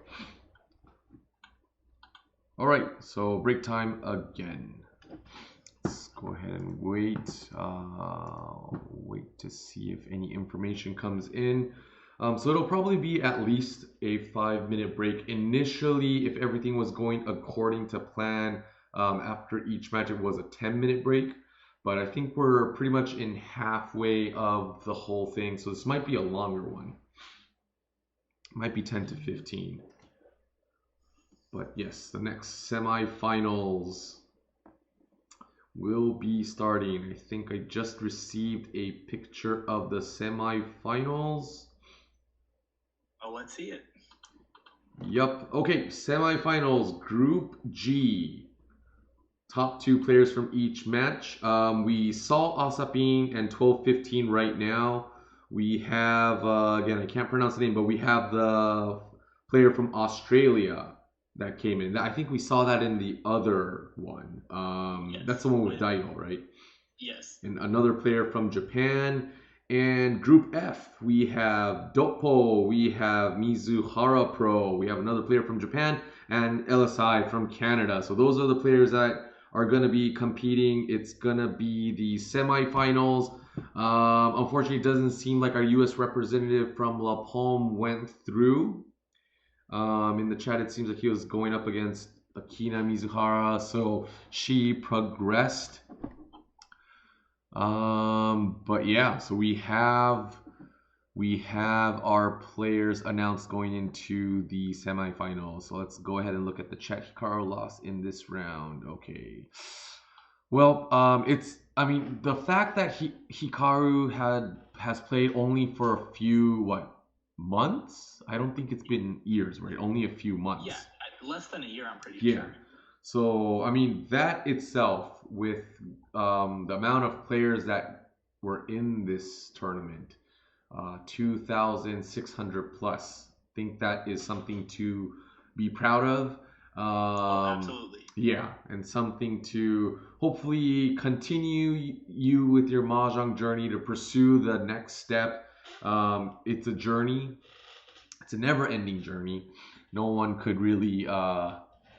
All right. So break time again. Let's go ahead and wait. Wait to see if any information comes in. So it'll probably be at least a 5-minute break. Initially, if everything was going according to plan, after each match it was a 10-minute break. But I think we're pretty much in halfway of the whole thing, so this might be a longer one. Might be 10 to 15. But yes, the next semifinals will be starting. I think I just received a picture of the semifinals. Oh, let's see it. Yup. Okay, semifinals, Group G. Top 2 players from each match. We saw Asapin and 12-15 right now. We have, again, I can't pronounce the name, but we have the player from Australia that came in. I think we saw that in the other one. Yes. That's the one with Daigo, right? Yes. And another player from Japan. And Group F, we have Doppo, we have Mizuhara Pro, we have another player from Japan, and LSI from Canada. So those are the players that are going to be competing. It's going to be the semifinals. Unfortunately, it doesn't seem like our U.S. representative from LAPOM went through. In the chat, it seems like he was going up against Akina Mizuhara, so she progressed. But yeah, so we have our players announced going into the semifinals. So let's go ahead and look at the chat. Hikaru lost in this round. Okay. Well, I mean, the fact that Hikaru has played only for a few months? I don't think it's been years, right? Only a few months. Yeah, less than a year, I'm pretty sure. sure. So, I mean, that itself, with the amount of players that were in this tournament, 2,600 plus, I think that is something to be proud of. Absolutely. Yeah, and something to hopefully continue you with your Mahjong journey to pursue the next step. It's a journey. It's a never-ending journey. No one could really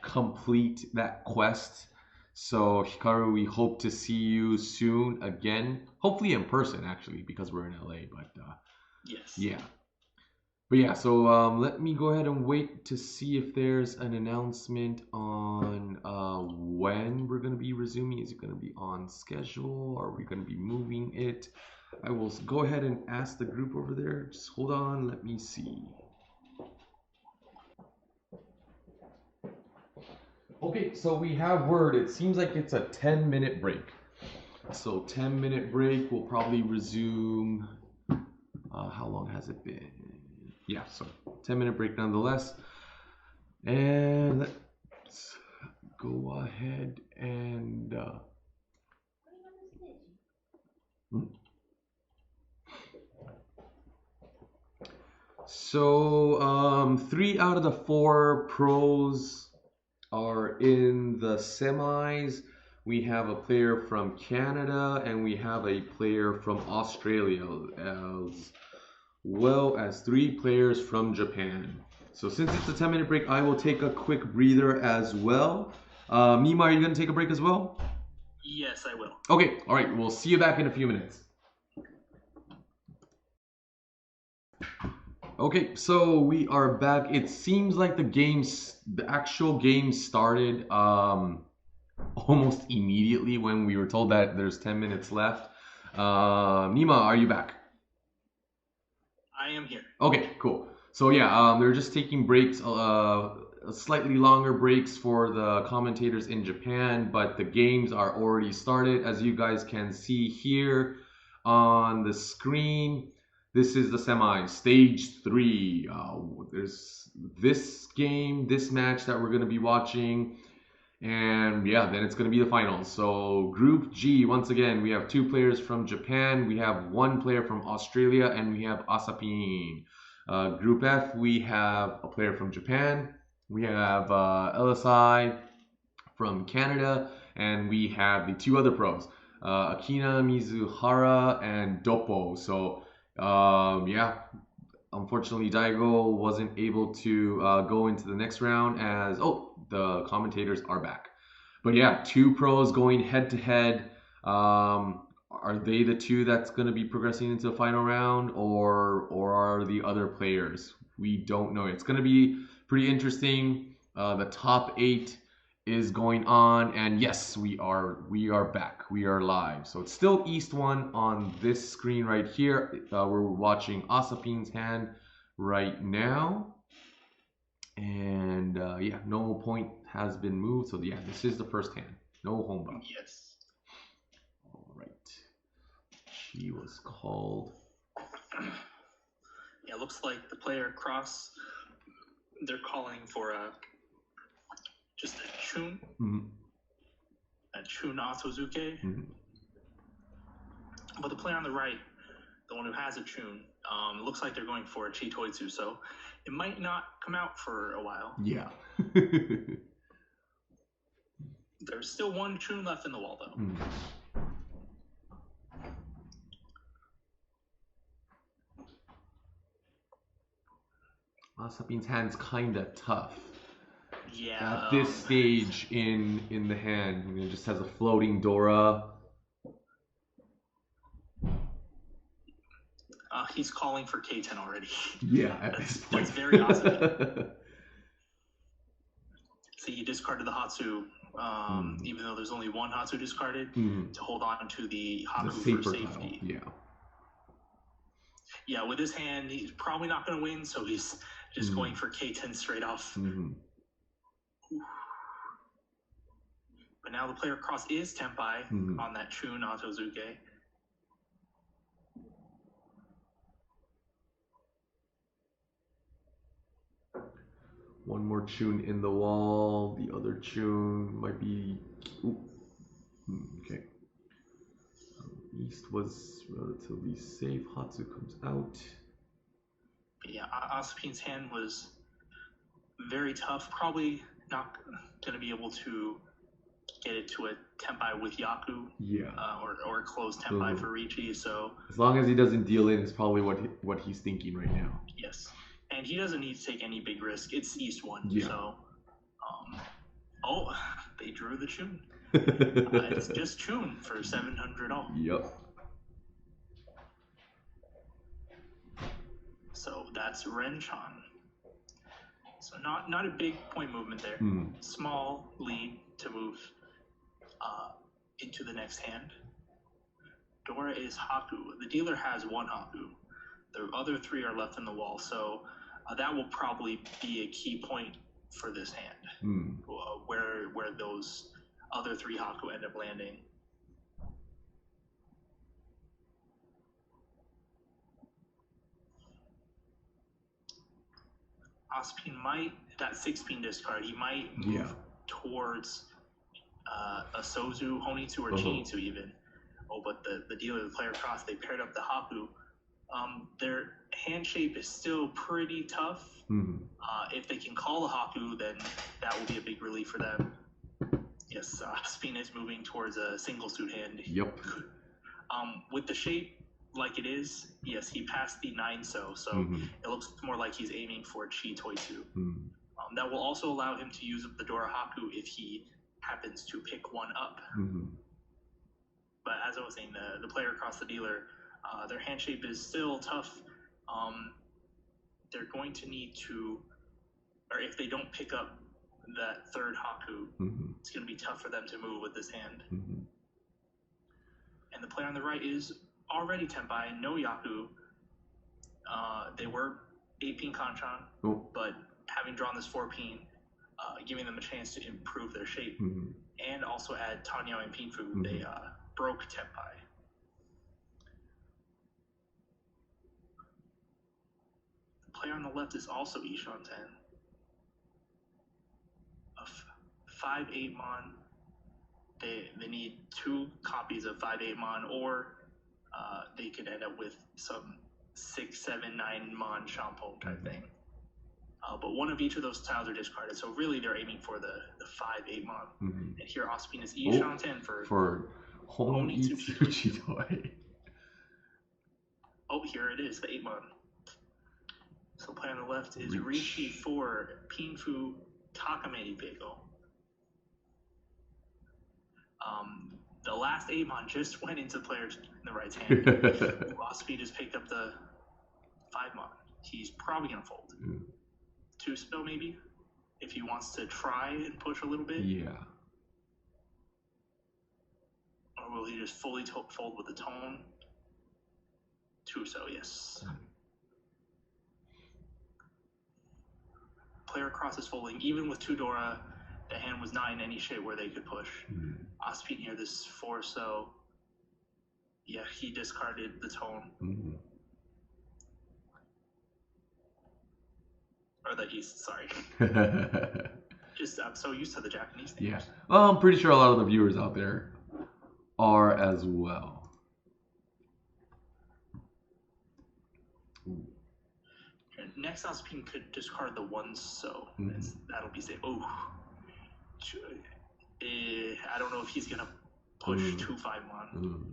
complete that quest. So Hikaru, we hope to see you soon again. Hopefully in person, actually, because we're in LA. But yes. Yeah. But yeah, so let me go ahead and wait to see if there's an announcement on when we're going to be resuming. Is it going to be on schedule? Or are we going to be moving it? I will go ahead and ask the group over there. Just hold on. Let me see. Okay, so we have word. It seems like it's a 10-minute break. So 10-minute break. We'll probably resume. How long has it been? Yeah, so 10-minute break nonetheless. And let's go ahead and so 3 out of the 4 pros are in the semis. We have a player from Canada and we have a player from Australia, as well as 3 players from Japan. So since it's a 10-minute break, I will take a quick breather as well. Nima, are you going to take a break as well? Yes, I will. Okay, all right. We'll see you back in a few minutes. Okay, so we are back. It seems like the actual game started almost immediately when we were told that there's 10 minutes left. Nima, are you back? I am here. Okay, cool. So yeah, they're just taking breaks, slightly longer breaks for the commentators in Japan, but the games are already started, as you guys can see here on the screen. This is the semis, stage 3. There's this match that we're going to be watching. And yeah, then it's going to be the finals. So Group G, once again, we have 2 players from Japan, we have 1 player from Australia, and we have Asapin. Group F, we have a player from Japan, we have LSI from Canada, and we have the 2 other pros, Akina Mizuhara and Doppo. So yeah, unfortunately Daigo wasn't able to go into the next round as the commentators are back. But yeah, 2 pros going head to head. Are they the 2 that's going to be progressing into the final round, or are the other players? We don't know. It's going to be pretty interesting. The top 8 is going on, and yes, we are back. We are live. So it's still East 1 on this screen right here. We're watching Asapin's hand right now. And yeah, no point has been moved. So yeah, this is the first hand. No home run. Yes. All right. She was called. Yeah, it looks like the player across, they're calling for just a chun. A chun Atozuke. But the player on the right, the one who has a chun, looks like they're going for a Chitoitsu, so it might not come out for a while. Yeah. There's still one chun left in the wall, though. Asapin's hand's kind of tough. Yeah. At this stage in the hand, it just has a floating Dora. He's calling for K10 already. Yeah, at this point. That's very awesome. See, he discarded the Hatsu, even though there's only one Hatsu discarded, to hold on to the Haku for safety. Yeah. Yeah, with his hand, he's probably not going to win, so he's just going for K10 straight off. But now the player across is Tenpai on that Chun Atozuke. One more chun in the wall. The other chun might be. Okay. East was relatively safe. Hatsu comes out. Yeah, Asapin's hand was very tough. Probably not going to be able to get it to a Tenpai with Yaku. Yeah. Or a closed Tenpai for Riichi. So as long as he doesn't deal in, is probably what he's thinking right now. Yes. And he doesn't need to take any big risk. It's East 1, so... oh, they drew the chun. It's just chun for 700 all. Yep. So that's Renchan. So not a big point movement there. Small lead to move into the next hand. Dora is Haku. The dealer has one Haku. The other three are left in the wall, so that will probably be a key point for this hand, where those other three Haku end up landing. Asapin might, that 6-pin discard, he might move towards a Sozu, Honitsu, or Chinitsu even. Oh, but the dealer, the player across, they paired up the Haku. Their hand shape is still pretty tough. If they can call the Haku, then that will be a big relief for them. Yes, Asapin is moving towards a single suit hand. Yep. With the shape like it is, yes, he passed the 9-so, so it looks more like he's aiming for Chi Toitsu. That will also allow him to use up the Dora Haku if he happens to pick one up. But as I was saying, the player across the dealer, their hand shape is still tough. They're going to need to, or if they don't pick up that third Haku, it's going to be tough for them to move with this hand. And the player on the right is already Tenpai, no Yaku. They were 8-pin Kanchan, but having drawn this 4-pin, giving them a chance to improve their shape and also add Tanyao and Pinfu, they broke Tenpai. The player on the left is also Ishan 10. A 5-8 mon. They need 2 copies of 5-8 mon, or they could end up with some 6, 7, 9 mon shampoo type thing. But one of each of those tiles are discarded, so really they're aiming for the 5-8 mon. And here Asapin is Ishan 10 for Honitsu Chitoi. Oh, here it is, the 8 mon. So play on the left is Riichi for Pinfu Takamedi Bagel. The last 8 mon just went into the player's in the right hand. Asapin just picked up the 5 mon. He's probably gonna fold. 2 spill maybe, if he wants to try and push a little bit. Yeah. Or will he just fully fold with the tone? 2 so, yes. player across is folding. Even with 2 Dora, the hand was not in any shape where they could push. Asapin here, this 4, so yeah, he discarded the tone. Or the East, sorry. Just, I'm so used to the Japanese names. Yeah. Well, I'm pretty sure a lot of the viewers out there are as well. Next, Asapin could discard the 1, so that'll be safe. Oh. I don't know if he's going to push 2-5-1.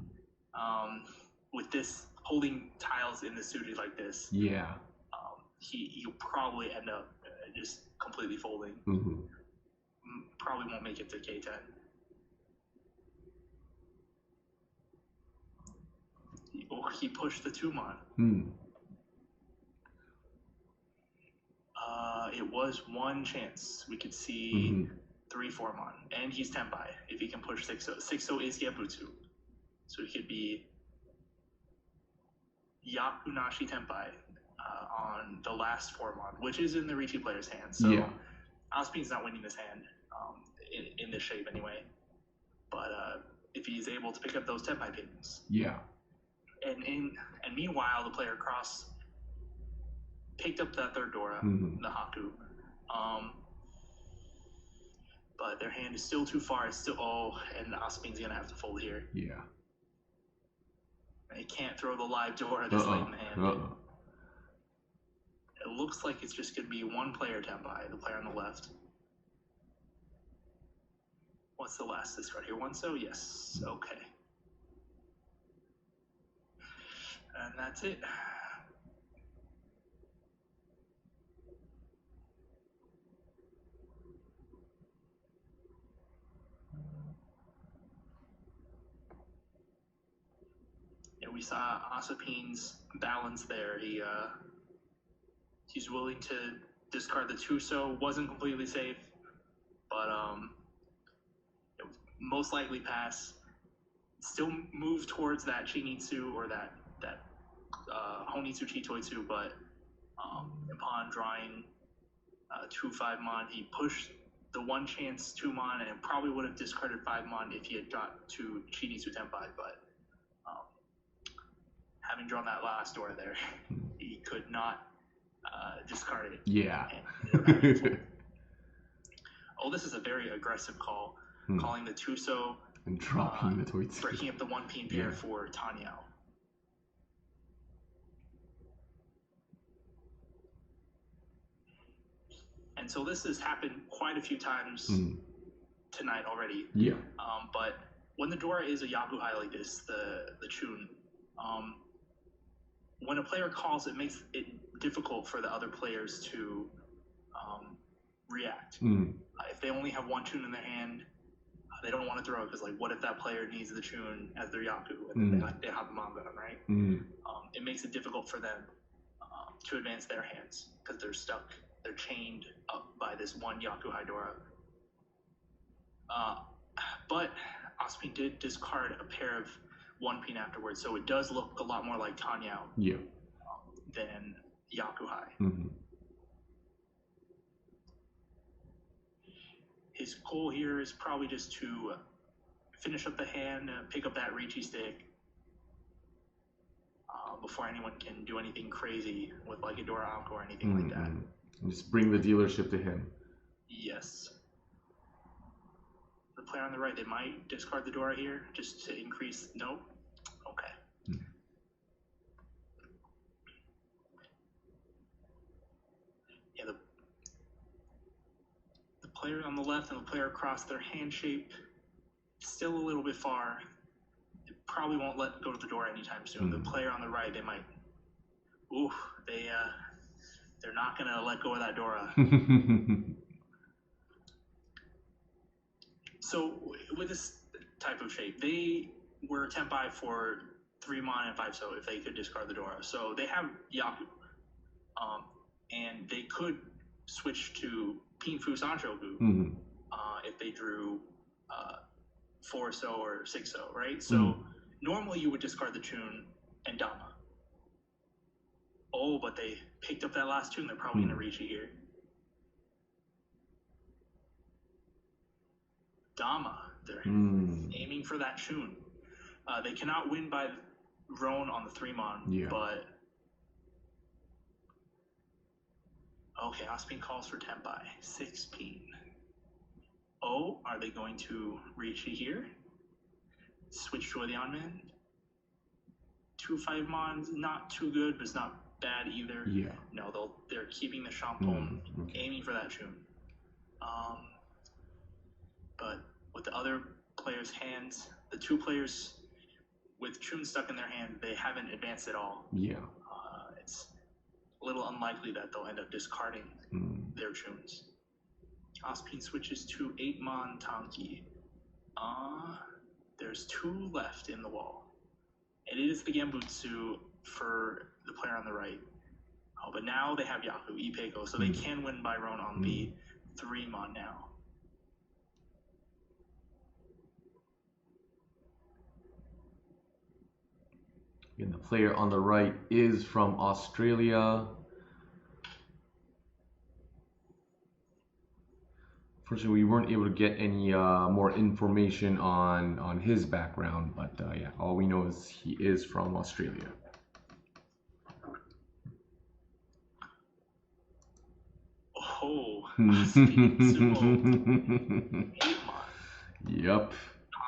With this, holding tiles in the suited like this. Yeah. He'll probably end up just completely folding. Probably won't make it to K10. He pushed the 2-mon. It was one chance we could see 3-4-mon, and he's Tenpai if he can push 6-0. 6-0 is Gebutsu, so he could be Yakunashi Tenpai on the last 4-mon, which is in the Riichi player's hand. So Asapin's not winning this hand in this shape anyway. But if he's able to pick up those Tenpai pins. And meanwhile, the player across picked up that 3rd Dora, the Haku. But their hand is still too far. It's still, and Asapin's going to have to fold here. They can't throw the live Dora this late in the hand. It looks like it's just going to be one player Tenpai, the player on the left. What's the last discard here? 1-so? Yes. Okay. And that's it. Yeah, we saw Asapin's balance there. He's willing to discard the 2-so. Wasn't completely safe, but it was most likely pass. Still move towards that Chinitsu or that Honitsu Chitoitsu, but upon drawing 2-5-mon, he pushed the 1 chance 2-mon and probably would have discarded 5-mon if he had got to Chinitsu Tenpai, but having drawn that last Dora there, he could not discard it. Oh, this is a very aggressive call, calling the 2-so and dropping the Toitsu. Breaking up the 1-pin pair for Tanyao. And so this has happened quite a few times tonight already. But when the Dora is a Yakuhai like this, the Chun, when a player calls, it makes it difficult for the other players to react. If they only have 1 Chun in their hand, they don't want to throw it because, like, what if that player needs the Chun as their Yaku and then they have the manga, right? It makes it difficult for them to advance their hands because they're stuck. They're chained up by this 1 Yakuhai Dora. But Asapin did discard a pair of 1-pin afterwards, so it does look a lot more like Tanyao than Yakuhai. His goal here is probably just to finish up the hand, pick up that Riichi stick before anyone can do anything crazy with like a Dora Anko or anything like that. And just bring the dealership to him. Yes. The player on the right, they might discard the Dora here just to increase. Nope. Okay. Yeah, the player on the left and the player across, their hand shape still a little bit far. They probably won't let go to the Dora anytime soon. The player on the right, they might. Ooh, they're not gonna let go of that Dora. So with this type of shape, they were Tenpai for 3-mon and 5-so if they could discard the Dora. So they have Yaku, and they could switch to Pinfu Sanshoku if they drew 4-so or 6-so, right? So normally you would discard the Chun and Dama. Oh, but they picked up that last Chun. They're probably going to Riichi here. Dama. They're aiming for that Chun. They cannot win by Roan on the 3-mon, but... Okay, Asapin calls for Tenpai. 6-pin. Oh, are they going to Riichi here? Switch to the on-man? 2 5-mon, not too good, but it's not bad either. Yeah. No, they're keeping the Champon, aiming for that Chun. But with the other players' hands, the 2 players with Chun stuck in their hand, they haven't advanced at all. Yeah. It's a little unlikely that they'll end up discarding their Chuns. Asapin switches to 8-mon Tanki. There's 2 left in the wall. And it is the Gembutsu for the player on the right. Oh, but now they have Yaku, Ipeko, so they can win by Roan on the 3-mon now. And the player on the right is from Australia. Unfortunately, we weren't able to get any more information on his background, but yeah, all we know is he is from Australia. Oh, Asapin Sumo. 8-mon. Yep.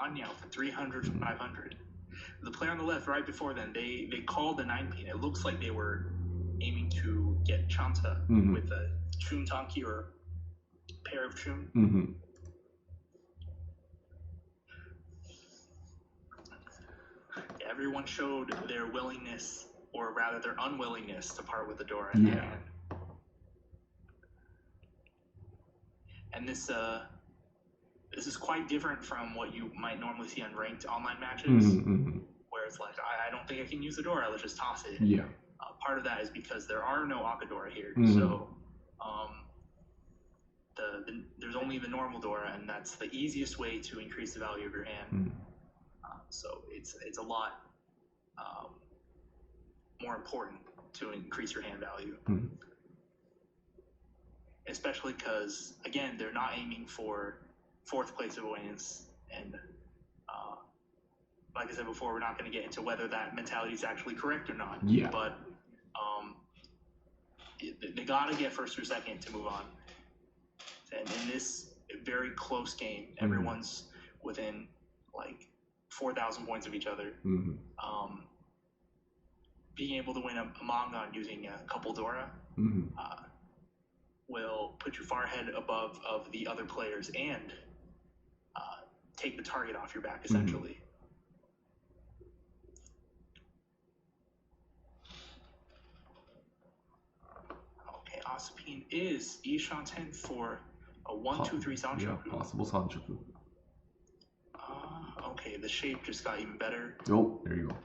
Anya for 300 from 500. The player on the left, right before then, they called the 9-pin. It looks like they were aiming to get Chanta with a Chun Tanki or pair of Chun. Everyone showed their willingness, or rather their unwillingness, to part with the Dora in their hand. And this is quite different from what you might normally see on ranked online matches, where it's like, I don't think I can use the Dora, let's just toss it. Yeah. Part of that is because there are no Akadora here, so there's only the normal Dora, and that's the easiest way to increase the value of your hand. So it's a lot more important to increase your hand value. Especially because, again, they're not aiming for 4th place avoidance, and like I said before, we're not going to get into whether that mentality is actually correct or not. Yeah. But they got to get first or second to move on. And in this very close game, everyone's within like 4,000 points of each other. Being able to win a Mangan using a couple Dora will put you far ahead above of the other players and take the target off your back, essentially. Okay, Asapin is Ishanten for a 1-2-3 Sanchoku. Yeah, possible Sanchoku. Okay, the shape just got even better. Oh, there you go.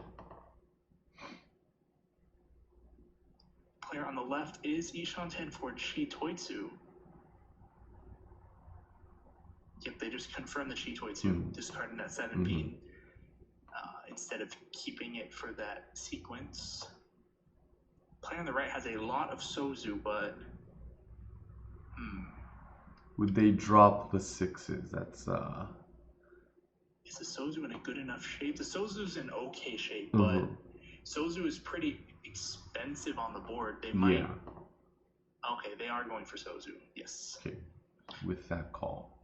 Player on the left is Ishanten for Chi Toitsu. Yep, they just confirmed the Chi Toitsu, discarding that 7-pin instead of keeping it for that sequence. Player on the right has a lot of Sozu, but would they drop the 6s? That's Is the Sozu in a good enough shape? The Sozu's in okay shape, but Sozu is pretty expensive on the board. They might. Yeah. Okay, they are going for Sozu. Yes. Okay. With that call.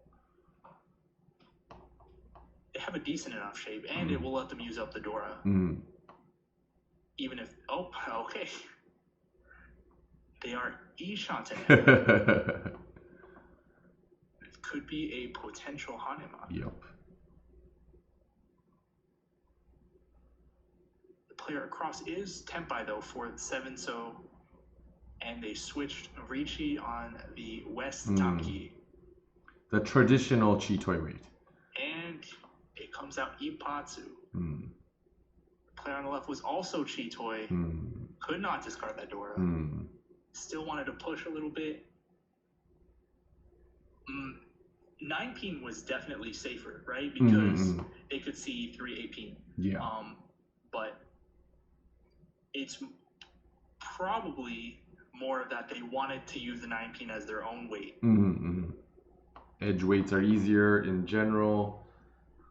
They have a decent enough shape, and it will let them use up the Dora. Even if... Oh, okay. They are Ishanten. It could be a potential Hanema. Yep. The player across is Tenpai, though, for 7, so... And they switched Riichi on the West Tanki. The traditional Chitoi rate. And it comes out Ippatsu. The player on the left was also Chitoi. Could not discard that Dora. Still wanted to push a little bit. 9-pin was definitely safer, right? Because they could see 3 8-pin. Yeah. But it's probably more that they wanted to use the 9-pin as their own weight. Edge weights are easier in general.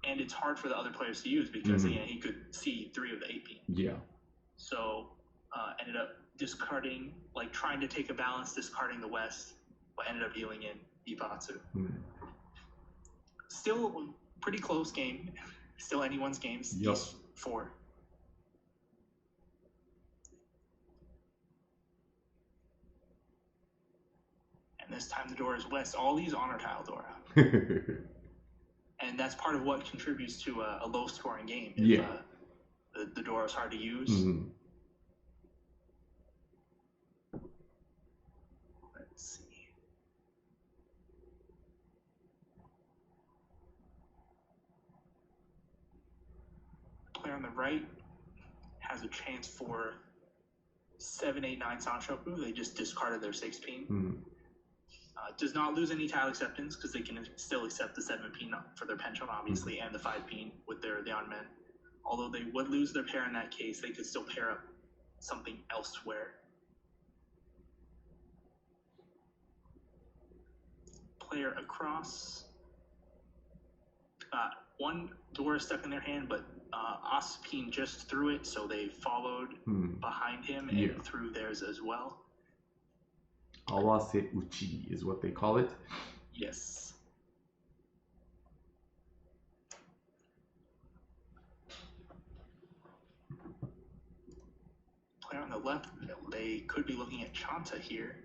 And it's hard for the other players to use because again, he could see 3 of the 8 pin. Yeah. So ended up discarding, like trying to take a balance, discarding the West, but ended up dealing in Ibatsu. Still a pretty close game. Still anyone's games. Yep. East 4. And this time the door is West. All these honor tile Dora. And that's part of what contributes to a low scoring game. If, the door is hard to use. Let's see. The player on the right has a chance for 7, 8, 9 Sanshoku. They just discarded their 6 pin. Does not lose any tile acceptance because they can still accept the 7 pin for their penchant, obviously, and the 5 pin with their on men. Although they would lose their pair in that case, they could still pair up something elsewhere. Player across. One door stuck in their hand, but Asapin just threw it, so they followed behind him and threw theirs as well. Awase uchi is what they call it. Yes. Player on the left, they could be looking at Chanta here.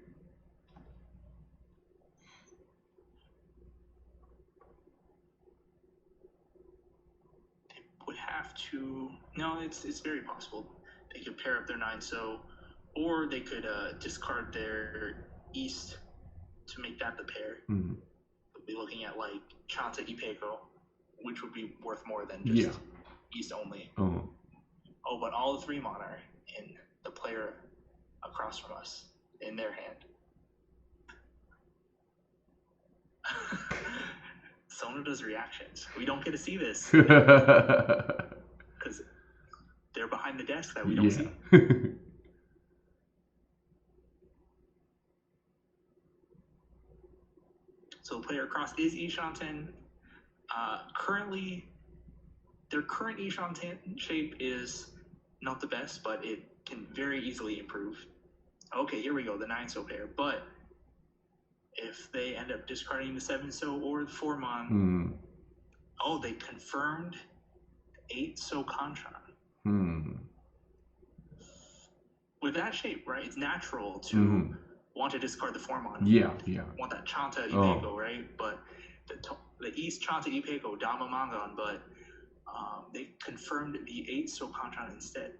They would have to. No, it's very possible. They could pair up their 9 so, or they could discard their East to make that the pair. They'll be looking at like Chanta Ipeko, which would be worth more than just East only. Oh, but all the 3 mon are in the player across from us in their hand. Sonoda's reactions. We don't get to see this because they're behind the desk that we don't see. So the player across is Ishanten. Currently, their current Ishanten shape is not the best, but it can very easily improve. Okay, here we go, the 9 so pair. But if they end up discarding the 7 so or the 4 mon, oh, they confirmed 8 so Kanchan. With that shape, right, it's natural to want to discard the 4 mon. Want that Chanta Ipeko, right? But the East Chanta Ipeko, Dama Mangan, but they confirmed the 8 so Kanchan instead.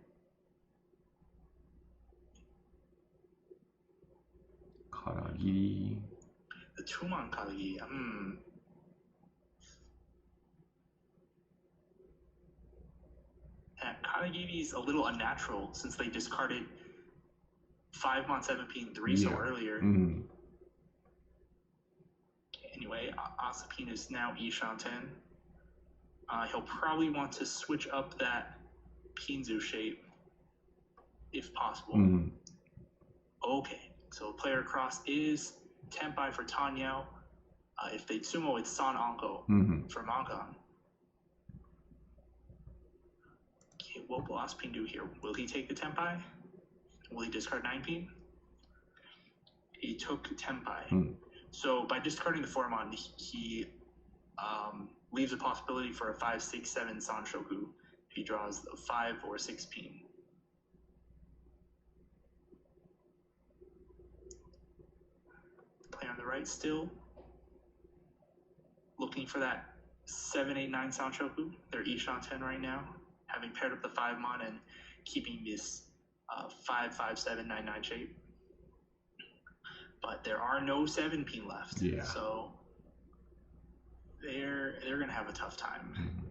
Karagiri. The 2 mon Karagiri. And Karagiri is a little unnatural since they discarded 5 mon 7 pin 3 so earlier. Anyway, Asapin is now Ishanten. He'll probably want to switch up that Pinzu shape if possible. Okay, so player across is Tenpai for Tanyao. If they sumo, it's San Anko for Mangan. Okay, what will Asapin do here? Will he take the Tenpai? Will he discard 9 pin? He took Tenpai. So by discarding the 4 mon, he leaves a possibility for a 5, 6, 7 Sanshoku if he draws a 5 or 6 pin. Player on the right still looking for that 7, 8, 9 Sanshoku. They're Ishanten right now, having paired up the 5 mon and keeping this 5, 5, 7, 9, 9 shape. But there are no 7 pin left, so they're gonna have a tough time.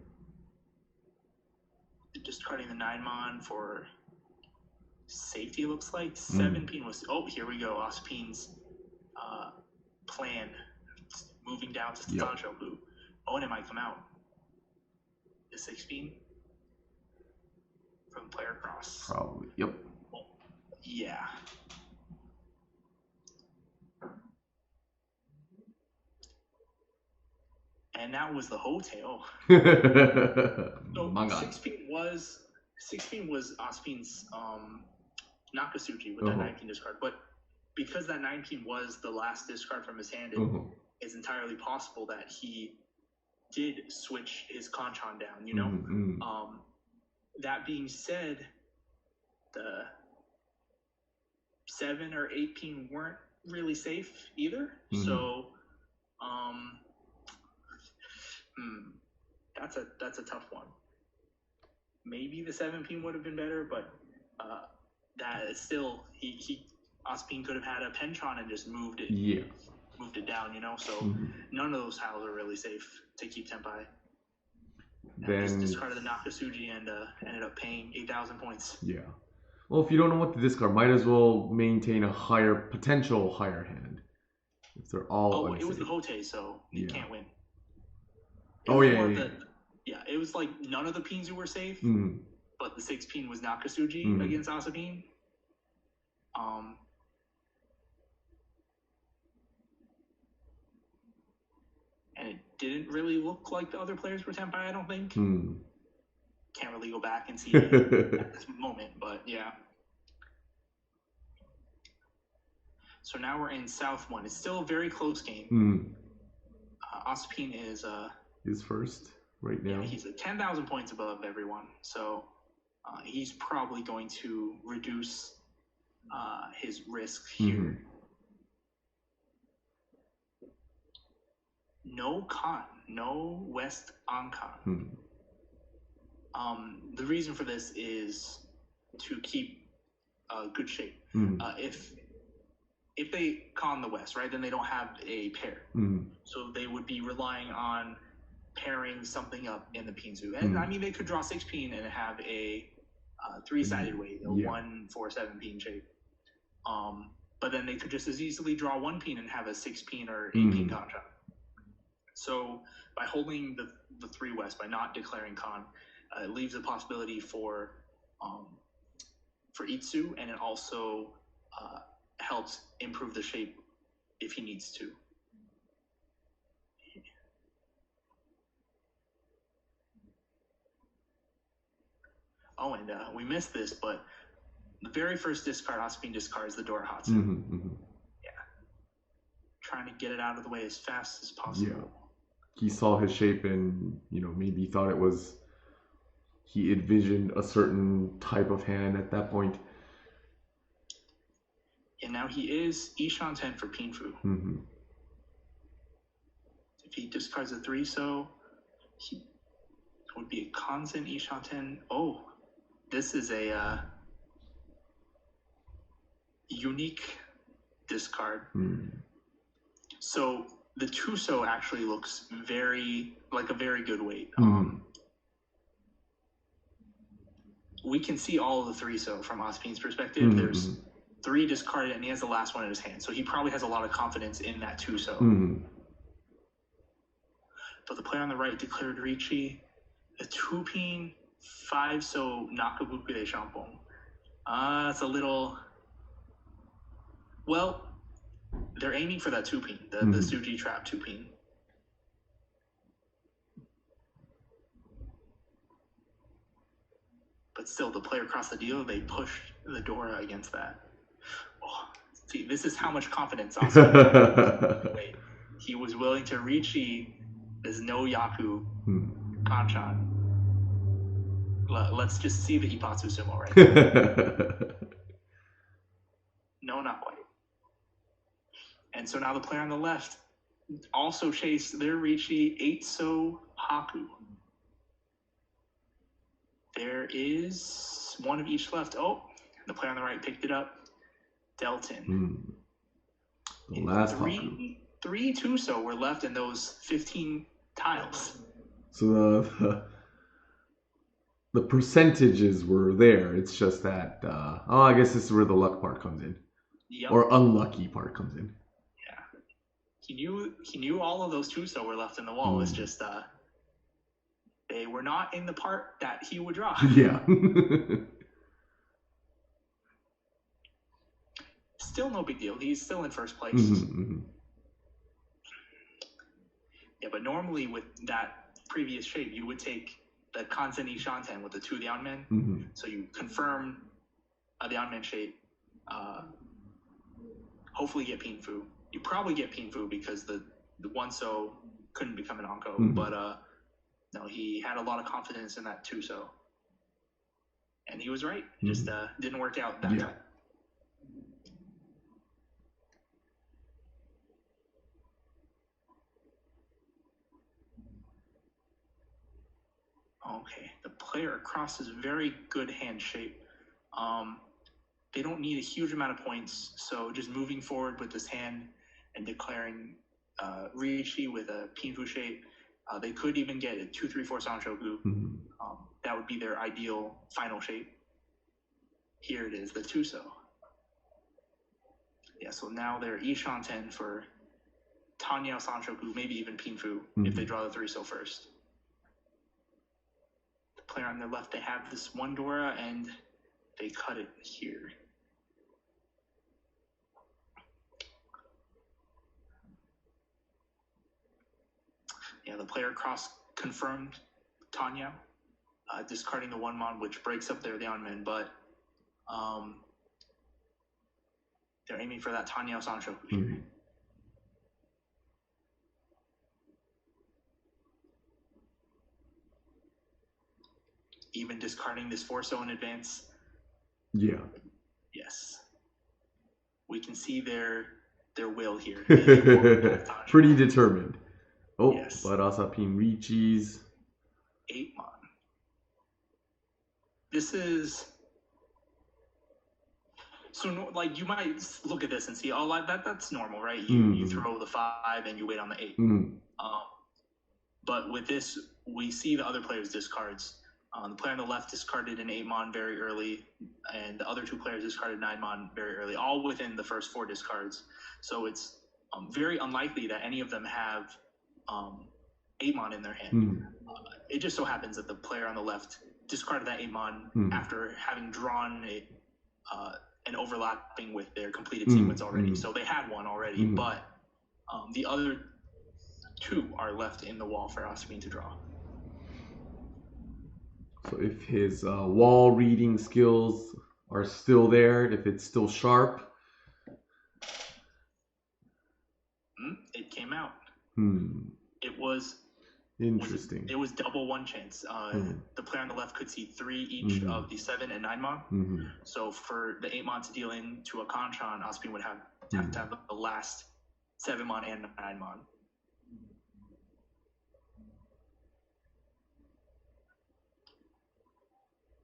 Discarding the 9 mon for safety, looks like 7 pin was. Oh, here we go. Asapin's plan, moving down to Sanshoku. Oh, and it might come out. The 6 pin from player cross. Probably. Oh, yeah. and that was the Hotel. So 16 was Asapin's Nakasuji with that 19 discard, but because that 19 was the last discard from his hand, it's entirely possible that he did switch his Kanchan down, you know? That being said, the 7 or 8 pin weren't really safe either. So that's a tough one. Maybe the 7 pin would have been better, but that is still Asapin could have had a penchant and just moved it down, you know. So none of those tiles are really safe to keep Tenpai. Then just discarded the Nakasuji and ended up paying 8,000 points. Yeah. Well, if you don't know what to discard, might as well maintain a potential higher hand. If they're all unsafe. It was the Hote, so you can't win. It was like none of the pins were safe, but the 6 pin was Nakasuji against Asapin. And it didn't really look like the other players were Tenpai, I don't think. Can't really go back and see it at this moment, but yeah. So now we're in South 1. It's still a very close game. Asapin is first right now. Yeah, he's 10,000 points above everyone. So he's probably going to reduce his risk here. No Kan, no West Ankan. The reason for this is to keep good shape. If they con the West, right, then they don't have a pair. So they would be relying on pairing something up in the Pinzu. And I mean, they could draw 6 pin and have a 3-sided weight, a 1, 4, 7 pin shape. But then they could just as easily draw 1 pin and have a 6 pin or 8 pin contract. So by holding the 3 West, by not declaring Kan, it leaves a possibility for Itsu, and it also helps improve the shape if he needs to. Oh, and we missed this, but the very first discard Asapin discards the Dorahatsu. Yeah. Trying to get it out of the way as fast as possible. Yeah. He saw his shape and, maybe thought it was, he envisioned a certain type of hand at that point. And now he is Ishan 10 for Pinfu. If he discards a 3, so he would be a constant Ishan 10. Oh, this is a unique discard. So the Tuso actually looks like a very good weight. We can see all of the 3 so from Asapin's perspective. There's 3 discarded and he has the last one in his hand. So he probably has a lot of confidence in that 2 so. But the player on the right declared Riichi, a 2 pin, 5 so Nakabuku de Shampong. It's a little. Well, they're aiming for that 2 pin, the Suji trap 2 pin. But still, the player across the deal, they push the Dora against that. Oh, see, this is how much confidence also. Wait, he was willing to Riichi this no Yaku Kanchan. Let's just see the Hippatsu Sumo right now. No, not quite. And so now the player on the left also chased their Riichi 8 so Haku. There is one of each left. Oh, the player on the right picked it up. Delton. The last three 2 so were left in those 15 tiles. So the percentages were there. It's just that I guess this is where the luck part comes in. Or unlucky part comes in. Yeah. He knew all of those 2 so were left in the wall. It's just they were not in the part that he would draw. Yeah. Still no big deal. He's still in first place. Yeah, but normally with that previous shape, you would take the Kanzeni Shanten with the 2 Lianmen. So you confirm the Lianmen shape. Hopefully get Pinfu. You probably get Pinfu because the 1-so couldn't become an Anko. But no, he had a lot of confidence in that 2-so. And he was right. Just didn't work out that time. Okay, the player across is very good hand shape. They don't need a huge amount of points, so just moving forward with this hand and declaring Riichi with a Pinfu shape. They could even get a 2-3-4 Sanshoku. That would be their ideal final shape. Here it is, the 2-so. Yeah, so now they're Ishanten for Tanyao Sanshoku, maybe even Pinfu, if they draw the 3-so first. The player on their left, they have this 1 Dora, and they cut it here. Yeah, the player cross confirmed Tanya, discarding the 1-mon, which breaks up their Lianmen, but they're aiming for that Tanya Sanshoku here. Even discarding this 4-so in advance. Yeah. Yes. We can see their will here. Pretty determined. Oh, yes. But Asapin Riichi's 8-mon. This is so like you might look at this and see, oh, that's normal, right? You throw the 5 and you wait on the 8. But with this, we see the other players' discards. The player on the left discarded an 8-mon very early, and the other 2 players discarded 9-mon very early, all within the first 4 discards. So it's very unlikely that any of them have 8-mon in their hand. It just so happens that the player on the left discarded that 8-mon after having drawn and overlapping with their completed sequence already. So they had one already, but the other 2 are left in the wall for Asapin to draw. So if his wall reading skills are still there, if it's still sharp. It came out. It was interesting. It was double 1 chance. The player on the left could see 3 each of the 7 and 9-mon. So for the 8-mon to deal into a Kanchan, Asapin would have to have the last 7-mon and 9-mon.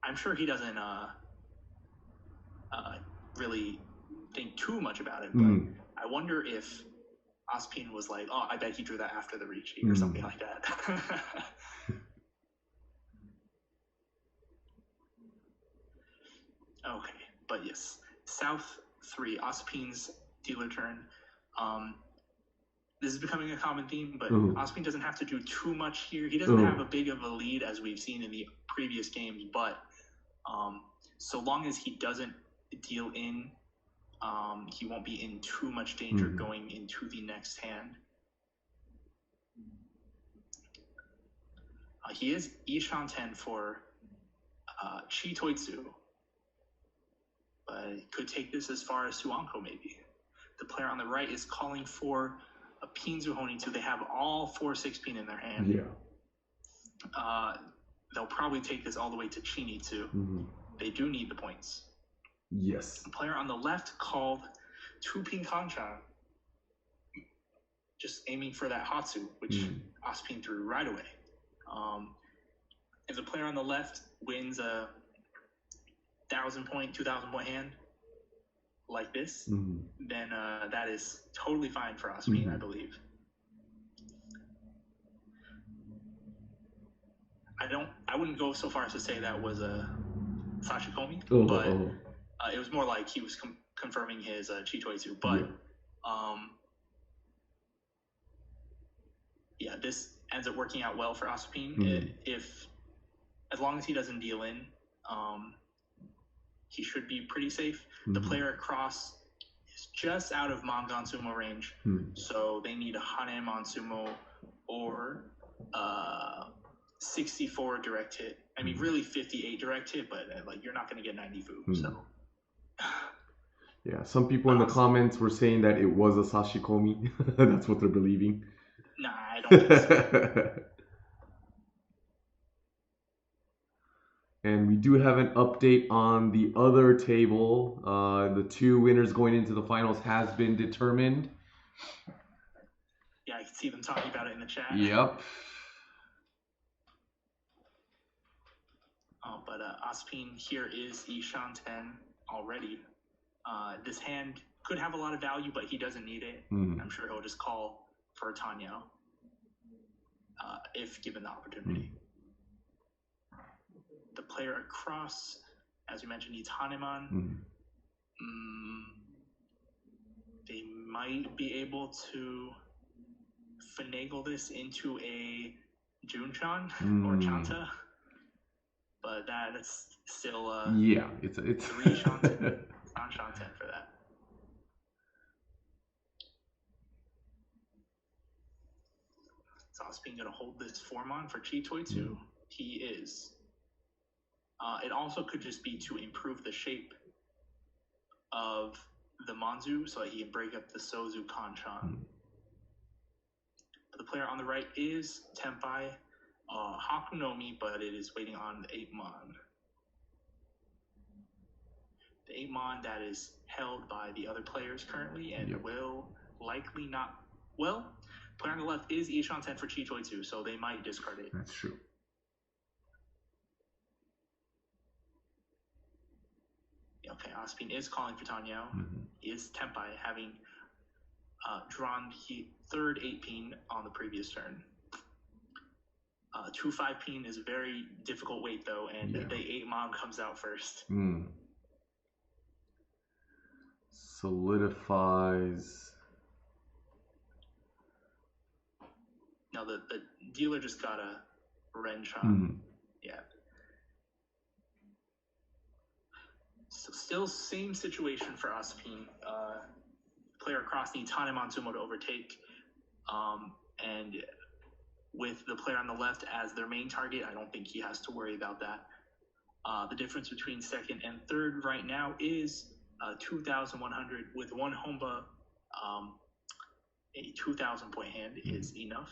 I'm sure he doesn't really think too much about it, but I wonder if Asapin was like, oh, I bet he drew that after the Riichi or something like that. Okay, but yes, South 3, Asapin's dealer turn. This is becoming a common theme, but Asapin doesn't have to do too much here. He doesn't have a big of a lead as we've seen in the previous games, but so long as he doesn't deal in, he won't be in too much danger going into the next hand. He is Ishanten for Chi Toitsu, but could take this as far as Suanko maybe. The player on the right is calling for a Pinzu Honitsu. They have all 4 6-pin in their hand. Yeah. They'll probably take this all the way to Chinitsu. They do need the points. Yes. The player on the left called 2-pin Kanchan, just aiming for that Hatsu, which Asapin threw right away. If the player on the left wins a 1,000-point, 2,000-point hand like this, then that is totally fine for Asapin, I believe. I wouldn't go so far as to say that was a Sashikomi, but it was more like he was confirming his Chitoitsu. But yeah, this ends up working out well for Asapin. As long as he doesn't deal in, he should be pretty safe. The player across is just out of Mangan Sumo range, so they need a Hane Sumo or 64 direct hit. I mean, really 58 direct hit, but like you're not going to get 90 food. So. Yeah, some people in the comments were saying that it was a sashikomi. That's what they're believing. Nah, I don't think so. And we do have an update on the other table. The 2 winners going into the finals has been determined. Yeah, I can see them talking about it in the chat. Yep. Oh, but Asapin here is Ishan 10 already. This hand could have a lot of value, but he doesn't need it. I'm sure he'll just call for Tanya if given the opportunity. The player across, as we mentioned, needs Haneman. They might be able to finagle this into a Junchan or Chanta, but that's still yeah, it's 3 Shanten, non-Shanten for that. So Asapin gonna hold this Formon for Chitoitsu. He is. It also could just be to improve the shape of the Manzu so that he can break up the Sozu Kanchan. The player on the right is Tenpai Hakunomi, but it is waiting on the 8-mon. The 8-mon that is held by the other players currently and will likely not. Well, player on the left is Ishan 10 for Chitoitsu, so they might discard it. That's true. Okay, Asapin is calling for Tanyao. Is Tenpai having drawn the third 8-pin on the previous turn. 2 5-pin is a very difficult weight though, and the 8-mon comes out first. Solidifies. Now the dealer just got a Renchan. Yeah. So still same situation for Asapin. Player across needs Haneman Sumo to overtake. And with the player on the left as their main target, I don't think he has to worry about that. The difference between second and third right now is 2,100. With 1 Honba, a 2,000 point hand is enough.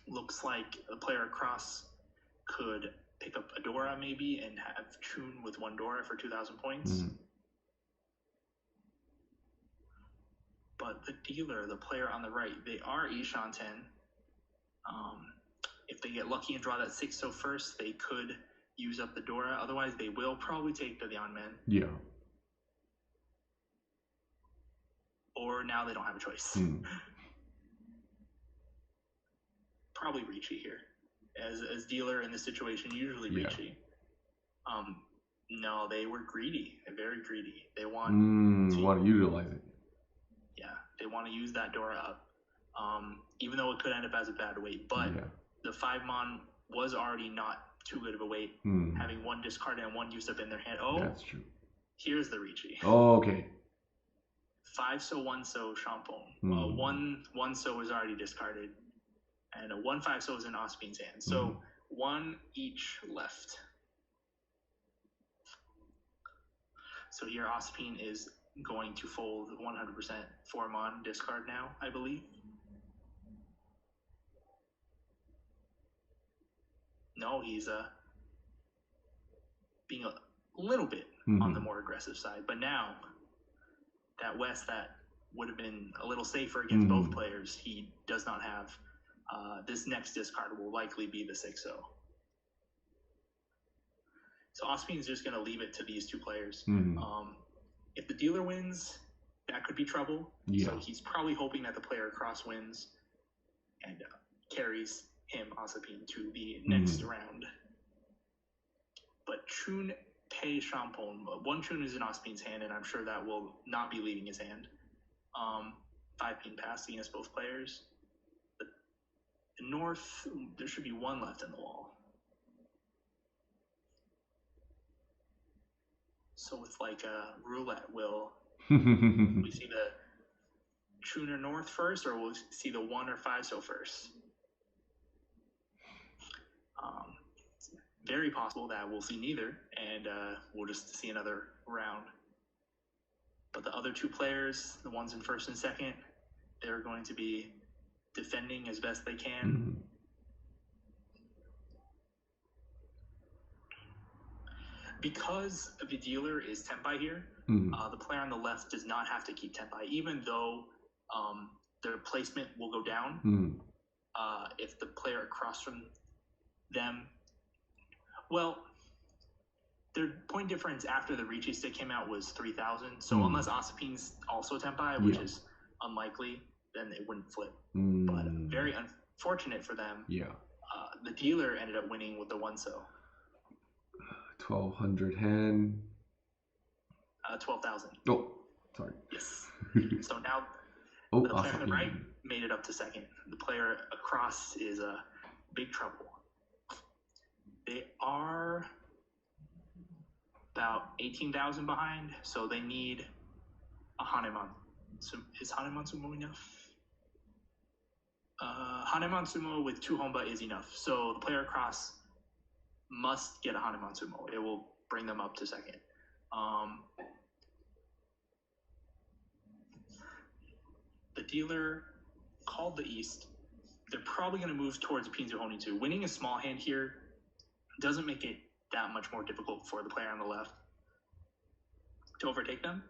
Looks like the player across could pick up a Dora maybe and have Chun with 1 Dora for 2,000 points. But the dealer, the player on the right, they are Ishan 10. If they get lucky and draw that 6-0 first, they could use up the Dora. Otherwise, they will probably take the Yanmen. Yeah. Or now they don't have a choice. Probably Riichi here. As dealer in this situation, usually Riichi. No, they were greedy. They're very greedy. They want to utilize it. Yeah, they want to use that Dora up. Even though it could end up as a bad weight. But the 5-mon was already not too good of a weight. Having 1 discarded and 1 used up in their hand. Oh, that's true. Here's the Riichi. Oh, okay. 5-so, 1-so, Shampong. 1-so was already discarded. And a 1-5-so is in Asapin's hand. So 1 each left. So here Asapin is going to fold 100% 4-mon discard now, I believe. No, he's being a little bit on the more aggressive side. But now, that West that would have been a little safer against both players, he does not have. This next discard will likely be the 6-0. So Asapin is just going to leave it to these 2 players. If the dealer wins, that could be trouble. So he's probably hoping that the player across wins and carries him, Asapin, to the next round. But Chun Pei Shampon, 1 Chun is in Asapin's hand, and I'm sure that will not be leaving his hand. 5-pin pass against both players. The north, there should be 1 left in the wall. So with like a roulette wheel, we see True North first, or we'll see the 1 or 5 so first. It's very possible that we'll see neither, and we'll just see another round. But the other 2 players, the ones in first and second, they're going to be defending as best they can. Because the dealer is tenpai here, the player on the left does not have to keep tenpai, even though their placement will go down. If the player across from them, well, their point difference after the Riichi stick came out was 3,000. So unless Asapin's also tenpai, which is unlikely, then it wouldn't flip. But very unfortunate for them. The dealer ended up winning with the 1-so. 1,200 hen. 12,000. Oh, sorry. Yes. So now the player on the right made it up to second. The player across is big trouble. They are about 18,000 behind, so they need a Haneman. So is Haneman Sumo enough? Haneman Sumo with 2 Honba is enough. So the player across must get a Haneman Sumo. It will bring them up to second. The dealer called the East. They're probably going to move towards Pinzu Honitu. Winning a small hand here doesn't make it that much more difficult for the player on the left to overtake them.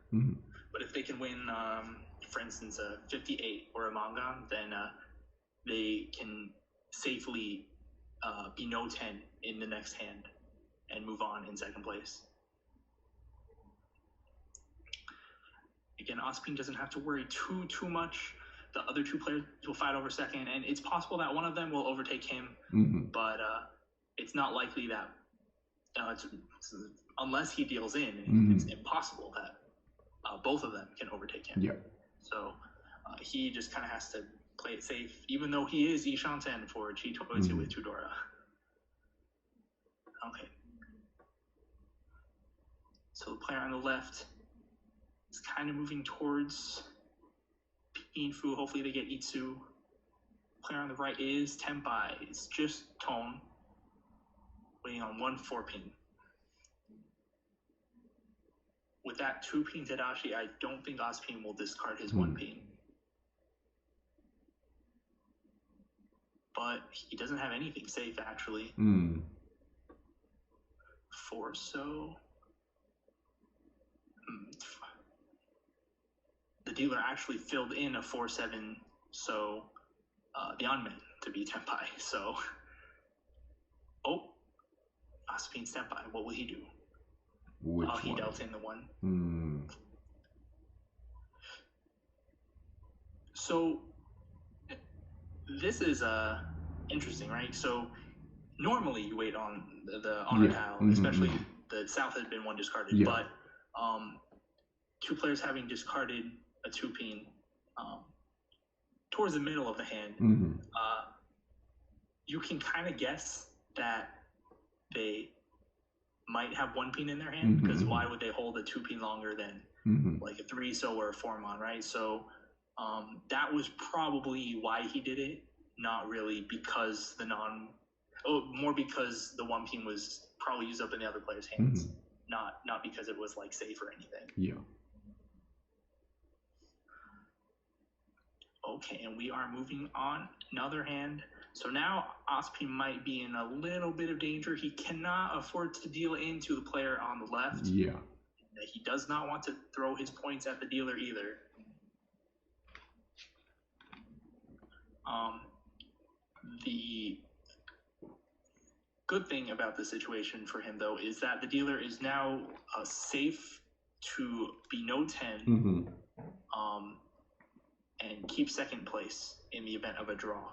But if they can win, for instance, a 58 or a Mangan, then they can safely be no 10 in the next hand and move on in second place. Again, Asapin doesn't have to worry too much. The other 2 players will fight over second, and it's possible that one of them will overtake him, but it's not likely that, unless he deals in, it's impossible that both of them can overtake him. So he just kind of has to play it safe, even though he is Ishanten for Chi-Toitsu with Tudora. Okay. So the player on the left is kind of moving towards Pinfu. Hopefully they get Itsu. Player on the right is tenpai. It's just Tone. Waiting on 1 4-pin. With that 2-pin Tadashi, I don't think Asapin will discard his 1-pin. But he doesn't have anything safe, actually. 4-so. The dealer actually filled in a 4-7, so the unmen to be tenpai. So, Asapin's tenpai. What will he do? He dealt in the 1. So this is interesting, right? So normally you wait on the honor tile, especially the South had been 1 discarded, but 2 players having discarded a 2-pin towards the middle of the hand, you can kind of guess that they might have 1-pin in their hand, because why would they hold a 2-pin longer than like a 3-so or a 4-mon, right? So that was probably why he did it, not really because more because the 1-pin was probably used up in the other player's hands, not because it was like safe or anything. Okay, and we are moving on another hand. So now Asapin might be in a little bit of danger. He cannot afford to deal into the player on the left. He does not want to throw his points at the dealer either. The good thing about the situation for him, though, is that the dealer is now safe to be no 10 and keep second place in the event of a draw.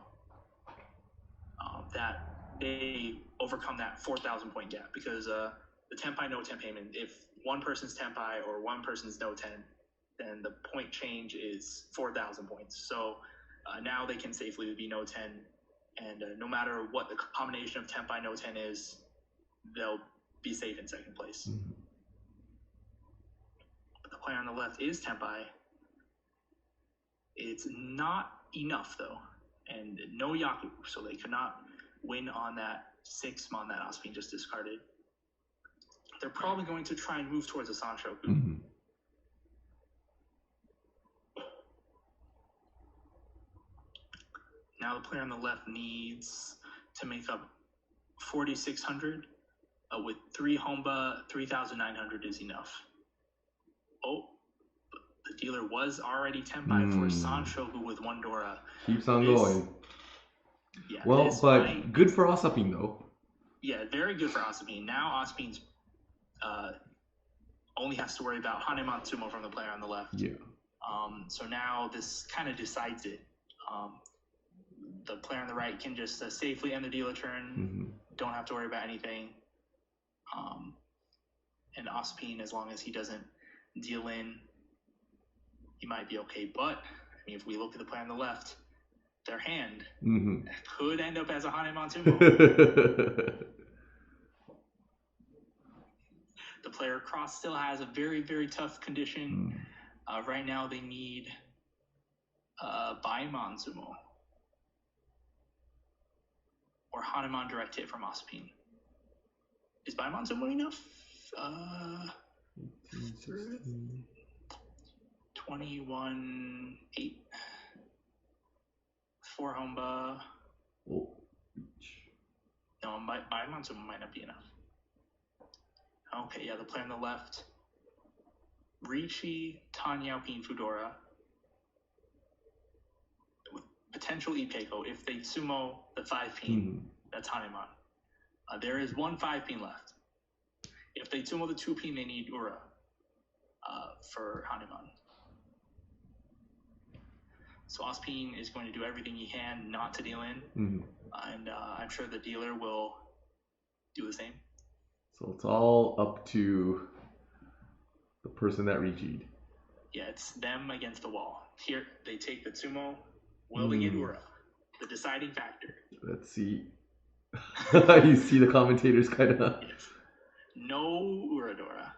That they overcome that 4,000 point gap, because the tenpai no 10 payment, if one person's tenpai or one person's no 10, then the point change is 4,000 points. So now they can safely be no 10, and no matter what the combination of tenpai no 10 is, they'll be safe in second place. But the player on the left is tenpai. It's not enough though, and no Yaku, so they could not win on that 6-mon that Asapin just discarded. They're probably going to try and move towards a Sanshoku. Now the player on the left needs to make up 4,600. With 3 Honba, 3,900 is enough. Oh, the dealer was already tenpai for Sanshoku with 1 Dora. Keeps on going. Yeah, well, but good for Asapin though. Yeah, very good for Asapin. Now Asapin's only has to worry about Hane Matsumo from the player on the left. Yeah. So now this kind of decides it. The player on the right can just safely end the dealer turn. Don't have to worry about anything. And Asapin, as long as he doesn't deal in, he might be okay. But I mean, if we look at the player on the left, their hand could end up as a Hane Matsumo. The player across still has a very, very tough condition. Right now, they need Bai Matsumo or Hanuman direct hit from Asapin. Is Bai Matsumo enough? 21-8. 4 Honba. Oh. No, Bai Matsumo might not be enough. Okay, yeah, the player on the left. Riichi, Tanyaopin, Fudora. With potential Ipeko. If they sumo the 5-pin, that's Haneman. There is 1 5-pin left. If they sumo the 2-pin, they need Ura for Haneman. So Asapin is going to do everything he can not to deal in. And I'm sure the dealer will do the same. So it's all up to the person that Riichi'd. Yeah, it's them against the wall. Here, they take the Tsumo. Will they get Ura? The deciding factor. Let's see. You see the commentators kind of... Yes. No Uradora.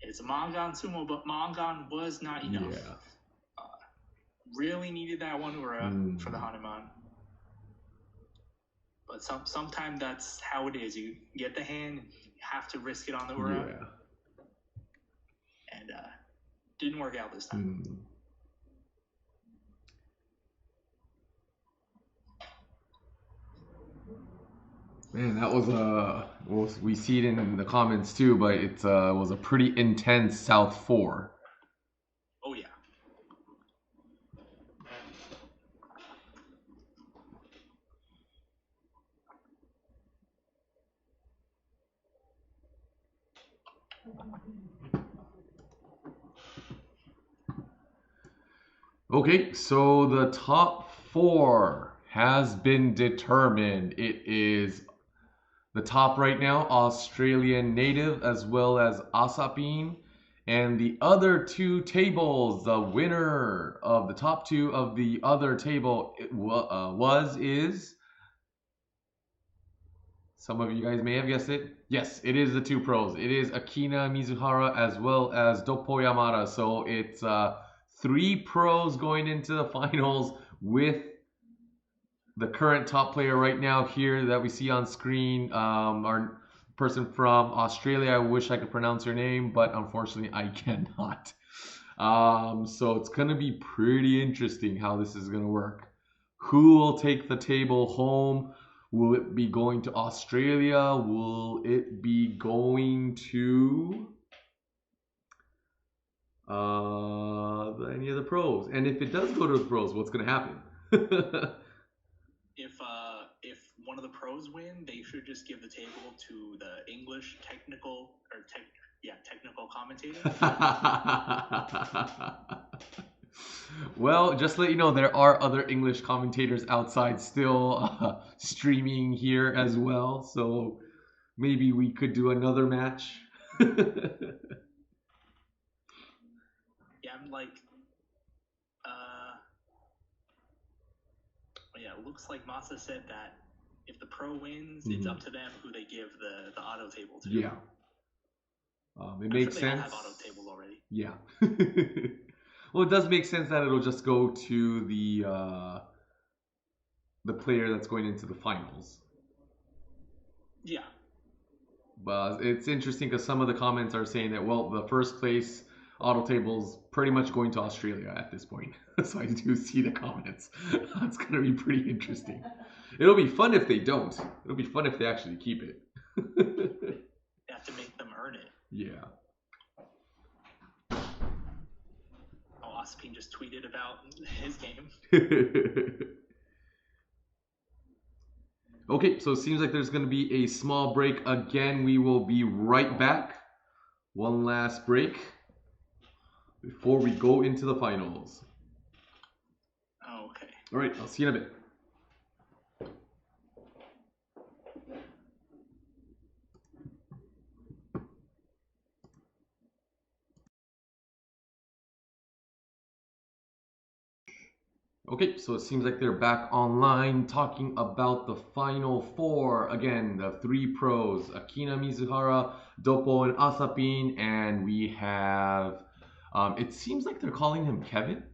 It's a Mangan Sumo, but Mangan was not enough. Yeah. Really needed that 1 Ura for the Hanuman. But sometimes that's how it is. You get the hand, you have to risk it on the Ura. Yeah. And didn't work out this time. Man, that was well, we see it in the comments too, but it was a pretty intense South 4. Oh yeah. Okay, so the top 4 has been determined. It is the top right now, Australian native, as well as Asapin. And the other 2 tables, the winner of the top 2 of the other table is... Some of you guys may have guessed it. Yes, it is the 2 pros. It is Akina Mizuhara as well as Doppo Yamada. So it's 3 pros going into the finals with the current top player right now here that we see on screen. Our person from Australia. I wish I could pronounce her name, but unfortunately I cannot. So it's going to be pretty interesting how this is going to work. Who will take the table home? Will it be going to Australia? Will it be going to any of the pros? And if it does go to the pros, what's going to happen? If one of the pros win, they should just give the table to the English technical commentator. Well, just to let you know, there are other English commentators outside still streaming here as well. So maybe we could do another match. Yeah, I'm like, it looks like Masa said that if the pro wins, it's up to them who they give the auto table to. Yeah. It makes sense. Have auto tables already. Yeah. Well, it does make sense that it'll just go to the player that's going into the finals. Yeah. But it's interesting because some of the comments are saying that, well, the first place auto table's pretty much going to Australia at this point. So I do see the comments. It's going to be pretty interesting. It'll be fun if they don't. It'll be fun if they actually keep it. You have to make them earn it. Yeah. Oh, Asapin just tweeted about his game. Okay, so it seems like there's going to be a small break. Again, we will be right back. One last break before we go into the finals. Okay. All right, I'll see you in a bit. Okay, so it seems like they're back online talking about the final four. Again, the three pros, Akina Mizuhara, Doppo, and Asapin. And we have, it seems like they're calling him Kevin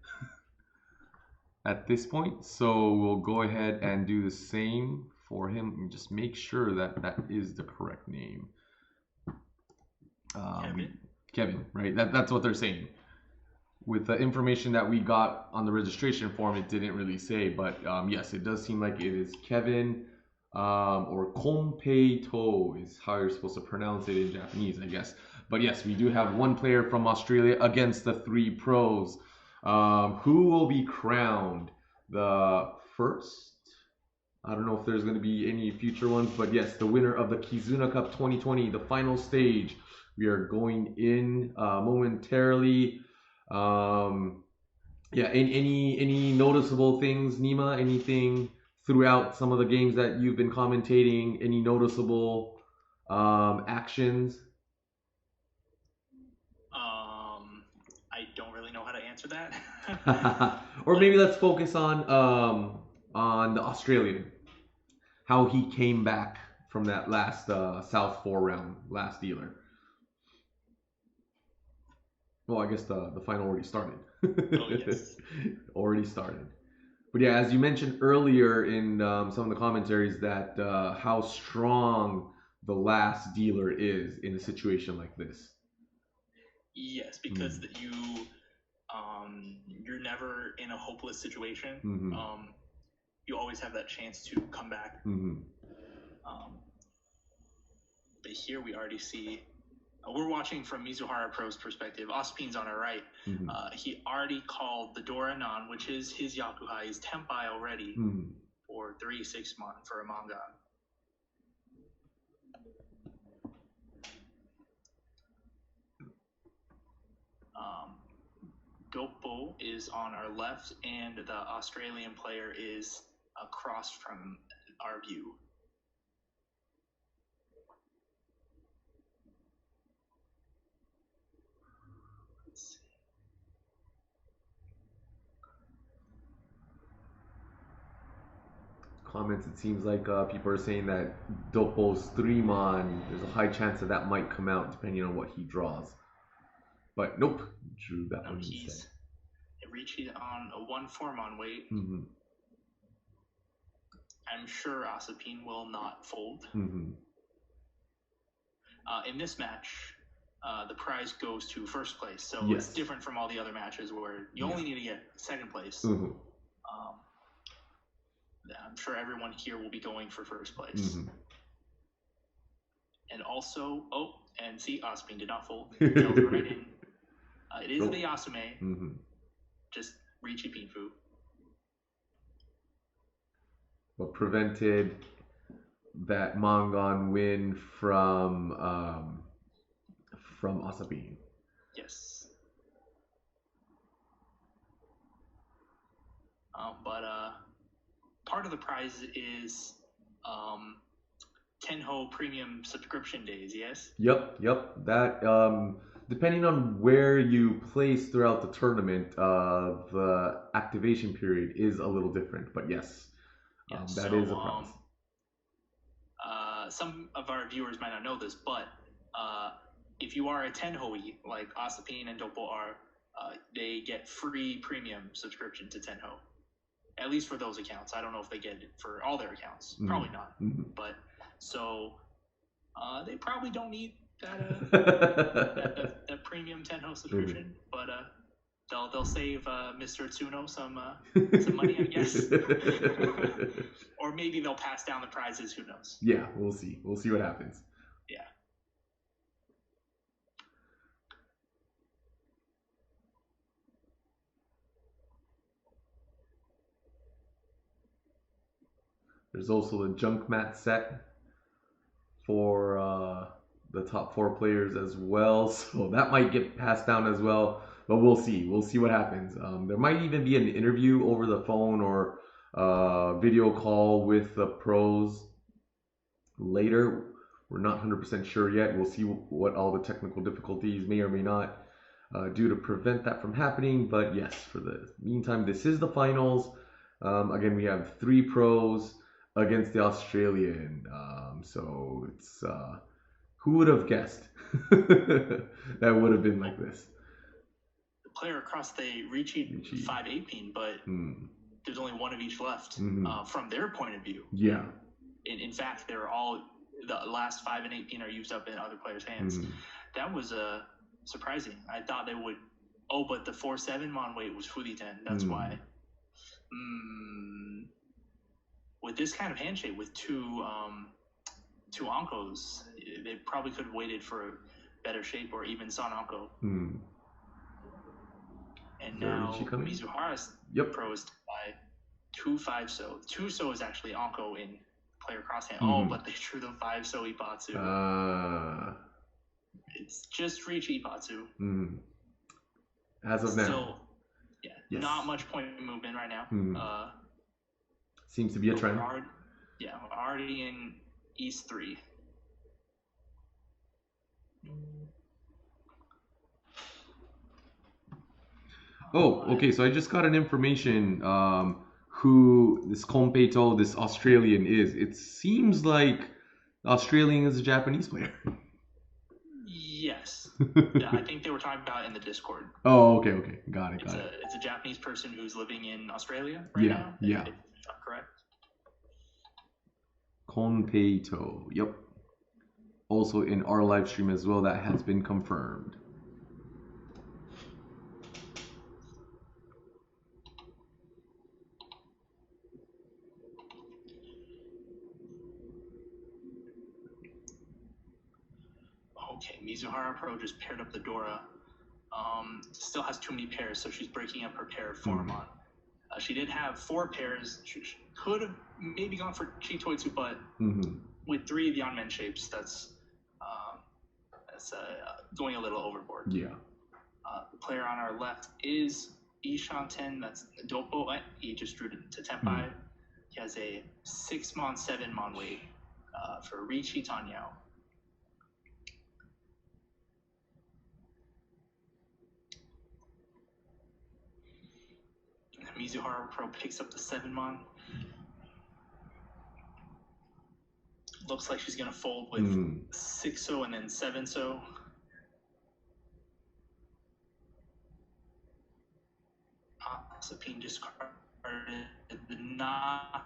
at this point. So we'll go ahead and do the same for him and just make sure that that is the correct name. Kevin, right? That's what they're saying. With the information that we got on the registration form, it didn't really say, but yes, it does seem like it is Kevin, or Konpei-to is how you're supposed to pronounce it in Japanese, I guess. But yes, we do have one player from Australia against the three pros. Who will be crowned the first? I don't know if there's going to be any future ones, but yes, the winner of the KIZUNA Cup 2020, the final stage. We are going in momentarily. Yeah, any noticeable things, Nima? Anything throughout some of the games that you've been commentating? Any noticeable actions? I don't really know how to answer that. Or maybe let's focus on the Australian. How he came back from that last South 4 round, last dealer. Well, I guess the final already started. Oh, yes. Already started. But yeah, as you mentioned earlier in some of the commentaries, that how strong the last dealer is in a situation like this. Yes, because you're never in a hopeless situation. Mm-hmm. You always have that chance to come back. Mm-hmm. But here we already see. We're watching from Mizuhara Pro's perspective. Asapin's on our right. Mm-hmm. He already called the Doranan, which is his Yakuhai, his Tenpai already, for 3-6 mon for a manga. Doppo is on our left, and the Australian player is across from our view. Comments, it seems like people are saying that Doppo's 3-mon, there's a high chance that might come out depending on what he draws. But nope, drew that one instead. Riichi on a 1-4-mon weight. Mm-hmm. I'm sure Asapin will not fold. Mm-hmm. In this match, the prize goes to first place, so yes. It's different from all the other matches where you only need to get second place. Mm-hmm. I'm sure everyone here will be going for first place. Mm-hmm. And also, and see, Asapin did not fold. Right in. It is the Yasume, just Riichi Pinfu. What prevented that Mangon win from Asapin? Yes. But part of the prize is Tenho premium subscription days, yes? Yep. That depending on where you place throughout the tournament, the activation period is a little different, but yes, that is a prize. Some of our viewers might not know this, but if you are a Tenhoi, like Asapin and Doppo are, they get free premium subscription to Tenho. At least for those accounts. I don't know if they get it for all their accounts. Probably not. But so they probably don't need that premium Tenho subscription. But they'll save Mr. Tsuno some money, I guess. Or maybe they'll pass down the prizes. Who knows? Yeah, we'll see. We'll see what happens. Yeah. There's also the Junk Mat Set for the top 4 players as well. So that might get passed down as well. But we'll see. We'll see what happens. There might even be an interview over the phone or video call with the pros later. We're not 100% sure yet. We'll see what all the technical difficulties may or may not do to prevent that from happening. But yes, for the meantime, this is the finals. Again, we have 3 pros against the Australian. So it's who would have guessed that would have been like this? The player across the Riichi 5-8 pin, but there's only one of each left from their point of view. Yeah. In fact, they're all the last 5 and 8 pin are used up in other players' hands. That was surprising. I thought they would. Oh, but the 4-7 mon weight was Fuditen. That's why. With this kind of handshake with two Ankos, they probably could have waited for a better shape or even Son Anko. And now Mizuhara's pros by 2-5 so. 2 so is actually Anko in player crosshand. Oh, but they drew the 5 so Ipatsu. It's just Riichi Ipatsu. As of now. Still, not much point movement right now. Seems to be a trend. We're already in East 3. Oh, okay. So I just got an information who this Konpeito, this Australian is. It seems like the Australian is a Japanese player. Yes. Yeah, I think they were talking about it in the Discord. Oh, okay. Got it. It's a Japanese person who's living in Australia right now. Yeah. If I'm correct. Konpeito. Yep. Also in our live stream as well, that has been confirmed. Okay, Mizuhara Pro just paired up the Dora. Still has too many pairs, so she's breaking up her pair form on. She did have 4 pairs. She could have maybe gone for Chitoitsu, but with 3 of the on-men shapes, that's going a little overboard. Yeah. The player on our left is Ishanten. That's Doppo. He just drew to Tenpai. He has a 6 mon, 7 mon weight for Riichi Tanyao. Mizuhara Pro picks up the 7 mon. Looks like she's gonna fold with 6 so and then 7 so. Asapin discarded the not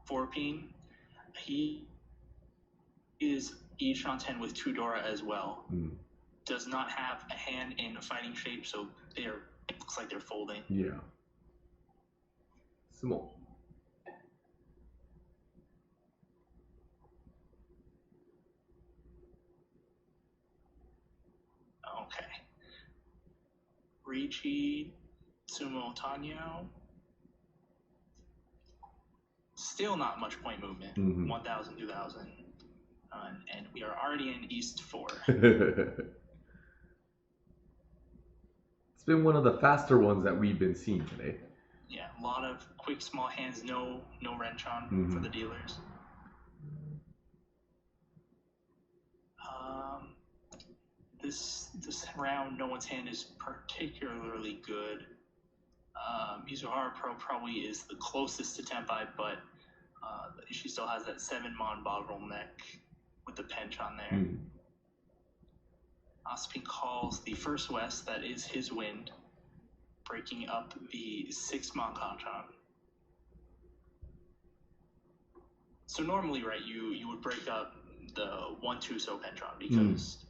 4 pin. He is each on 10 with 2 Dora as well. Does not have a hand in a fighting shape, so it looks like they're folding. Yeah. Small. Okay. Riichi, Sumo, Tanyao. Still not much point movement. 1,000, 2,000. And we are already in East 4. It's been one of the faster ones that we've been seeing today. Yeah, a lot of quick small hands, no wrench on for the dealers. This round, no one's hand is particularly good. Mizuhara Pro probably is the closest to Tenpai, but She still has that 7-mon bottleneck with the pinch on there. Asapin calls the first West, that is his wind, breaking up the 6-mon Kanchan. So normally, right, you would break up the 1-2 so Pentron because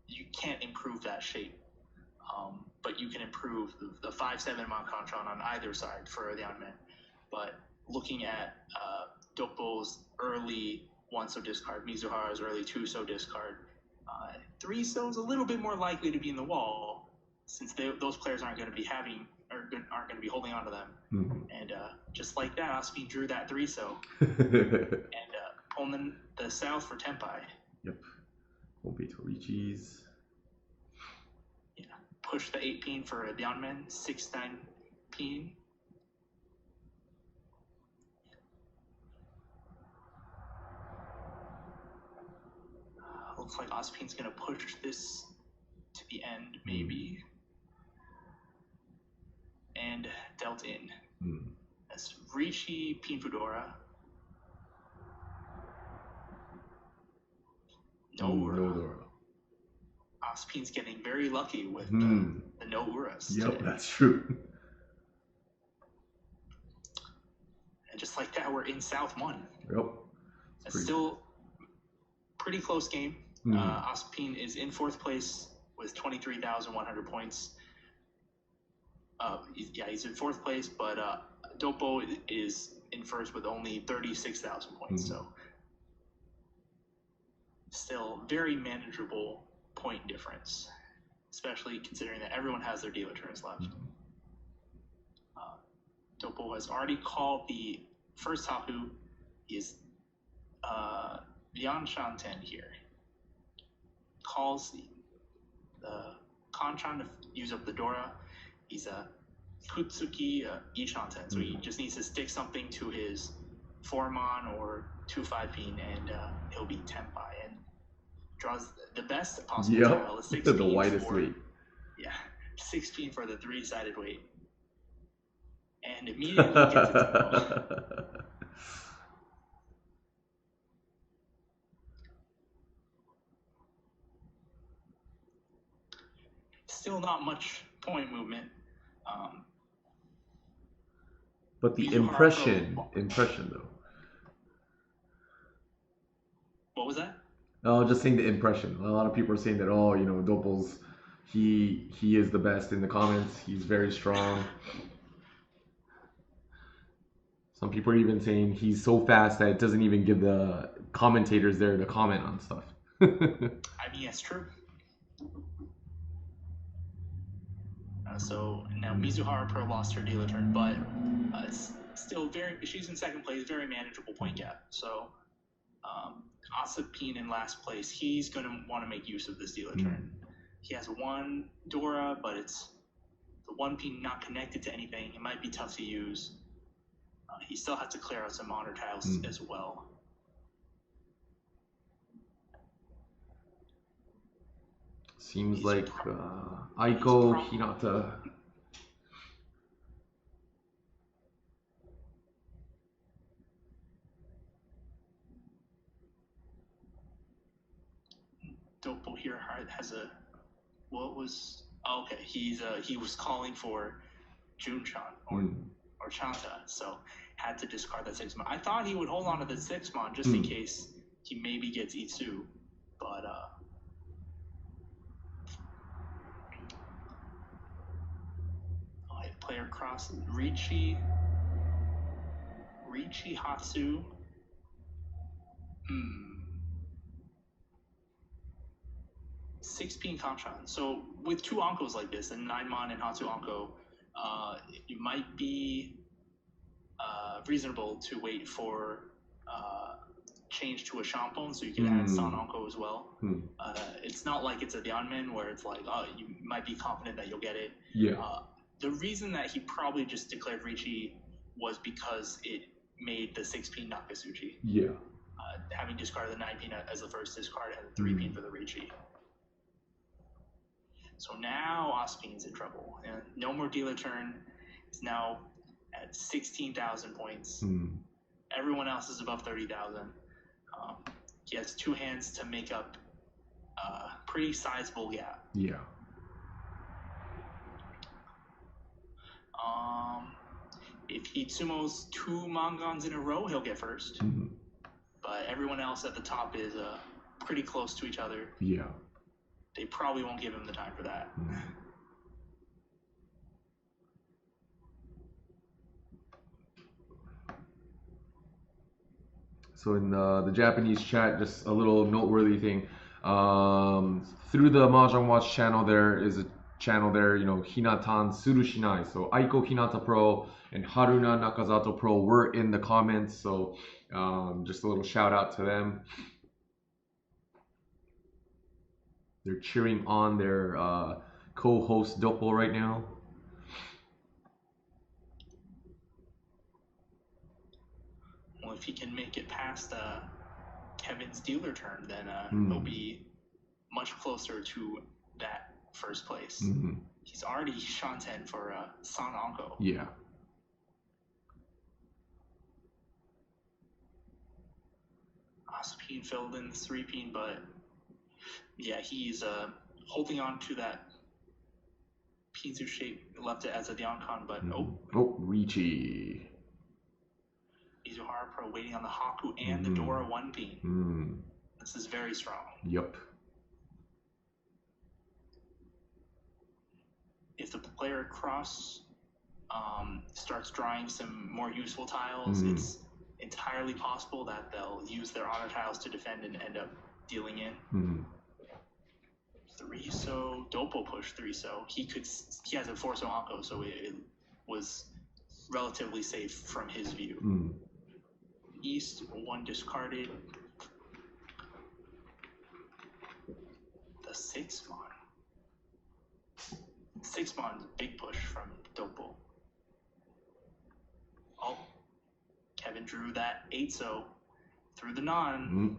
you can't improve that shape. But you can improve the 5-7-mon Kanchan on either side for the Yanmen. But looking at Doppo's early 1-so discard, Mizuhara's early 2-so discard, 3-so is a little bit more likely to be in the wall since those players aren't going to be aren't going to be holding on to them. And just like that, Asapin drew that 3-so and pulling the south for Tenpai. Yep. Won't be to Riichi's. Yeah. Push the 8-pin for the Yanmen, 6-9-pin. Looks like Asapin's going to push this to the end, maybe. And dealt in. That's Riichi Pin Fudora. No Ura. Asapin's getting very lucky with the no Uras. Yep, that's true. And just like that, we're in South 1. Yep. It's still pretty close game. Asapin is in 4th place with 23,100 points. He's in 4th place, but Doppo is in 1st with only 36,000 points. So still very manageable point difference, especially considering that everyone has their dealer turns left. Doppo has already called the first Haku. He is Lian Shanten here. Calls the Kanchan to use up the Dora. He's a Kutsuki Ishanten, so he just needs to stick something to his 4-mon or 2-5-pin, and he'll be Tenpai and draws the best possible tile. The widest weight. Yeah, 6-pin for the 3-sided weight, and immediately gets its goal. Still not much point movement. But the impression though. What was that? Oh, just saying the impression. A lot of people are saying that, Doppo's, he is the best in the comments. He's very strong. Some people are even saying he's so fast that it doesn't even give the commentators there to comment on stuff. I mean, that's true. So now Mizuhara Pro lost her dealer turn, but it's still she's in 2nd place, very manageable point gap. So Asapin in last place, he's going to want to make use of this dealer turn. He has 1 Dora, but it's the 1-pin not connected to anything. It might be tough to use. He still has to clear out some honor tiles as well. Seems like Aiko Hinata. Doppo here has a he was calling for Junchan or Chanta, so had to discard that 6-mon. I thought he would hold on to the 6-mon just in case he maybe gets Itsu, but player cross Riichi Hatsu. 6-pin Kanchan. So with 2 Ankos like this, and 9-mon and Hatsu Anko, it might be reasonable to wait for change to a Shampon so you can add San Anko as well. It's not like it's a Yanmen where it's like, you might be confident that you'll get it. The reason that he probably just declared Riichi was because it made the 6-pin Nakasuchi. Having discarded the 9-pin as the first discard and the 3-pin for the Riichi. So now Asapin's in trouble. And no more dealer turn. He's now at 16,000 points. Mm. Everyone else is above 30,000. He has 2 hands to make up a pretty sizable gap. Yeah. If he sumos 2 Mangans in a row, he'll get first. Mm. But everyone else at the top is pretty close to each other. Yeah. They probably won't give him the time for that. Mm. So in the Japanese chat, just a little noteworthy thing. Through the Mahjong Watch channel, there is a channel there, you know, Hinatan Surushinai. So Aiko Hinata Pro and Haruna Nakazato Pro were in the comments. So just a little shout out to them. They're cheering on their co-host Doppo right now. Well, if he can make it past Kevin's dealer turn, then he'll be much closer to that first place. Mm-hmm. He's already Shanten for San Anko. Yeah. Asapin filled in the 3-pin, but yeah, he's holding on to that Pinzu shape, left it as a Diancon, but Riichi. Mizuhara Pro waiting on the Haku and the Dora 1-pin. This is very strong. Yep. If the player across starts drawing some more useful tiles, it's entirely possible that they'll use their honor tiles to defend and end up dealing in. 3-so, Doppo push 3-so. He has a 4-so Anko, so it was relatively safe from his view. East, 1 discarded. The 6-mon. 6-mon's a big push from Doppo. Oh, Kevin drew that 8-so through the non,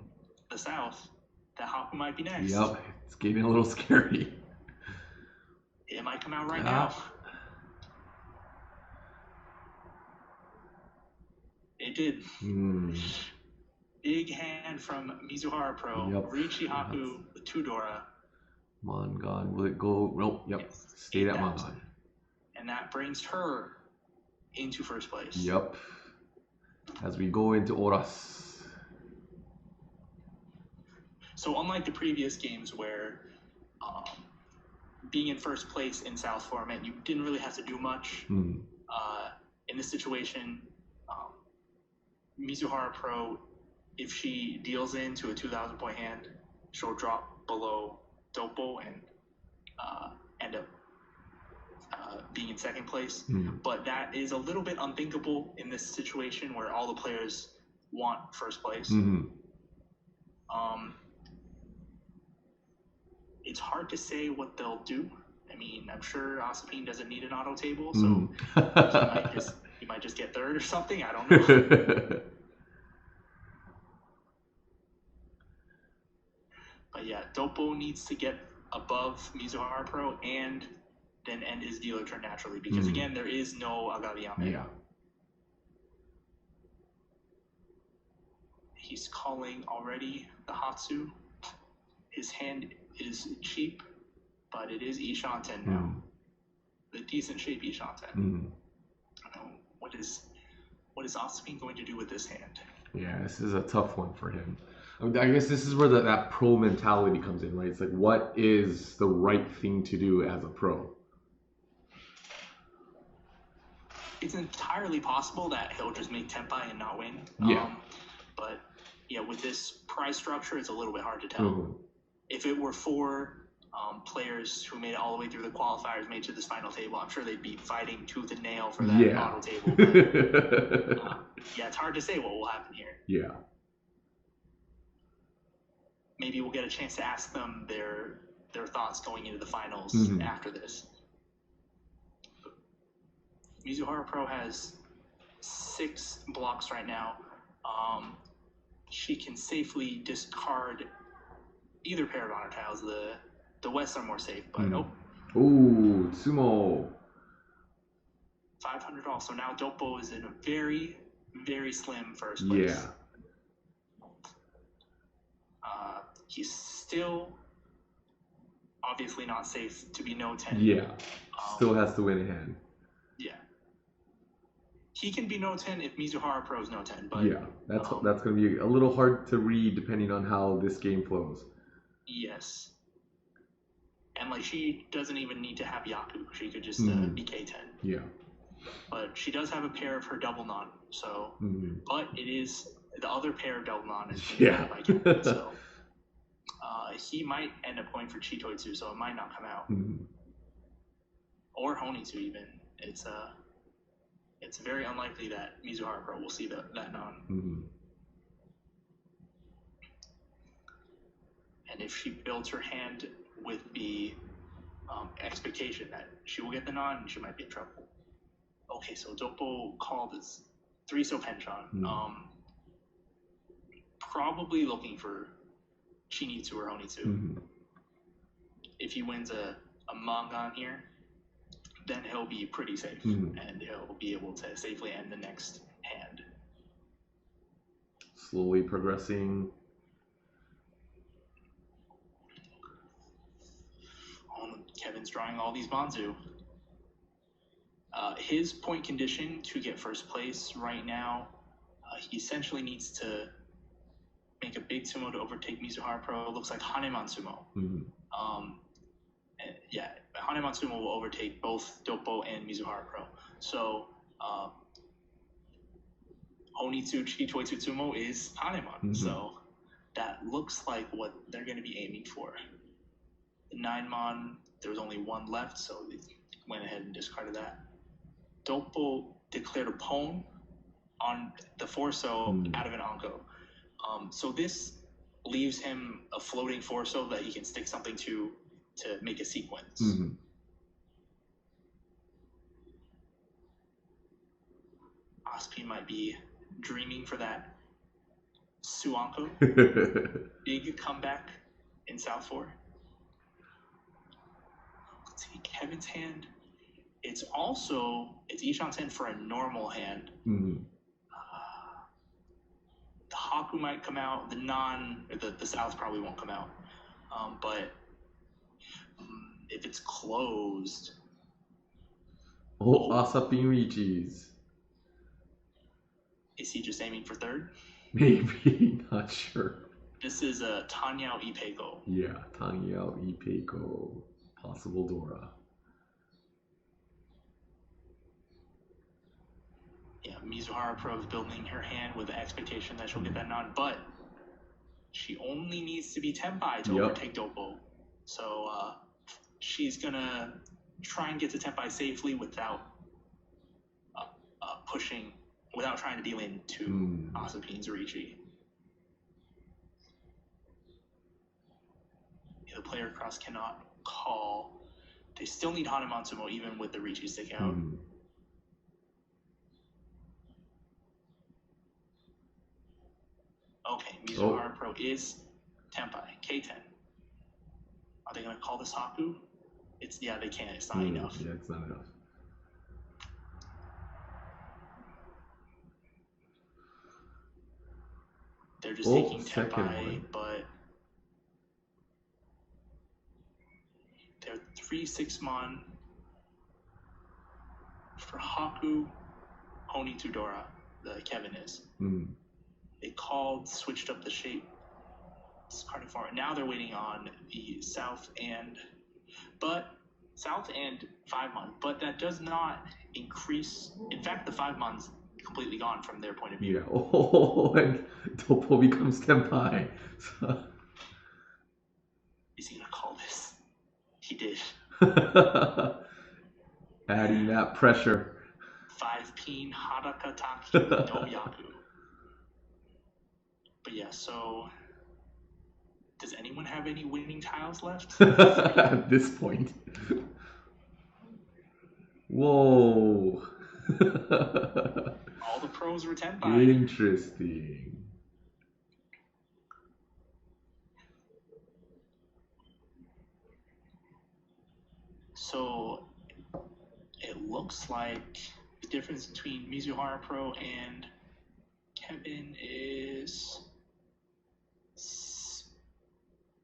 the south. The Haku might be next. Yep, it's getting a little scary. It might come out right now. It did. Big hand from Mizuhara Pro. Yep. Riichi Haku with 2 Dora. Mangan, will it go? Nope, yep. Yes. Stayed at Mangan. And that brings her into first place. Yep. As we go into Oras. So unlike the previous games where being in first place in South format, you didn't really have to do much. In this situation, Mizuhara Pro, if she deals into a 2,000 point hand, she'll drop below Doppo and end up being in second place. But that is a little bit unthinkable in this situation where all the players want first place. It's hard to say what they'll do. I mean, I'm sure Asapin doesn't need an auto table, so he might just get third or something. I don't know. But yeah, Doppo needs to get above Mizuhara Pro and then end his dealer turn naturally, because again, there is no Agaviyame. Yeah. He's calling already the Hatsu. His hand is cheap, but it is Ishanten now. The decent shape Ishanten. I don't know, what is Asapin going to do with this hand? Yeah, this is a tough one for him. I mean, I guess this is where that pro mentality comes in, right? It's like, what is the right thing to do as a pro? It's entirely possible that he'll just make Tenpai and not win. Yeah. But yeah, with this prize structure, it's a little bit hard to tell. If it were 4 players who made it all the way through the qualifiers, made it to this final table, I'm sure they'd be fighting tooth and nail for that auto table. But, yeah, it's hard to say what will happen here. Yeah. Maybe we'll get a chance to ask them their thoughts going into the finals after this. Mizuhara Pro has 6 blocks right now. She can safely discard either pair of honor tiles. The Wests are more safe, but Ooh, Sumo. $500. So now Doppo is in a very, very slim first place. Yeah. He's still obviously not safe to be no 10. Yeah. Still has to win a hand. Yeah. He can be no 10 if Mizuhara Pro's no 10, but yeah, that's going to be a little hard to read depending on how this game flows. Yes. And like she doesn't even need to have Yaku. She could just be K10. Yeah. But she does have a pair of her double non. So, but it is the other pair of double non is being by Kevin, so he might end up going for Chitoitsu, so it might not come out. Or Honitsu even. It's very unlikely that Mizuhara Pro will see that non. And if she builds her hand with the expectation that she will get the non, she might be in trouble. Okay, so Doppo called his 3-so penchant. Probably looking for Chinitsu or Honitsu. If he wins a Mangan here, then he'll be pretty safe, and he'll be able to safely end the next hand. Slowly progressing. Kevin's drawing all these Banzu. His point condition to get first place right now, he essentially needs to make a big sumo to overtake Mizuhara Pro. It looks like Haneman sumo. Yeah, Haneman sumo will overtake both Doppo and Mizuhara Pro. So Honitsu Chitoitsu sumo is Haneman. So that looks like what they're going to be aiming for. The 9-mon, there was only one left, so they went ahead and discarded that. Doppo declared a pone on the 4-so out of an Anko. So this leaves him a floating 4-so that he can stick something to make a sequence. Asapin might be dreaming for that Suanko. Big comeback in South 4. Let's see, Kevin's hand. It's Ishan's hand for a normal hand. The Haku might come out. The South probably won't come out. But if it's closed. Asapin Riichi's. Is he just aiming for third? Maybe, not sure. This is a Tanyao Ipeko. Yeah, Tanyao Ipeko. Possible Dora. Yeah, Mizuhara Pro is building her hand with the expectation that she'll get that non, but she only needs to be Tenpai to overtake Doppo. So she's gonna try and get to Tenpai safely without pushing, without trying to deal into Asapin's Riichi. The player cross cannot call. They still need Haneman sumo even with the Riichi stick out. Okay, Mizuhara Pro is Tenpai, K10. Are they going to call this Haku? They can't. It's not enough. Yeah, it's not enough. They're just taking Tenpai, but they're 3-6-mon for Haku, Honitsu Dora, the Kevin is. They switched up the shape. Discarding forward. Now they're waiting on the South and 5-mon, but that does not increase. In fact, the 5-mon's completely gone from their point of view. Yeah. And Doppo becomes Tenpai. Is he gonna call this? He did. Adding that pressure. 5-pin Haraka Taki no Yaku. But yeah, so does anyone have any winning tiles left? At this point. Whoa. All the pros were Tenpai. Interesting. So it looks like difference between Mizuhara Pro and Kevin is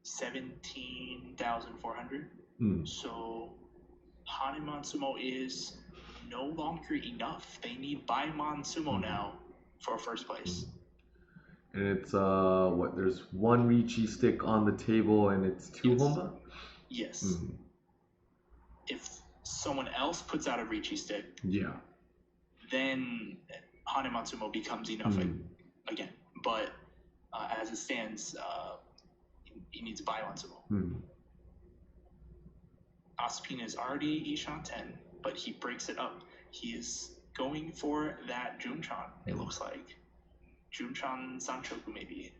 17,400. So Hanemon Sumo is no longer enough. They need Baimon Sumo now for first place. And it's what? There's one Riichi stick on the table, and it's two Honba. Yes. If someone else puts out a Riichi stick, then Hanemon Sumo becomes enough again. But as it stands, he needs a Baimon Sumo. Asapin is already Ishan 10, but he breaks it up. He is going for that Junchan, it looks like. Junchan Sanchoku, maybe.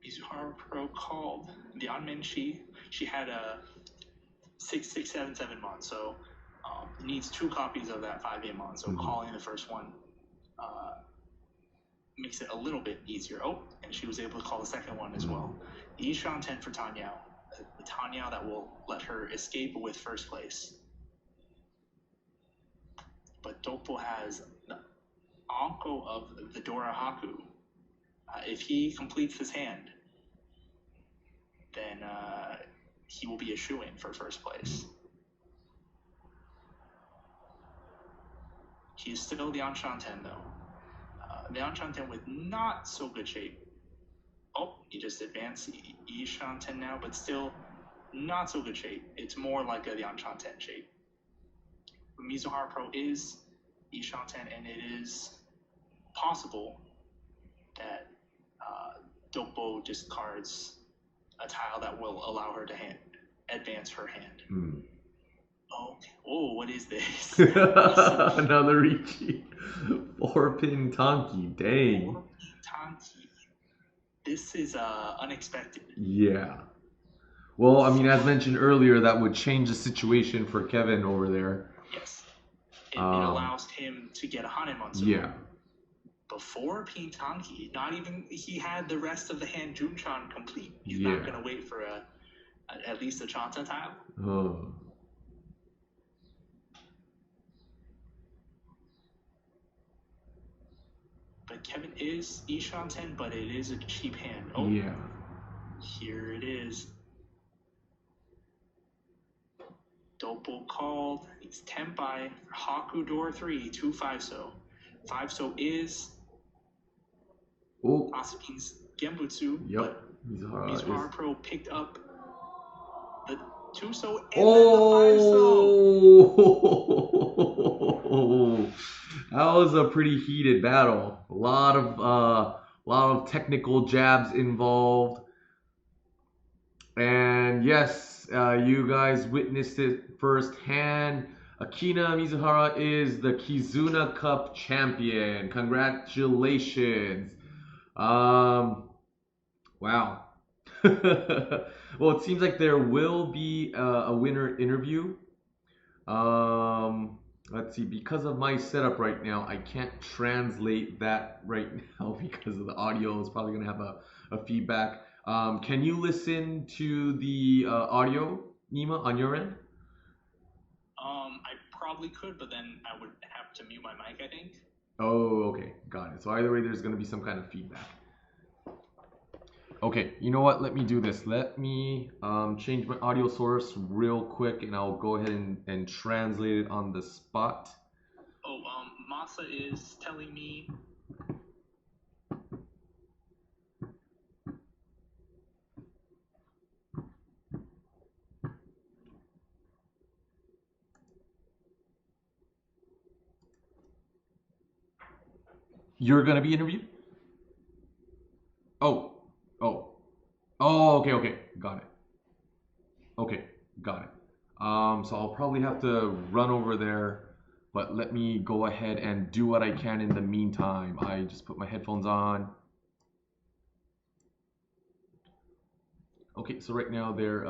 Mizuhara Pro called the Anmenshi. She had a 6677 mon, so needs 2 copies of that 5A mon. So calling the first one makes it a little bit easier. Oh, and she was able to call the second one as well. Ishan 10 for Tanyao. The Tanyao that will let her escape with first place. But Doppo has the Anko of the Dora Haku. If he completes his hand, then he will be a shoo-in for first place. He is still the Anshan 10 though. The Anshan 10 with not so good shape. Oh, he just advanced Ishan 10 now, but still not so good shape. It's more like the Anshan 10 shape. Mizuhara Pro is Ishan 10, and it is possible that Doppo discards a tile that will allow her to advance her hand. Okay. Oh, what is this? Another Riichi. 4-pin Tonki. Dang. 4-pin Tonki. This is unexpected. Yeah. Well, I mean, as mentioned earlier, that would change the situation for Kevin over there. Yes. It allows him to get a Hanemon Sumo. Yeah. Before Pintanki, not even he had the rest of the hand Junchan complete. He's not going to wait for at least a Chanta tile. But Kevin is Ishan 10, but it is a cheap hand. Oh, yeah. Here it is. Doppo called. It's Tenpai. Haku door 3, 2 5-so. 5-so is Asapin's Genbutsu. Yep. But Mizuhara Pro picked up the 2-so and then the 5-so. That was a pretty heated battle. A lot of technical jabs involved. And yes, you guys witnessed it firsthand. Akina Mizuhara is the KIZUNA Cup champion. Congratulations. Wow. Well, it seems like there will be a winner interview. Let's see, because of my setup right now, I can't translate that right now because of the audio is probably going to have a feedback. Can you listen to the audio, Nima, on your end? I probably could, but then I would have to mute my mic, I think. Oh, okay. Got it. So either way, there's going to be some kind of feedback. Okay, you know what? Let me do this. Let me change my audio source real quick, and I'll go ahead and translate it on the spot. Oh, Masa is telling me you're gonna be interviewed? Oh, okay, got it. Okay, got it. So I'll probably have to run over there, but let me go ahead and do what I can in the meantime. I just put my headphones on. Okay, so right now they're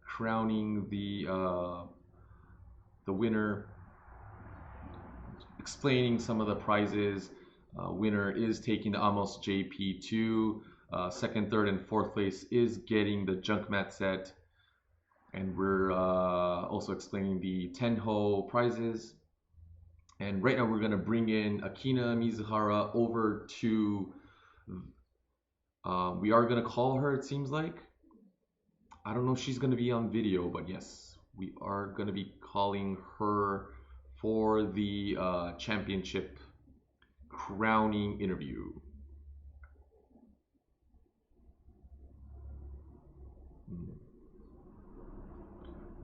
crowning the winner explaining some of the prizes. Winner is taking the AMOS JP2. Second, third, and fourth place is getting the Junk Mat Set. And we're also explaining the Tenho prizes. And right now we're going to bring in Akina Mizuhara over to... we are going to call her, it seems like. I don't know if she's going to be on video, but yes, we are going to be calling her for the championship crowning interview.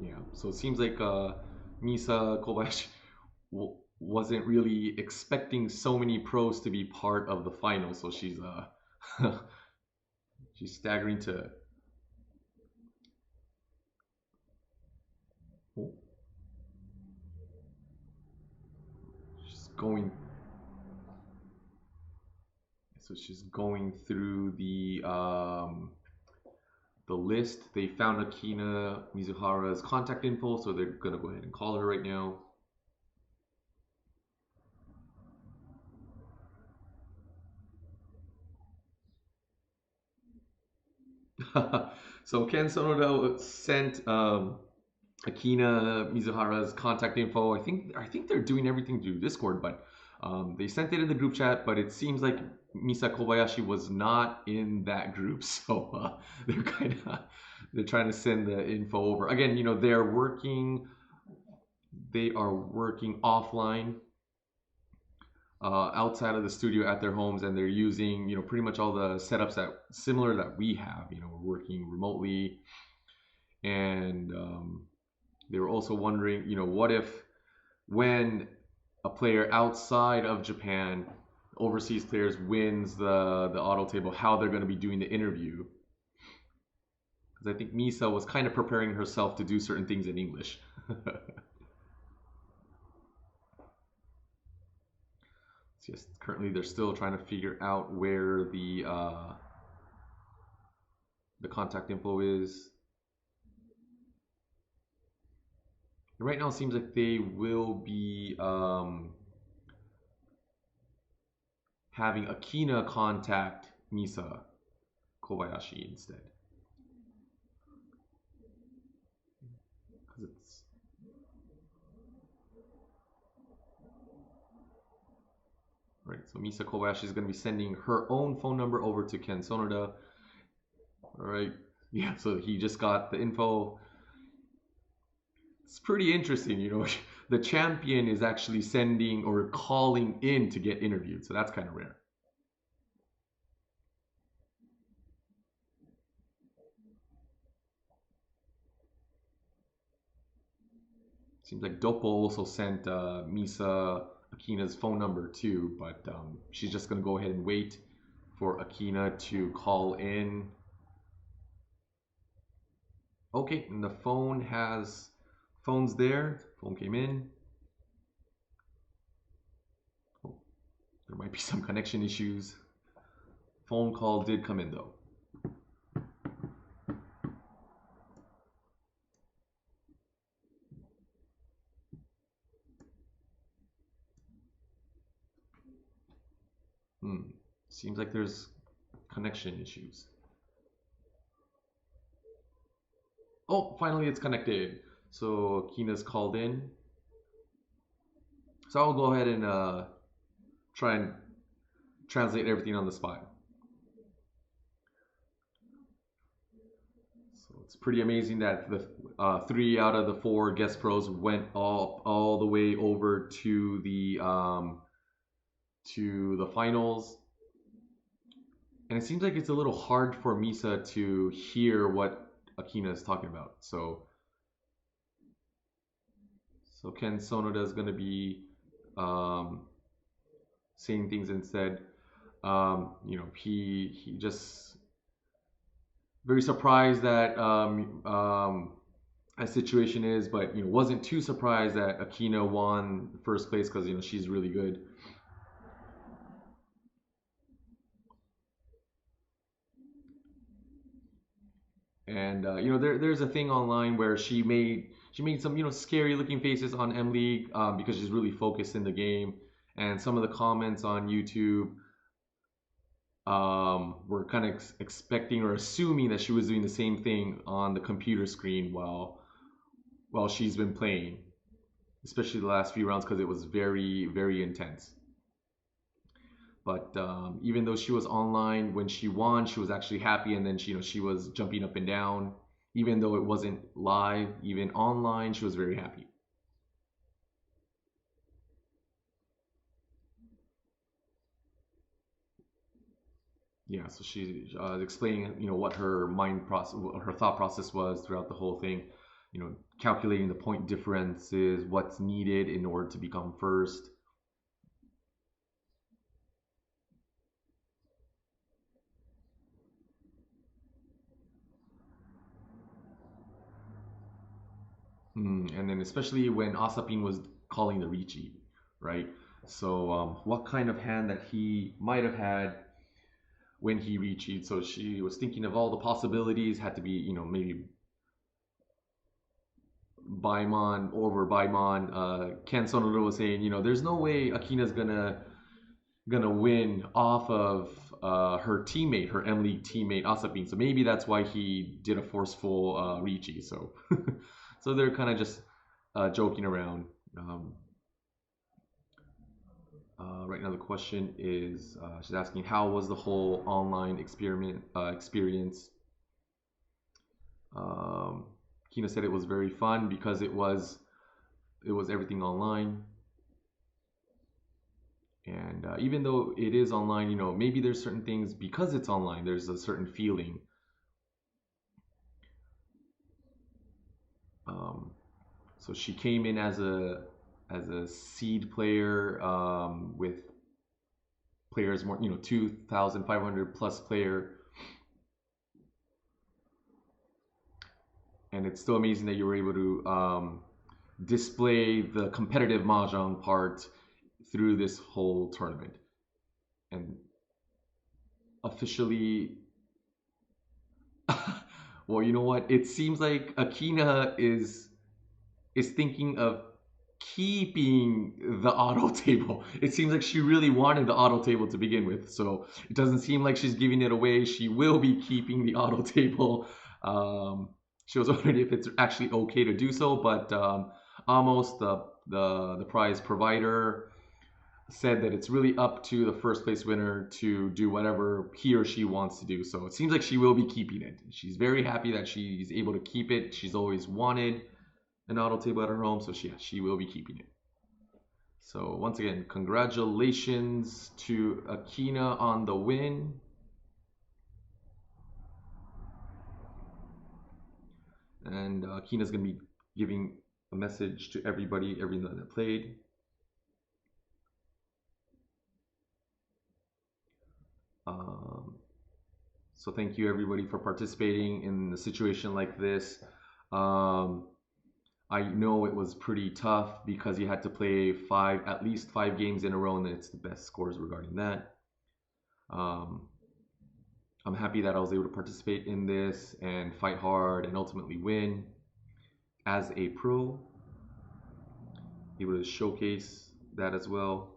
Yeah, so it seems like Misa Kobayashi wasn't really expecting so many pros to be part of the final, so she's she's staggering to... Oh. She's going... So she's going through the list. They found Akina Mizuhara's contact info, so they're gonna go ahead and call her right now. So Ken Sonoda sent Akina Mizuhara's contact info. I think they're doing everything through Discord, but they sent it in the group chat. But it seems like Misa Kobayashi was not in that group, so they're trying to send the info over again. You know, they are working offline. Outside of the studio at their homes, and they're using, you know, pretty much all the setups that we have. You know, we're working remotely, and they were also wondering, you know, what if when a player outside of Japan, overseas players, wins the auto table, how they're going to be doing the interview. Because I think Misa was kind of preparing herself to do certain things in English. Yes, currently they're still trying to figure out where the contact info is. Right now it seems like they will be having Akina contact Misa Kobayashi instead. Right, so Misa Kobayashi is going to be sending her own phone number over to Ken Sonoda. All right, yeah, so he just got the info. It's pretty interesting, you know, the champion is actually sending or calling in to get interviewed, so that's kind of rare. Seems like Doppo also sent Misa Akina's phone number too, but she's just gonna go ahead and wait for Akina to call in. Okay, and the phone's there. Phone came in. Oh, there might be some connection issues. Phone call did come in though. Seems like there's connection issues. Oh, finally it's connected. So Akina's called in. So I'll go ahead and try and translate everything on the spot. So it's pretty amazing that the 3 out of the 4 guest pros went all the way over to the finals. And it seems like it's a little hard for Misa to hear what Akina is talking about. So Ken Sonoda is going to be saying things instead. You know, he just very surprised that a situation is, but you know, wasn't too surprised that Akina won first place because you know she's really good. And you know, there's a thing online where she made some, you know, scary looking faces on M-League because she's really focused in the game. and some of the comments on YouTube were kind of expecting or assuming that she was doing the same thing on the computer screen while she's been playing, especially the last few rounds, because it was very, very intense. But even though she was online, when she won, she was actually happy, and then she was jumping up and down. Even though it wasn't live, even online, she was very happy. Yeah, so she explaining, what her mind process, what her thought process was throughout the whole thing. Calculating the point differences, what's needed in order to become first. And then especially when Asapin was calling the Riichi, right? So what kind of hand that he might have had when he Riichi'd. So she was thinking of all the possibilities, had to be, maybe Baimon over Baimon. Ken Sonoda was saying, there's no way Akina's gonna win off of her teammate, her M-League teammate Asapin. So maybe that's why he did a forceful Riichi. So so they're kind of just joking around. Right now the question is, she's asking, how was the whole online experience? Kina said it was very fun because it was everything online. And even though it is online, maybe there's certain things, because it's online, there's a certain feeling. So she came in as a seed player with players more, 2,500 plus player. And it's still amazing that you were able to display the competitive Mahjong part through this whole tournament. And officially, well, you know what? It seems like Akina is thinking of keeping the auto table. It seems like she really wanted the auto table to begin with, so it doesn't seem like she's giving it away. She will be keeping the auto table. She was wondering if it's actually okay to do so, but AMOS, the prize provider, said that it's really up to the first place winner to do whatever he or she wants to do. So it seems like she will be keeping it. She's very happy that she's able to keep it. She's always wanted an auto table at her home, so she will be keeping it. So once again, congratulations to Akina on the win. And Akina's going to be giving a message to everybody that played. So thank you everybody for participating in a situation like this. I know it was pretty tough because you had to play at least five games in a row, and it's the best scores regarding that. I'm happy that I was able to participate in this and fight hard and ultimately win as a pro. Able to showcase that as well.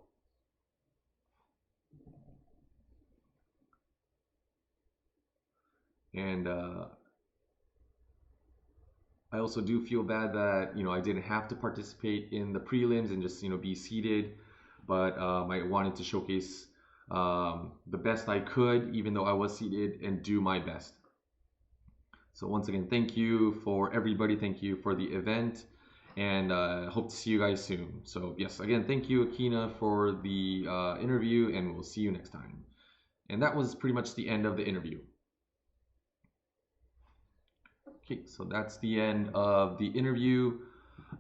And I also do feel bad that I didn't have to participate in the prelims and just be seated, but I wanted to showcase the best I could, even though I was seated, and do my best. So once again, thank you for everybody. Thank you for the event, and hope to see you guys soon. So yes, again, thank you, Akina, for the interview, and we'll see you next time. And that was pretty much the end of the interview. Okay, so that's the end of the interview.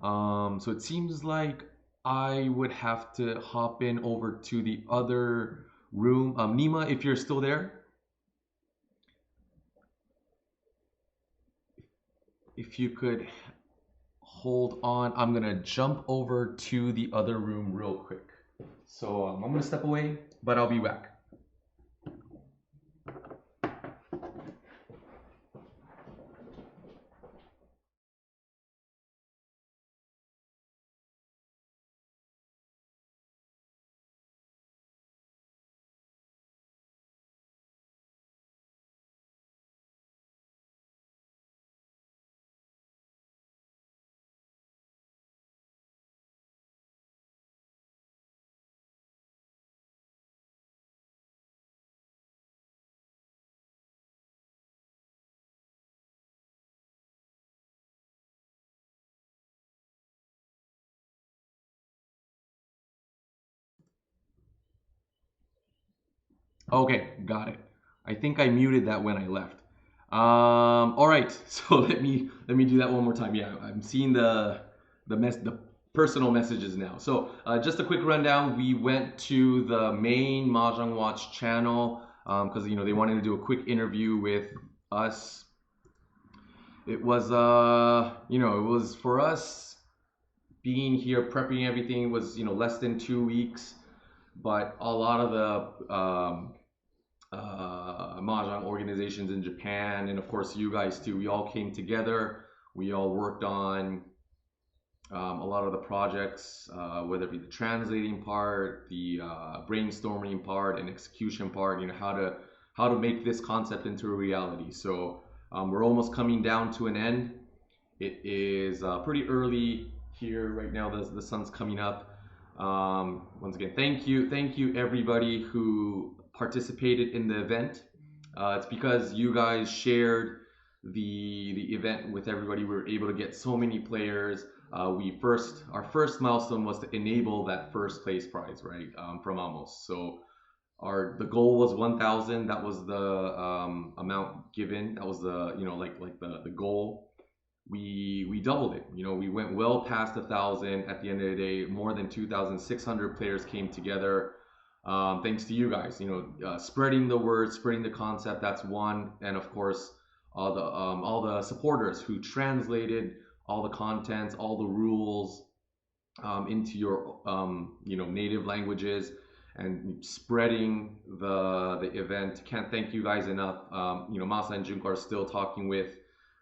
So it seems like I would have to hop in over to the other room. Nima, if you're still there. If you could hold on, I'm gonna jump over to the other room real quick. So I'm gonna step away, but I'll be back. Okay, got it. I think I muted that when I left. All right, so let me do that one more time. Yeah, I'm seeing the personal messages now. So just a quick rundown. We went to the main Mahjong Watch channel because they wanted to do a quick interview with us. It was it was for us being here prepping everything was less than 2 weeks, but a lot of the Mahjong organizations in Japan, and of course you guys too, we all came together. We all worked on a lot of the projects, whether it be the translating part, the brainstorming part, and execution part. How to make this concept into a reality. So we're almost coming down to an end. It is pretty early here right now. The sun's coming up. Once again, thank you everybody who participated in the event. It's because you guys shared the event with everybody. We were able to get so many players. Our first milestone was to enable that first place prize, right, from AMOS. So the goal was 1,000. That was the amount given. That was the the goal. We doubled it. We went well past 1,000 at the end of the day. More than 2,600 players came together. Thanks to you guys. Spreading the word, spreading the concept. That's one, and of course all the supporters who translated all the contents, all the rules into your native languages and spreading the event. Can't thank you guys enough. Masa and Junko are still talking with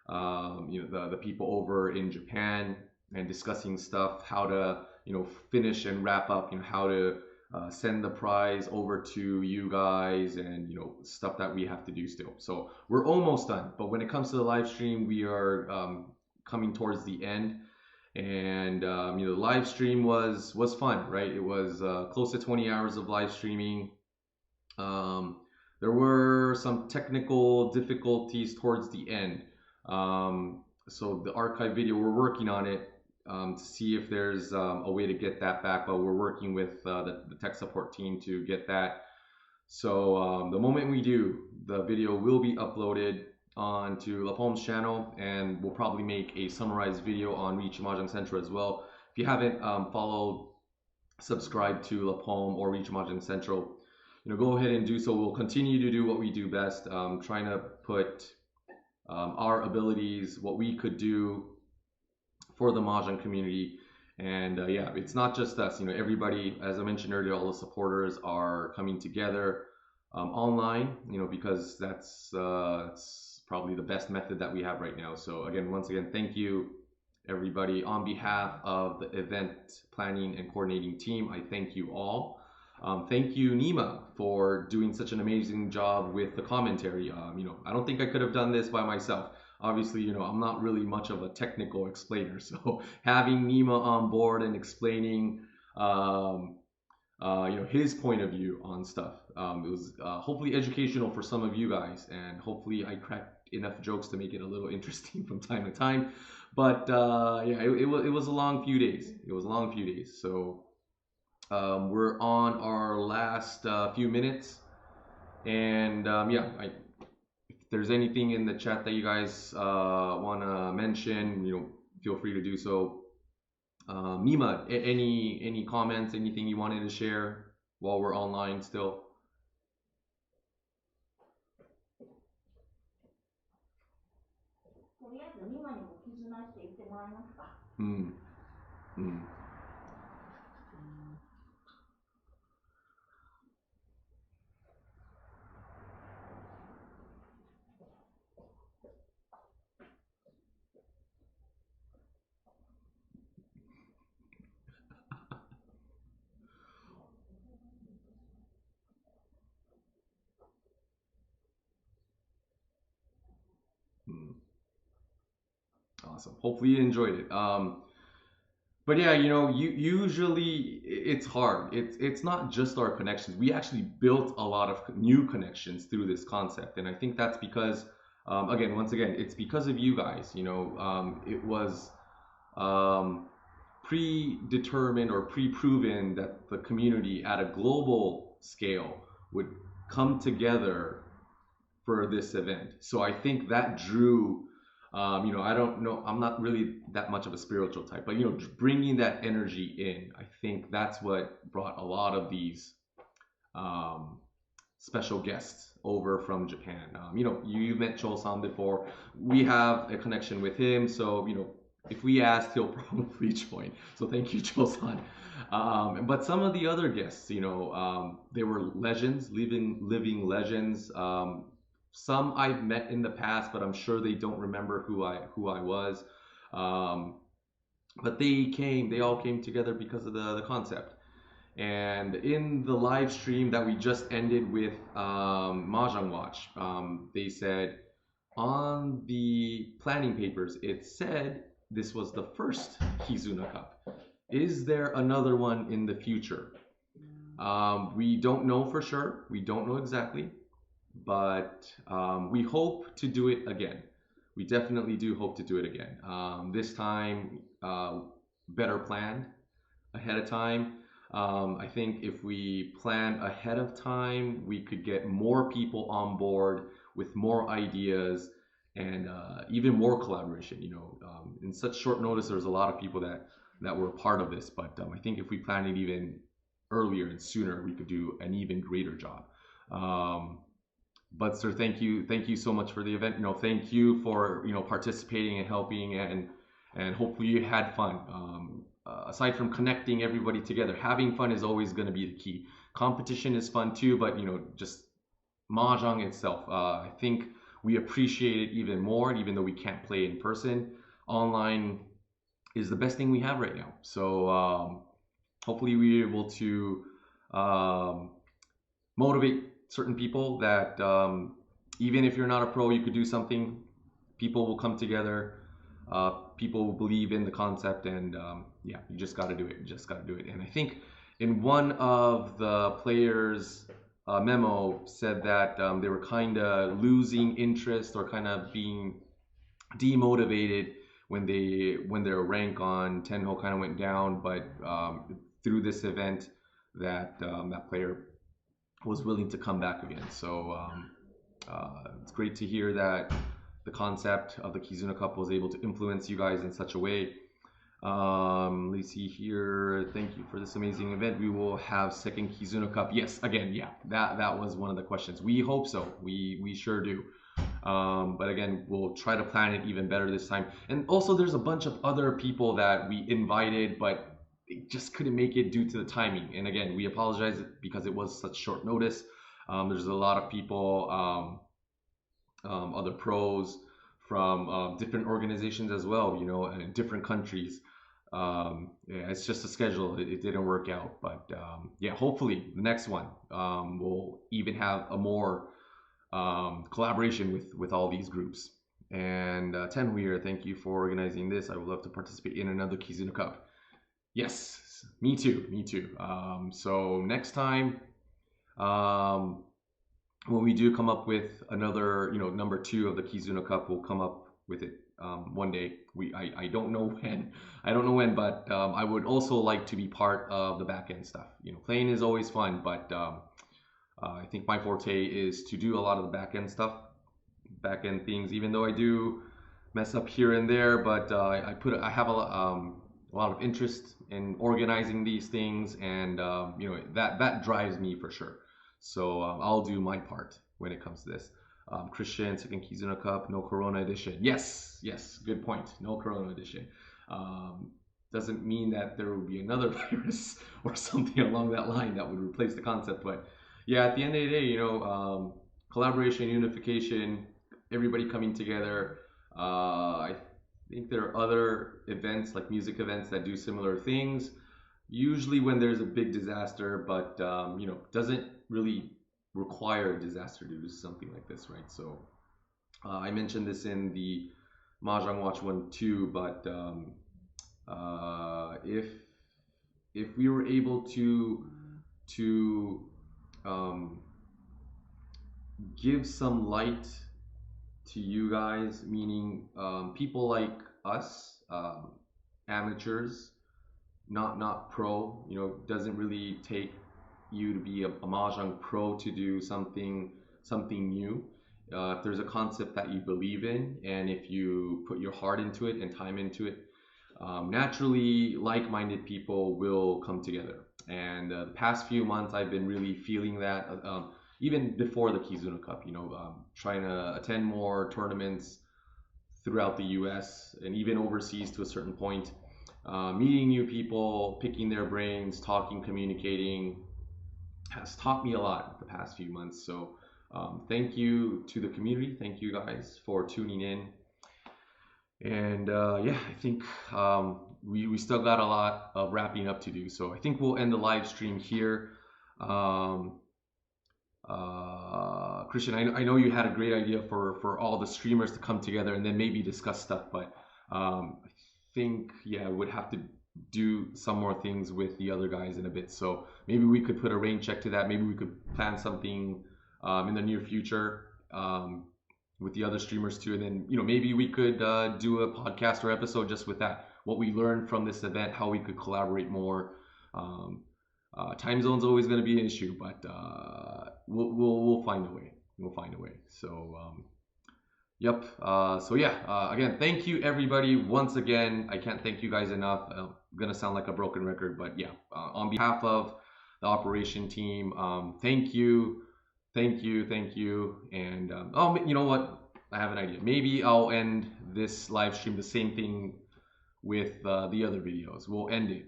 the people over in Japan and discussing stuff, how to finish and wrap up, how to send the prize over to you guys, and stuff that we have to do still. So we're almost done, but when it comes to the live stream, we are coming towards the end. And the live stream was fun, right? It was close to 20 hours of live streaming. There were some technical difficulties towards the end. So the archive video, we're working on it to see if there's a way to get that back, but we're working with the tech support team to get that. So the moment we do, the video will be uploaded onto LAPOM's channel, and we'll probably make a summarized video on Riichi Mahjong Central as well. If you haven't subscribe to LAPOM or Riichi Mahjong Central, go ahead and do so. We'll continue to do what we do best, trying to put our abilities, what we could do for the Mahjong community. And yeah, it's not just us. Everybody, as I mentioned earlier, all the supporters are coming together online. Because that's probably the best method that we have right now. So again, once again, thank you everybody. On behalf of the event planning and coordinating team, I thank you all. Thank you, Nima, for doing such an amazing job with the commentary. I don't think I could have done this by myself. Obviously, I'm not really much of a technical explainer, so having Nima on board and explaining his point of view on stuff, it was hopefully educational for some of you guys, and hopefully I cracked enough jokes to make it a little interesting from time to time. But yeah, it was a long few days. It was a long few days. So we're on our last few minutes, and yeah, if there's anything in the chat that you guys want to mention, feel free to do so. Nima, any comments, anything you wanted to share while we're online still? Awesome. Hopefully you enjoyed it. But yeah, usually it's hard. It's not just our connections. We actually built a lot of new connections through this concept, and I think that's because, once again, it's because of you guys. It was predetermined or pre-proven that the community at a global scale would come together for this event. So I think that drew, I don't know, I'm not really that much of a spiritual type, but bringing that energy in, I think that's what brought a lot of these special guests over from Japan. You met Cho-san before. We have a connection with him, so if we ask, he'll probably join. So thank you, Cho-san. But some of the other guests, they were legends, living legends. Some I've met in the past, but I'm sure they don't remember who I was. But they all came together because of the concept. And in the live stream that we just ended with Mahjong Watch, they said on the planning papers, it said this was the first KIZUNA Cup. Is there another one in the future? We don't know for sure. We don't know exactly. But we hope to do it again. We definitely do hope to do it again. This time, better planned ahead of time. I think if we plan ahead of time, we could get more people on board with more ideas and even more collaboration. In such short notice, there's a lot of people that were part of this. But I think if we plan it even earlier and sooner, we could do an even greater job. But sir, thank you so much for the event. Thank you for participating and helping, and hopefully you had fun. Aside from connecting everybody together, having fun is always going to be the key. Competition is fun too, but just Mahjong itself, I think we appreciate it even more, even though we can't play in person. Online is the best thing we have right now. So hopefully we're able to motivate certain people that even if you're not a pro, you could do something. People will come together. People will believe in the concept, and yeah, you just got to do it. You just got to do it. And I think in one of the players' memo said that they were kind of losing interest or kind of being demotivated when their rank on Tenho kind of went down. But through this event, that player was willing to come back again. So it's great to hear that the concept of the KIZUNA Cup was able to influence you guys in such a way. Let's see here. Thank you for this amazing event. We will have second KIZUNA Cup. Yes, again, yeah, that was one of the questions. We hope so. We sure do. But again, we'll try to plan it even better this time. And also, there's a bunch of other people that we invited, but they just couldn't make it due to the timing. And again, we apologize because it was such short notice. There's a lot of people, other pros from different organizations as well, in different countries. Yeah, it's just a schedule. It didn't work out. But yeah, hopefully the next one will even have a more collaboration with all these groups. And Tenhuir, thank you for organizing this. I would love to participate in another KIZUNA Cup. Yes, me too. So next time, when we do come up with another, number 2 of the KIZUNA Cup, we'll come up with it one day. I don't know when, but I would also like to be part of the back end stuff. Playing is always fun, but I think my forte is to do a lot of the back end stuff, back end things. Even though I do mess up here and there, but I have a lot of interest in organizing these things, and that drives me for sure. So I'll do my part when it comes to this. Christian, second KIZUNA Cup, no Corona edition. Yes, good point. No Corona edition. Doesn't mean that there will be another virus or something along that line that would replace the concept. But yeah, at the end of the day, collaboration, unification, everybody coming together. I think there are other events like music events that do similar things. Usually when there's a big disaster, but doesn't really require a disaster to do something like this, right? So I mentioned this in the Mahjong Watch 1 too, but if we were able to give some light to you guys, meaning people like us, amateurs, not pro, doesn't really take you to be a Mahjong pro to do something new. If there's a concept that you believe in, and if you put your heart into it and time into it, naturally like-minded people will come together. And the past few months, I've been really feeling that. Even before the KIZUNA Cup, trying to attend more tournaments throughout the U.S. and even overseas to a certain point. Meeting new people, picking their brains, talking, communicating has taught me a lot the past few months. So thank you to the community. Thank you guys for tuning in. And yeah, I think we still got a lot of wrapping up to do. So I think we'll end the live stream here. Christian, I know you had a great idea for all the streamers to come together and then maybe discuss stuff, but I think, yeah, we'd have to do some more things with the other guys in a bit. So maybe we could put a rain check to that. Maybe we could plan something in the near future with the other streamers too. And then, maybe we could do a podcast or episode just with that, what we learned from this event, how we could collaborate more. Time zone's always going to be an issue, but we'll find a way. We'll find a way. So yep. So yeah. Again, thank you everybody once again. I can't thank you guys enough. I'm gonna sound like a broken record, but yeah. On behalf of the operation team, thank you. And oh, you know what? I have an idea. Maybe I'll end this live stream the same thing with the other videos. We'll end it.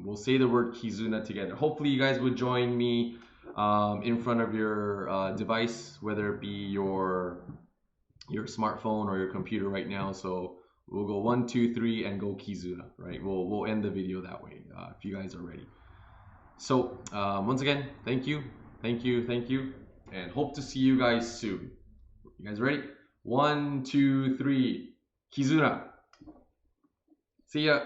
We'll say the word KIZUNA together. Hopefully you guys would join me in front of your device, whether it be your smartphone or your computer right now. So we'll go 1, 2, 3 and go KIZUNA, right? We'll end the video that way if you guys are ready. So once again, thank you, and hope to see you guys soon. You guys ready? 1, 2, 3, KIZUNA. See ya.